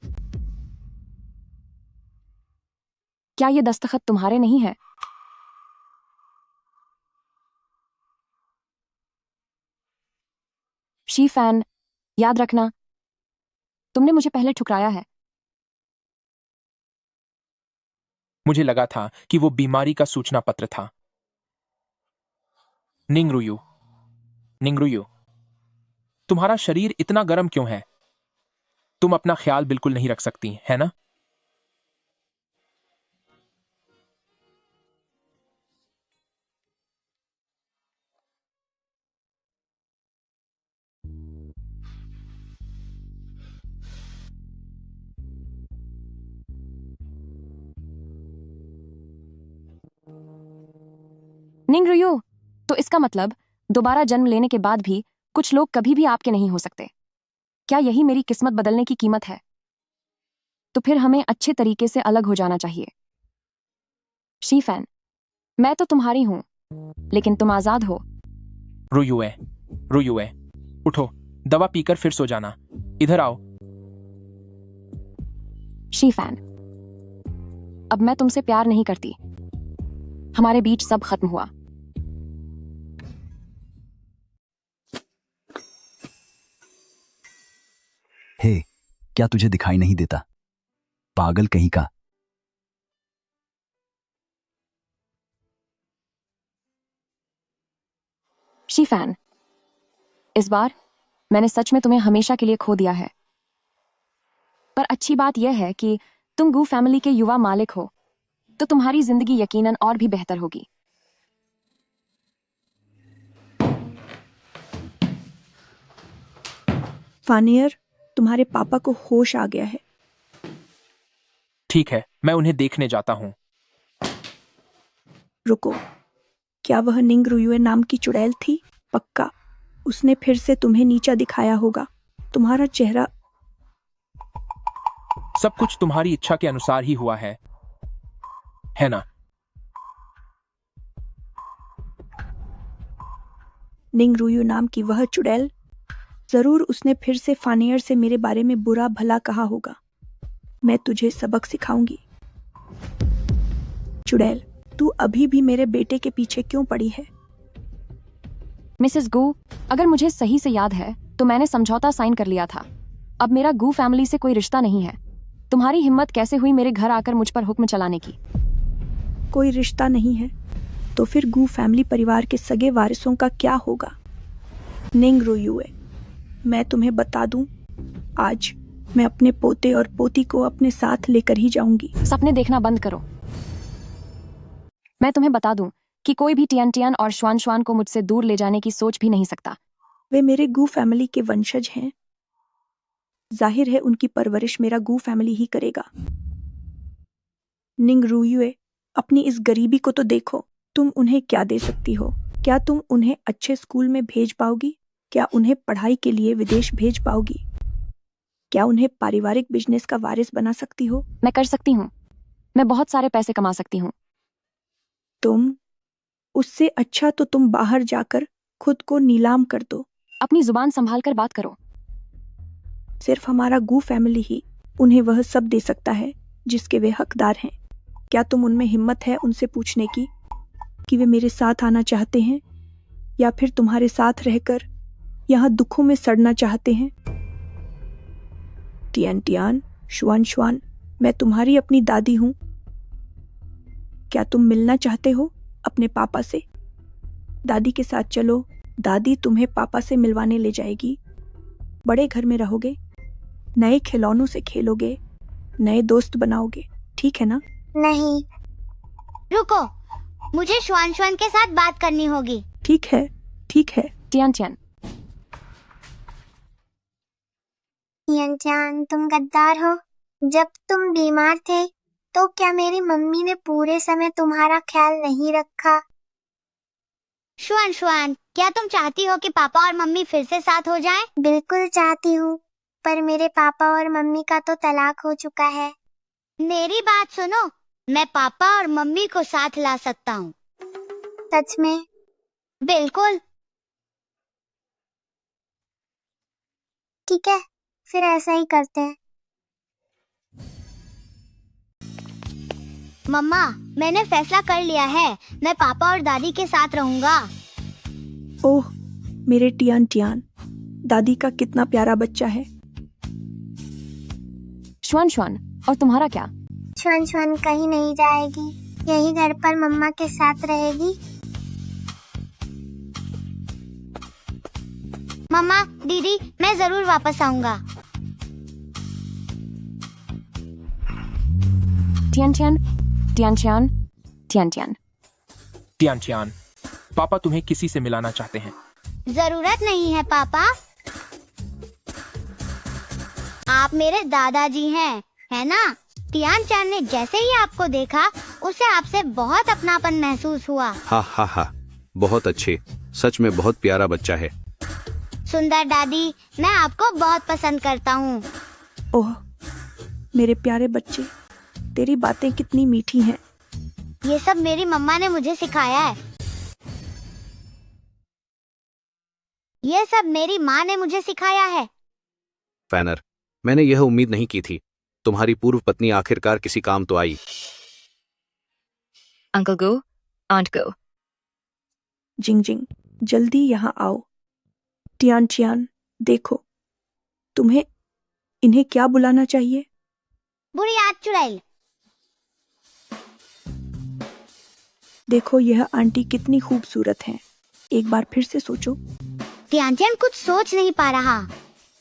S6: क्या ये दस्तखत तुम्हारे नहीं है? शी फैन, याद रखना, तुमने मुझे पहले ठुकराया है।
S7: मुझे लगा था कि वो बीमारी का सूचना पत्र था। निंग रुयू, तुम्हारा शरीर इतना गर्म क्यों है? तुम अपना ख्याल बिल्कुल नहीं रख सकती, है ना?
S6: निंग रुयू, तो इसका मतलब दोबारा जन्म लेने के बाद भी कुछ लोग कभी भी आपके नहीं हो सकते। क्या यही मेरी किस्मत बदलने की कीमत है? तो फिर हमें अच्छे तरीके से अलग हो जाना चाहिए। शी फैन, मैं तो तुम्हारी हूं, लेकिन तुम आजाद हो।
S7: रुयुए, उठो, दवा पीकर फिर सो जाना। इधर आओ।
S6: शी फैन, अब मैं तुमसे प्यार नहीं करती। हमारे बीच सब खत्म हुआ।
S14: हे, क्या तुझे दिखाई नहीं देता? पागल कहीं का।
S6: शी फैन, इस बार मैंने सच में तुम्हें हमेशा के लिए खो दिया है। पर अच्छी बात यह है कि तुम गू फैमिली के युवा मालिक हो, तो तुम्हारी जिंदगी यकीनन और भी बेहतर होगी।
S1: फानियर, तुम्हारे पापा को होश आ गया है।
S7: ठीक है, मैं उन्हें देखने जाता हूँ।
S1: रुको, क्या वह निंग रुयुए नाम की चुड़ैल थी? पक्का उसने फिर से तुम्हें नीचा दिखाया होगा। तुम्हारा चेहरा।
S7: सब कुछ तुम्हारी इच्छा के अनुसार ही हुआ है ना?
S1: निंग रुयु नाम की वह चुड़ैल, जरूर उसने फिर से फानियर से मेरे बारे में बुरा भला कहा होगा। मैं तुझे सबक सिखाऊंगी। चुड़ैल, तू अभी भी मेरे बेटे के पीछे क्यों पड़ी है?
S6: मिसेस गू, अगर मुझे सही से याद है तो मैंने समझौता साइन कर लिया था। अब मेरा गू फैमिली से कोई रिश्ता नहीं है। तुम्हारी हिम्मत कैसे हुई मेरे घर आकर मुझ पर हुक्म चलाने की?
S1: कोई रिश्ता नहीं है तो फिर गू फैमिली परिवार के सगे वारिसों का क्या होगा? निंग रुयुए, मैं तुम्हें बता दूं, आज मैं अपने पोते और पोती को अपने साथ लेकर ही जाऊंगी।
S6: सपने देखना बंद करो। मैं तुम्हें बता दूं कि कोई भी टियान टियान और श्वान श्वान को मुझसे दूर ले जाने की सोच भी नहीं सकता।
S1: वे मेरे गू फैमिली के वंशज हैं। जाहिर है उनकी परवरिश मेरा गू फैमिली ही करेगा। निंग रुयुए, अपनी इस गरीबी को तो देखो। तुम उन्हें क्या दे सकती हो? क्या तुम उन्हें अच्छे स्कूल में भेज पाओगी? क्या उन्हें पढ़ाई के लिए विदेश भेज पाओगी? क्या उन्हें पारिवारिक बिजनेस का वारिस बना सकती हो?
S6: मैं कर सकती हूँ। मैं बहुत सारे पैसे कमा सकती हूँ।
S1: तुम? उससे अच्छा तो तुम बाहर जाकर खुद को नीलाम कर दो।
S6: अपनी जुबान संभाल कर बात करो।
S1: सिर्फ हमारा गू फैमिली ही उन्हें वह सब दे सकता है जिसके वे हकदार हैं। क्या तुम उनमें हिम्मत है उनसे पूछने की कि वे मेरे साथ आना चाहते हैं या फिर तुम्हारे साथ रहकर यहाँ दुखों में सड़ना चाहते हैं? टियान टियान, श्वान श्वान, मैं तुम्हारी अपनी दादी हूं। क्या तुम मिलना चाहते हो अपने पापा से? दादी के साथ चलो, दादी तुम्हें पापा से मिलवाने ले जाएगी। बड़े घर में रहोगे, नए खिलौनों से खेलोगे, नए दोस्त बनाओगे, ठीक है ना?
S5: नहीं, रुको, मुझे श्वान श्वान के साथ बात करनी होगी।
S1: ठीक है, ठीक है।
S6: टियान टियान,
S5: टियान टियान, तुम गद्दार हो। जब तुम बीमार थे तो क्या मेरी मम्मी ने पूरे समय तुम्हारा ख्याल नहीं रखा? श्वान श्वान, क्या तुम चाहती हो कि पापा और मम्मी फिर से साथ हो जाएं? बिल्कुल चाहती हूँ, पर मेरे पापा और मम्मी का तो तलाक हो चुका है। मेरी बात सुनो, मैं पापा और मम्मी को साथ ला सकता हूँ। सच में? बिल्कुल। ठीक है, फिर ऐसा ही करते हैं। मम्मा, मैंने फैसला कर लिया है, मैं पापा और दादी के साथ रहूंगा।
S1: ओह, मेरे टियान टियान, दादी का कितना प्यारा बच्चा है।
S6: श्वान श्वान, और तुम्हारा क्या?
S5: श्वान श्वान कहीं नहीं जाएगी, यही घर पर मम्मा के साथ रहेगी। मम्मा, दीदी, मैं जरूर वापस आऊंगा।
S6: Tian Tian, Tian Tian, Tian Tian.
S7: Tian Tian, पापा तुम्हें किसी से मिलाना चाहते हैं।
S5: जरूरत नहीं है पापा, आप मेरे दादाजी हैं, है ना? टियान टियान ने जैसे ही आपको देखा, उसे आपसे बहुत अपनापन महसूस हुआ।
S23: हा हा हा, बहुत अच्छे, सच में बहुत प्यारा बच्चा है।
S5: सुंदर दादी, मैं आपको बहुत पसंद करता हूँ।
S1: ओह, मेरे प्यारे बच्चे, तेरी बातें कितनी मीठी हैं।
S5: ये सब मेरी मम्मा ने मुझे सिखाया है। ये सब मेरी माँ ने मुझे सिखाया है।
S23: फैनर, मैंने यह उम्मीद नहीं की थी। तुम्हारी पूर्व पत्नी आखिरकार किसी काम तो आई।
S16: अंकल गो, आंट गो।
S1: जिंग जिंग, जल्दी यहाँ आओ। टियान टियान, देखो, तुम्हें इन्हें क्या बुलाना चाहिए?
S5: बुरी आंट चुड़ैल।
S1: देखो, यह आंटी कितनी खूबसूरत हैं। एक बार फिर से सोचो।
S5: टियान टियान कुछ सोच नहीं पा रहा।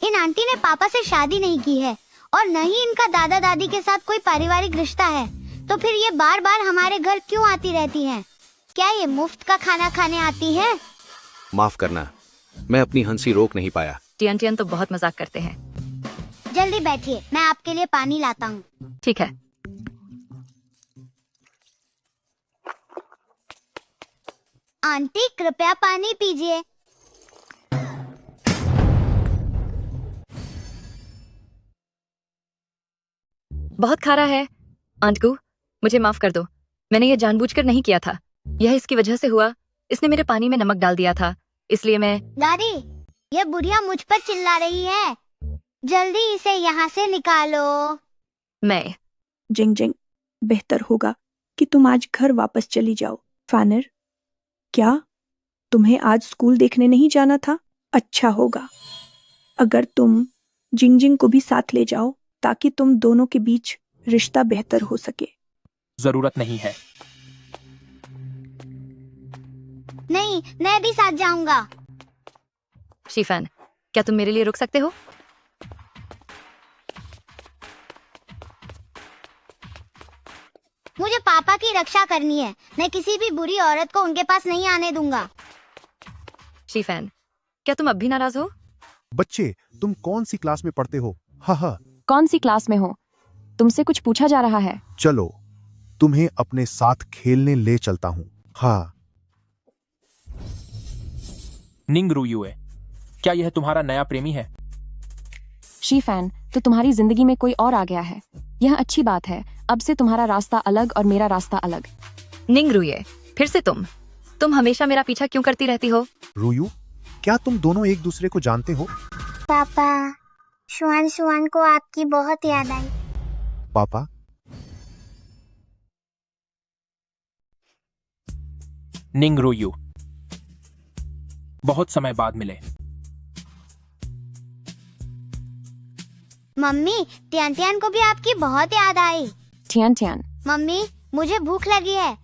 S5: इन आंटी ने पापा से शादी नहीं की है और न ही इनका दादा दादी के साथ कोई पारिवारिक रिश्ता है, तो फिर ये बार बार हमारे घर क्यों आती रहती हैं? क्या ये मुफ्त का खाना खाने आती हैं?
S23: माफ करना, मैं अपनी हंसी रोक नहीं पाया।
S16: टियान तो बहुत मजाक करते हैं।
S5: जल्दी बैठिए, मैं आपके लिए पानी लाता हूँ।
S16: ठीक है।
S5: आंटी कृपया पानी पीजिए।
S16: बहुत खारा है। आंट गू, मुझे माफ कर दो, मैंने ये जानबूझकर नहीं किया था। यह इसकी वजह से हुआ, इसने मेरे पानी में नमक डाल दिया था, इसलिए मैं।
S5: दादी, ये बुढ़िया मुझ पर चिल्ला रही है, जल्दी इसे यहाँ से निकालो।
S16: मैं।
S1: जिंग जिंग, बेहतर होगा कि तुम आज घर वापस चली जाओ। फैनर, क्या तुम्हें आज स्कूल देखने नहीं जाना था? अच्छा होगा अगर तुम जिंग जिंग को भी साथ ले जाओ, ताकि तुम दोनों के बीच रिश्ता बेहतर हो सके।
S7: जरूरत नहीं है।
S5: नहीं, मैं भी साथ जाऊंगा।
S16: शीफैन, क्या तुम मेरे लिए रुक सकते हो?
S5: मुझे पापा की रक्षा करनी है, मैं किसी भी बुरी औरत को उनके पास नहीं आने दूंगा।
S16: शीफैन, क्या तुम अब भी नाराज हो?
S8: बच्चे, तुम कौन सी क्लास में पढ़ते हो? हा।
S6: कौन सी क्लास में हो? तुमसे कुछ पूछा जा रहा है।
S8: चलो, तुम्हें अपने साथ खेलने ले चलता हूँ। हाँ।
S7: निंग रुयुए, क्या यह तुम्हारा नया प्रेमी है?
S6: शीफैन, तो तुम्हारी जिंदगी में कोई और आ गया है। यह अच्छी बात है, अब से तुम्हारा रास्ता अलग और मेरा रास्ता अलग।
S16: निंग रुये, फिर से तुम हमेशा मेरा पीछा क्यों करती रहती हो?
S8: रुयू, क्या तुम दोनों एक दूसरे को जानते हो?
S5: पापा, शुआन को आपकी बहुत याद आई।
S8: पापा?
S7: निंग रुयू, बहुत समय बाद मिले।
S5: मम्मी, टियान को भी आपकी बहुत याद आई।
S6: टियान।
S5: मम्मी, मुझे भूख लगी है,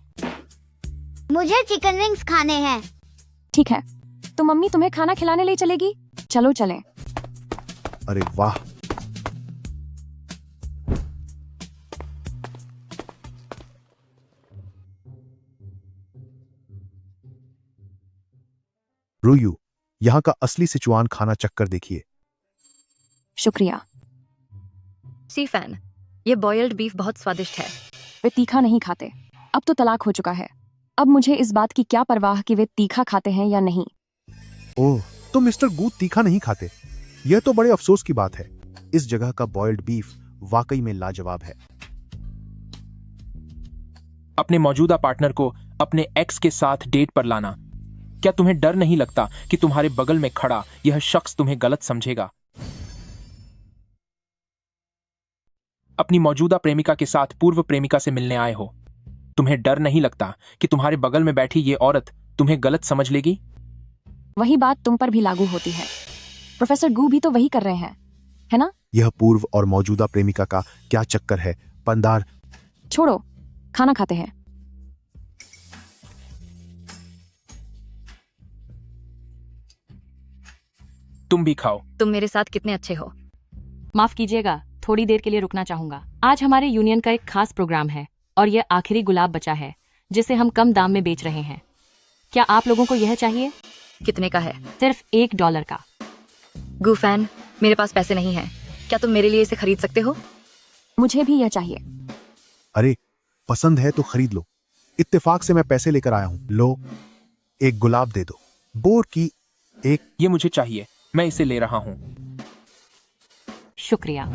S5: मुझे चिकन विंग्स खाने हैं।
S6: ठीक है, तो मम्मी तुम्हें खाना खिलाने ले चलेगी। चलो चलें।
S8: अरे वाह, रुयू, यहाँ का असली सिचुआन खाना चक्कर देखिए।
S6: शुक्रिया।
S16: शीफैन, ये बॉयल्ड बीफ बहुत स्वादिष्ट है।
S6: वे तीखा नहीं खाते। अब तो तलाक हो चुका है। अब मुझे इस बात की क्या परवाह कि वे तीखा खाते हैं या नहीं।
S8: ओह, तो मिस्टर गू तीखा नहीं खाते। यह तो बड़े अफसोस की बात है। इस जगह का बॉयल्ड बीफ वाकई में लाजवाब है।
S7: अपने मौजूदा पार्टनर को अपने एक्स के साथ डेट पर लाना। क्या तुम्हें डर नहीं लगता कि तुम्हारे बगल में खड़ा यह शख्स तुम्हें गलत समझेगा? अपनी मौजूदा प्रेमिका के साथ पूर्व प्रेमिका से मिलने आए हो। तुम्हें डर नहीं लगता कि तुम्हारे बगल में बैठी ये औरत तुम्हें गलत समझ लेगी?
S6: वही बात तुम पर भी लागू होती है। प्रोफेसर गू भी तो वही कर रहे हैं, है ना?
S8: यह पूर्व और मौजूदा प्रेमिका का क्या चक्कर है? पंदार,
S6: छोड़ो, खाना खाते हैं।
S7: तुम भी खाओ।
S16: तुम मेरे साथ कितने अच्छे हो।
S9: माफ कीजिएगा, थोड़ी देर के लिए रुकना चाहूंगा। आज हमारे यूनियन का एक खास प्रोग्राम है और यह आखिरी गुलाब बचा है जिसे हम कम दाम में बेच रहे हैं। क्या आप लोगों को यह चाहिए?
S16: कितने का है?
S9: सिर्फ $1 का।
S16: गूफैन, मेरे पास पैसे नहीं हैं। क्या तुम मेरे लिए इसे खरीद सकते हो?
S6: मुझे भी यह चाहिए।
S8: अरे, पसंद है तो खरीद लो। इत्तेफाक से मैं पैसे लेकर आया हूँ। लो, एक गुलाब दे दो। बोर की एक।
S7: ये मुझे चाहिए, मैं इसे ले रहा हूँ।
S9: शुक्रिया।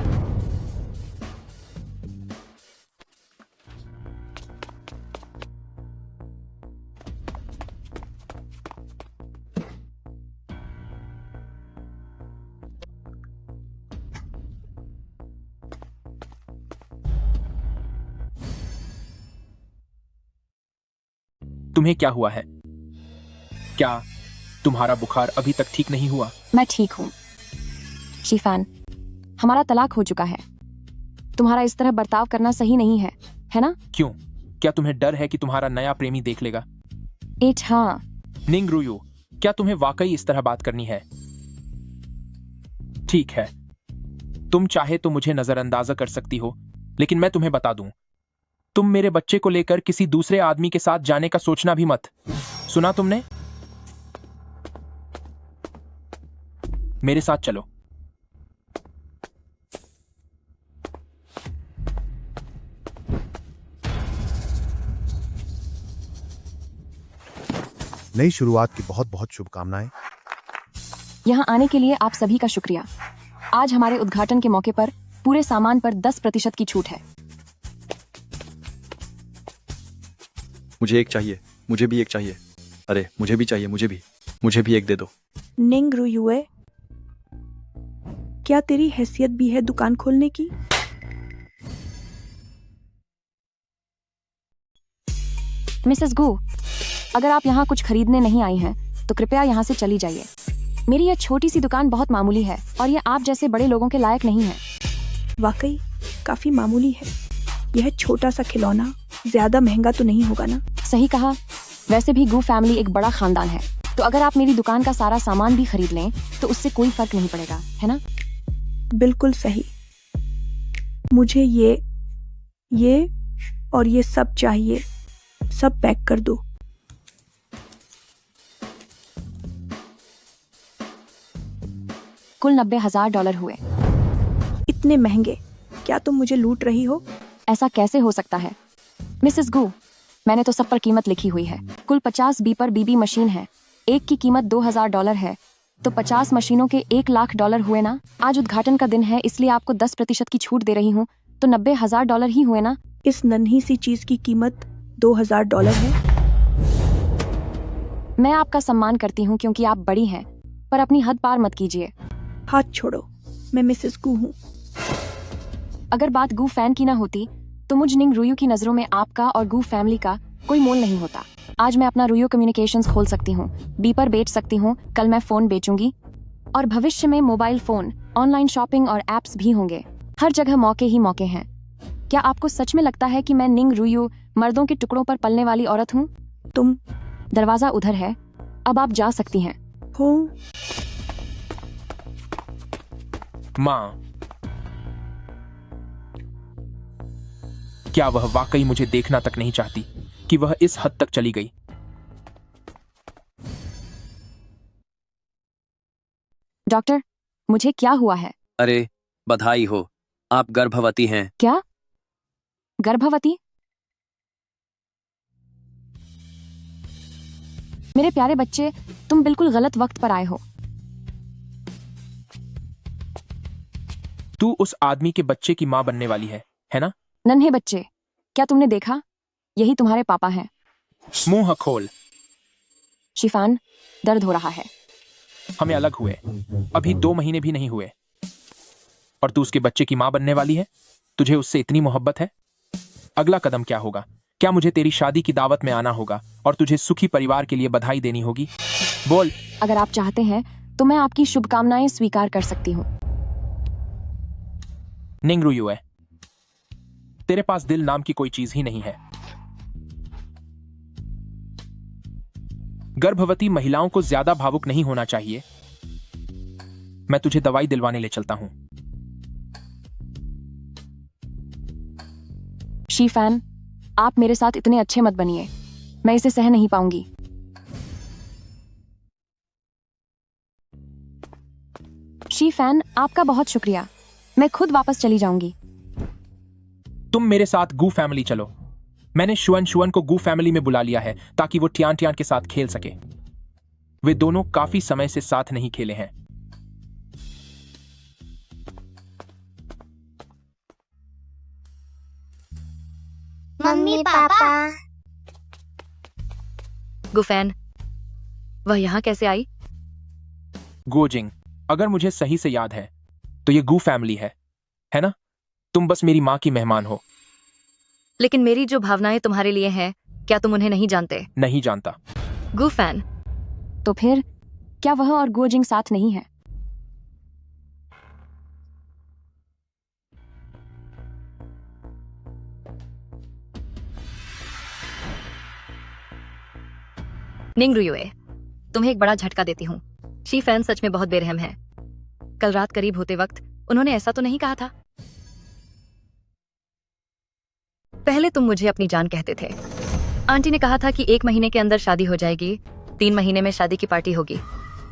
S7: तुम्हें क्या हुआ है? क्या तुम्हारा बुखार अभी तक ठीक नहीं हुआ?
S6: मैं ठीक हूँ। शीफैन, हमारा तलाक हो चुका है। तुम्हारा इस तरह बर्ताव करना सही नहीं है, है ना?
S7: क्यों? क्या तुम्हें डर है कि तुम्हारा नया प्रेमी देख लेगा?
S6: हाँ।
S7: निंग रुयू, क्या तुम्हें वाकई इस तरह बात करनी है? ठीक है, तुम चाहे तो मुझे नजरअंदाजा कर सकती हो, लेकिन मैं तुम्हें बता दूं, तुम मेरे बच्चे को लेकर किसी दूसरे आदमी के साथ जाने का सोचना भी मत। सुना तुमने? मेरे साथ चलो।
S15: नई शुरुआत की बहुत बहुत शुभकामनाएं।
S6: यहाँ आने के लिए आप सभी का शुक्रिया। आज हमारे उद्घाटन के मौके पर पूरे सामान पर 10% की छूट है।
S22: मुझे एक चाहिए, मुझे भी एक चाहिए। अरे मुझे भी चाहिए, मुझे भी एक दे दो।
S1: निंग रुयुए, क्या तेरी हैसियत भी है दुकान खोलने की?
S6: मिसेस गू, अगर आप यहाँ कुछ खरीदने नहीं आई हैं, तो कृपया यहाँ से चली जाइए। मेरी यह छोटी सी दुकान बहुत मामूली है और ये आप जैसे बड़े लोगों के लायक नहीं है।
S1: वाकई काफी मामूली है। यह छोटा सा खिलौना ज्यादा महंगा तो नहीं होगा ना?
S6: सही कहा। वैसे भी गू फैमिली एक बड़ा खानदान है, तो अगर आप मेरी दुकान का सारा सामान भी खरीद लें तो उससे कोई फर्क नहीं पड़ेगा, है ना?
S1: बिल्कुल सही। मुझे ये और ये सब चाहिए। सब पैक कर दो।
S6: कुल $90,000 हुए।
S1: इतने महंगे? क्या तुम मुझे लूट रही हो?
S6: ऐसा कैसे हो सकता है मिसेस गू? मैंने तो सब पर कीमत लिखी हुई है। कुल 50 बी पर बीबी मशीन है। एक की कीमत $2,000 है, तो 50 मशीनों के $1,00,000 हुए ना? आज उद्घाटन का दिन है, इसलिए आपको 10% की छूट दे रही हूँ, तो $90,000 ही हुए ना?
S1: इस नन्ही सी चीज की कीमत $2,000 है।
S6: मैं आपका सम्मान करती हूँ क्योंकि आप बड़ी हैं, पर अपनी हद पार मत कीजिए।
S1: हाथ छोड़ो, मैं मिसेस गू हूँ।
S6: अगर बात गू फैन की ना होती तो मुझ निंग रुयू की नजरों में आपका और गू फैमिली का कोई मोल नहीं होता। आज मैं अपना रुयू कम्युनिकेशंस खोल सकती हूँ, बी पर बेच सकती हूँ, कल मैं फोन बेचूंगी और भविष्य में मोबाइल फोन, ऑनलाइन शॉपिंग और एप्स भी होंगे। हर जगह मौके ही मौके हैं। क्या आपको सच में लगता है कि मैं निंग रुयू मर्दों के टुकड़ों पर पलने वाली औरत हूँ?
S1: तुम
S6: दरवाजा उधर है, अब आप जा सकती हैं।
S1: हो
S7: माँ, क्या वह वाकई मुझे देखना तक नहीं चाहती कि वह इस हद तक चली गई?
S6: डॉक्टर, मुझे क्या हुआ है?
S4: अरे बधाई हो, आप गर्भवती हैं।
S6: क्या? गर्भवती? मेरे प्यारे बच्चे, तुम बिल्कुल गलत वक्त पर आए हो।
S7: तू उस आदमी के बच्चे की माँ बनने वाली है ना?
S6: नन्हे बच्चे, क्या तुमने देखा? यही तुम्हारे पापा हैं।
S7: मुंह खोल।
S6: शिफान, दर्द हो रहा है।
S7: हमें अलग हुए अभी 2 महीने भी नहीं हुए और तू उसके बच्चे की माँ बनने वाली है? तुझे उससे इतनी मोहब्बत है? अगला कदम क्या होगा? क्या मुझे तेरी शादी की दावत में आना होगा और तुझे सुखी परिवार के लिए बधाई देनी होगी? बोल।
S6: अगर आप चाहते हैं तो मैं आपकी शुभकामनाएं स्वीकार कर सकती हूँ।
S7: निंग रुयुए, तेरे पास दिल नाम की कोई चीज ही नहीं है। गर्भवती महिलाओं को ज्यादा भावुक नहीं होना चाहिए। मैं तुझे दवाई दिलवाने ले चलता हूं।
S6: शीफैन, आप मेरे साथ इतने अच्छे मत बनिए, मैं इसे सह नहीं पाऊंगी। शीफैन, आपका बहुत शुक्रिया। मैं खुद वापस चली जाऊंगी।
S7: तुम मेरे साथ गू फैमिली चलो। मैंने शुअन को गू फैमिली में बुला लिया है ताकि वो टियान के साथ खेल सके। वे दोनों काफी समय से साथ नहीं खेले हैं।
S5: Mummy papa.
S16: गुफैन, वह यहाँ कैसे आई?
S7: गोजिंग, अगर मुझे सही से याद है तो ये गू फैमिली है ना? तुम बस मेरी माँ की मेहमान हो।
S16: लेकिन मेरी जो भावनाएं तुम्हारे लिए हैं, क्या तुम उन्हें नहीं जानते?
S7: नहीं जानता।
S16: गुफैन,
S6: तो फिर क्या वह और गोजिंग साथ नहीं है?
S16: निंग रुयुए, तुम्हें एक बड़ा झटका देती हूँ। शीफैन सच में बहुत बेरहम है। कल रात करीब होते वक्त उन्होंने ऐसा तो नहीं कहा था। पहले तुम मुझे अपनी जान कहते थे। आंटी ने कहा था कि 1 महीने के अंदर शादी हो जाएगी, 3 महीने में शादी की पार्टी होगी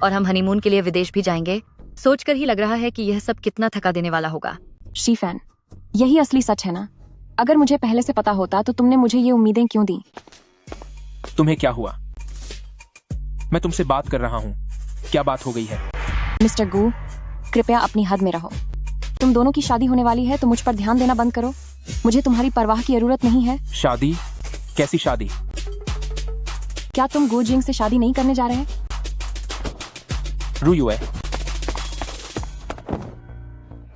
S16: और हम हनीमून के लिए विदेश भी जाएंगे। सोचकर ही लग रहा है कि यह सब कितना थका देने वाला होगा।
S6: शीफैन, यही असली सच है ना? अगर मुझे पहले से पता होता तो तुमने मुझे ये उम्मीदें क्यों दी?
S7: तुम्हें क्या हुआ? मैं तुमसे बात कर रहा हूँ। क्या बात हो गई है?
S6: मिस्टर गू, कृपया अपनी हद में रहो। तुम दोनों की शादी होने वाली है तो मुझ पर ध्यान देना बंद करो। मुझे तुम्हारी परवाह की जरूरत नहीं है।
S7: शादी? कैसी शादी?
S6: क्या तुम गू जिंग से शादी नहीं करने जा रहे?
S7: रुयुए,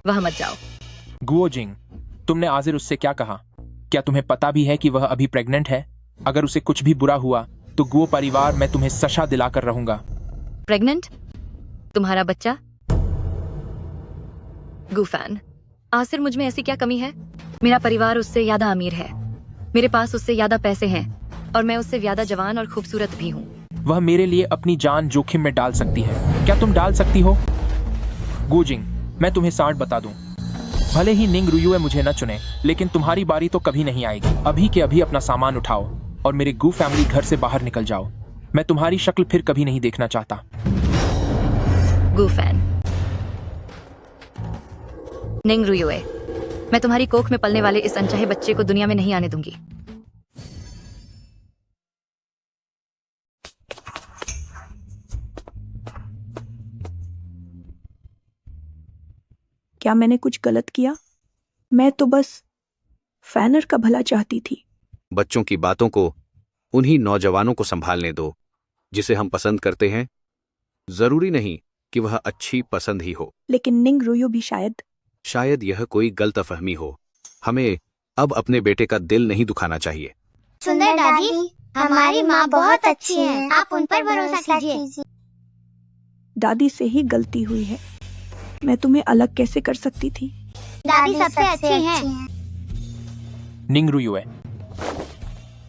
S16: वह मत जाओ।
S7: गुओ जिंग, तुमने आजिर उससे क्या कहा? क्या तुम्हें पता भी है कि वह अभी प्रेग्नेंट है? अगर उसे कुछ भी बुरा हुआ तो गुओ परिवार मैं तुम्हें सशा दिलाकर रहूंगा।
S16: प्रेग्नेंट? तुम्हारा बच्चा? गुफैन, आसिर मुझ में ऐसी क्या कमी है? मेरा परिवार उससे ज्यादा अमीर है, मेरे पास उससे ज्यादा पैसे हैं और मैं उससे ज्यादा जवान और खूबसूरत भी हूँ।
S7: वह मेरे लिए अपनी जान जोखिम में डाल सकती है। क्या तुम डाल सकती हो? गुजिंग, मैं तुम्हें 60 बता दूं। भले ही निंग रुयुए मुझे न चुने, लेकिन तुम्हारी बारी तो कभी नहीं आएगी। अभी के अभी अपना सामान उठाओ और मेरे गू फैमिली घर से बाहर निकल जाओ। मैं तुम्हारी शक्ल फिर कभी नहीं देखना चाहता।
S16: गुफैन, निंग रुयुए, मैं तुम्हारी कोख में पलने वाले इस अनचाहे बच्चे को दुनिया में नहीं आने दूंगी।
S1: क्या मैंने कुछ गलत किया? मैं तो बस फैनर का भला चाहती थी।
S23: बच्चों की बातों को उन्हीं नौजवानों को संभालने दो जिसे हम पसंद करते हैं। जरूरी नहीं कि वह अच्छी पसंद ही हो।
S1: लेकिन निंग रुयो भी
S23: शायद यह कोई गलतफहमी हो। हमें अब अपने बेटे का दिल नहीं दुखाना चाहिए।
S5: सुंदर दादी, हमारी माँ बहुत अच्छी है, आप उन पर भरोसा कीजिए।
S1: दादी से ही गलती हुई है। मैं तुम्हें अलग कैसे कर सकती थी?
S5: दादी सबसे अच्छी है।
S7: निंग रुयुए,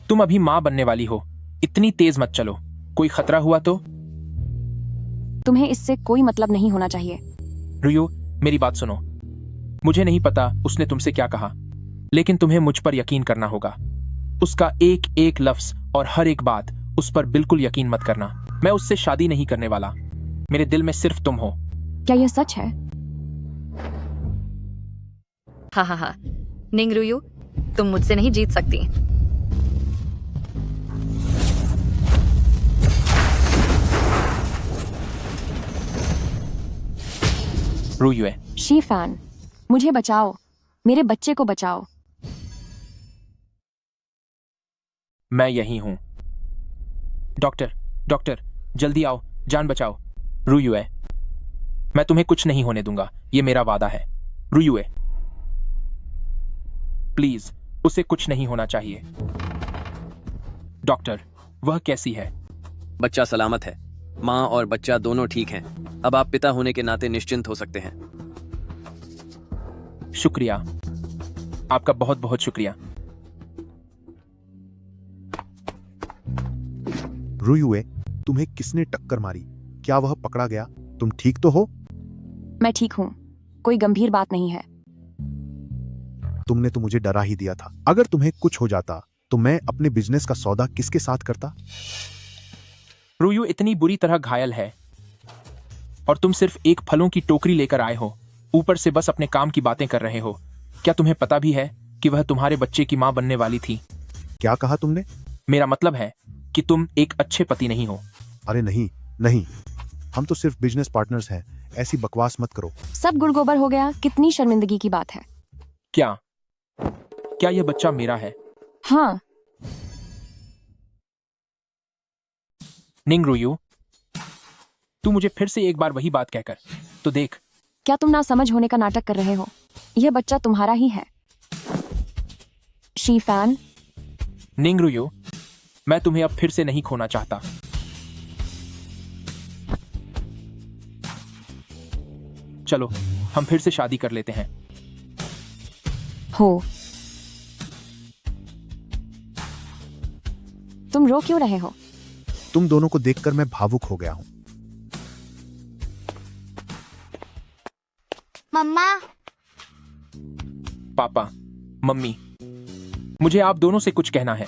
S7: तुम अभी माँ बनने वाली हो, इतनी तेज मत चलो। कोई खतरा हुआ तो?
S6: तुम्हें इससे कोई मतलब नहीं होना चाहिए।
S7: रुयो, मेरी बात सुनो। मुझे नहीं पता उसने तुमसे क्या कहा, लेकिन तुम्हें मुझ पर यकीन करना होगा। उसका एक एक लफ्ज और हर एक बात, उस पर बिल्कुल यकीन मत करना। मैं उससे शादी नहीं करने वाला। मेरे दिल में सिर्फ तुम हो।
S6: क्या यह सच है?
S16: हाँ हाँ हाँ, निंग रुयु, तुम मुझसे नहीं जीत सकती।
S7: रुयुए,
S6: शीफैन, मुझे बचाओ, मेरे बच्चे को बचाओ।
S7: मैं यही हूं। डॉक्टर, डॉक्टर, जल्दी आओ, जान बचाओ। रुयुए, मैं तुम्हें कुछ नहीं होने दूंगा, ये मेरा वादा है। रुयुए, प्लीज, उसे कुछ नहीं होना चाहिए। डॉक्टर, वह कैसी है?
S4: बच्चा सलामत है। माँ और बच्चा दोनों ठीक हैं। अब आप पिता होने के नाते निश्चिंत हो सकते हैं।
S7: शुक्रिया, आपका बहुत बहुत शुक्रिया।
S15: रुयुए, तुम्हें किसने टक्कर मारी? क्या वह पकड़ा गया? तुम ठीक तो हो?
S6: मैं ठीक हूँ, कोई गंभीर बात नहीं है।
S15: तुमने तो मुझे डरा ही दिया था। अगर तुम्हें कुछ हो जाता तो मैं अपने बिजनेस का सौदा किसके साथ करता?
S7: रुयु इतनी बुरी तरह घायल है और तुम सिर्फ एक फलों की टोकरी लेकर आए हो, ऊपर से बस अपने काम की बातें कर रहे हो। क्या तुम्हें पता भी है कि वह तुम्हारे बच्चे की मां बनने वाली थी?
S15: क्या कहा तुमने?
S7: मेरा मतलब है कि तुम एक अच्छे पति नहीं हो।
S15: अरे नहीं नहीं, हम तो सिर्फ बिजनेस पार्टनर्स हैं। ऐसी बकवास मत करो।
S6: सब गुड़ गोबर हो गया, कितनी शर्मिंदगी की बात है।
S7: क्या यह बच्चा मेरा है?
S6: हाँ।
S7: निंग रुयु, तू मुझे फिर से एक बार वही बात कहकर तो देख।
S6: क्या तुम ना समझ होने का नाटक कर रहे हो? यह बच्चा तुम्हारा ही है। शीफैन।
S7: निंग रुयु, मैं तुम्हें अब फिर से नहीं खोना चाहता। चलो, हम फिर से शादी कर लेते हैं।
S6: हो। तुम रो क्यों रहे हो?
S15: तुम दोनों को देखकर मैं भावुक हो गया हूं।
S5: मम्मा।
S7: पापा, मम्मी, मुझे आप दोनों से कुछ कहना है।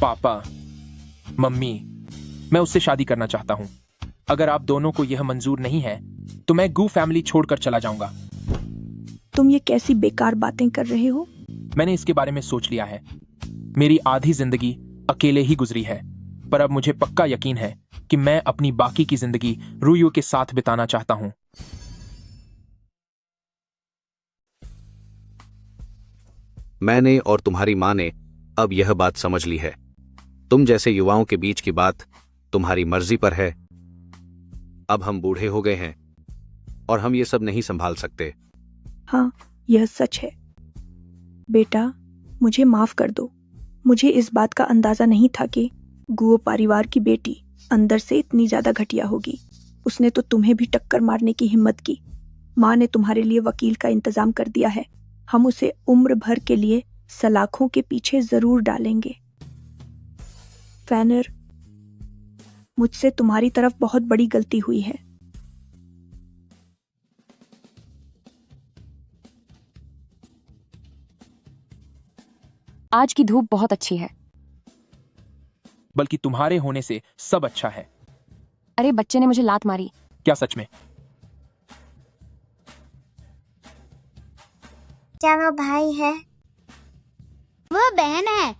S7: पापा, मम्मी, मैं उससे शादी करना चाहता हूं। अगर आप दोनों को यह मंजूर नहीं है तो मैं गू फैमिली छोड़कर चला जाऊंगा।
S1: तुम ये कैसी बेकार बातें कर रहे हो?
S7: मैंने इसके बारे में सोच लिया है। मेरी आधी जिंदगी अकेले ही गुजरी है, पर अब मुझे पक्का यकीन है कि मैं अपनी बाकी की जिंदगी रूयू के साथ बिताना चाहता हूं।
S23: मैंने और तुम्हारी माँ ने अब यह बात समझ ली है। तुम जैसे युवाओं के बीच की बात तुम्हारी मर्जी पर है। अब हम बूढ़े हो गए हैं और हम ये सब नहीं संभाल सकते।
S1: हाँ, यह सच है। बेटा, मुझे माफ कर दो। मुझे इस बात का अंदाजा नहीं था कि गुओ परिवार की बेटी अंदर से इतनी ज्यादा घटिया होगी। उसने तो तुम्हें भी टक्कर मारने की हिम्मत की। माँ ने तुम्हारे लिए वकील का इंतजाम कर दिया है। हम उसे उम्र भर के लिए सलाखों के पीछे जरूर डालेंगे। फैनर, मुझसे तुम्हारी तरफ बहुत बड़ी गलती हुई है।
S6: आज की धूप बहुत अच्छी है।
S7: बल्कि तुम्हारे होने से सब अच्छा है।
S6: अरे बच्चे ने मुझे लात मारी।
S7: क्या सच में?
S5: क्या वो भाई है? वो बहन है।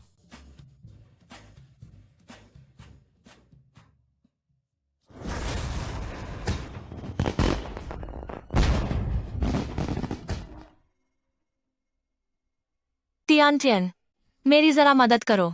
S9: टियान टियन, मेरी जरा मदद करो।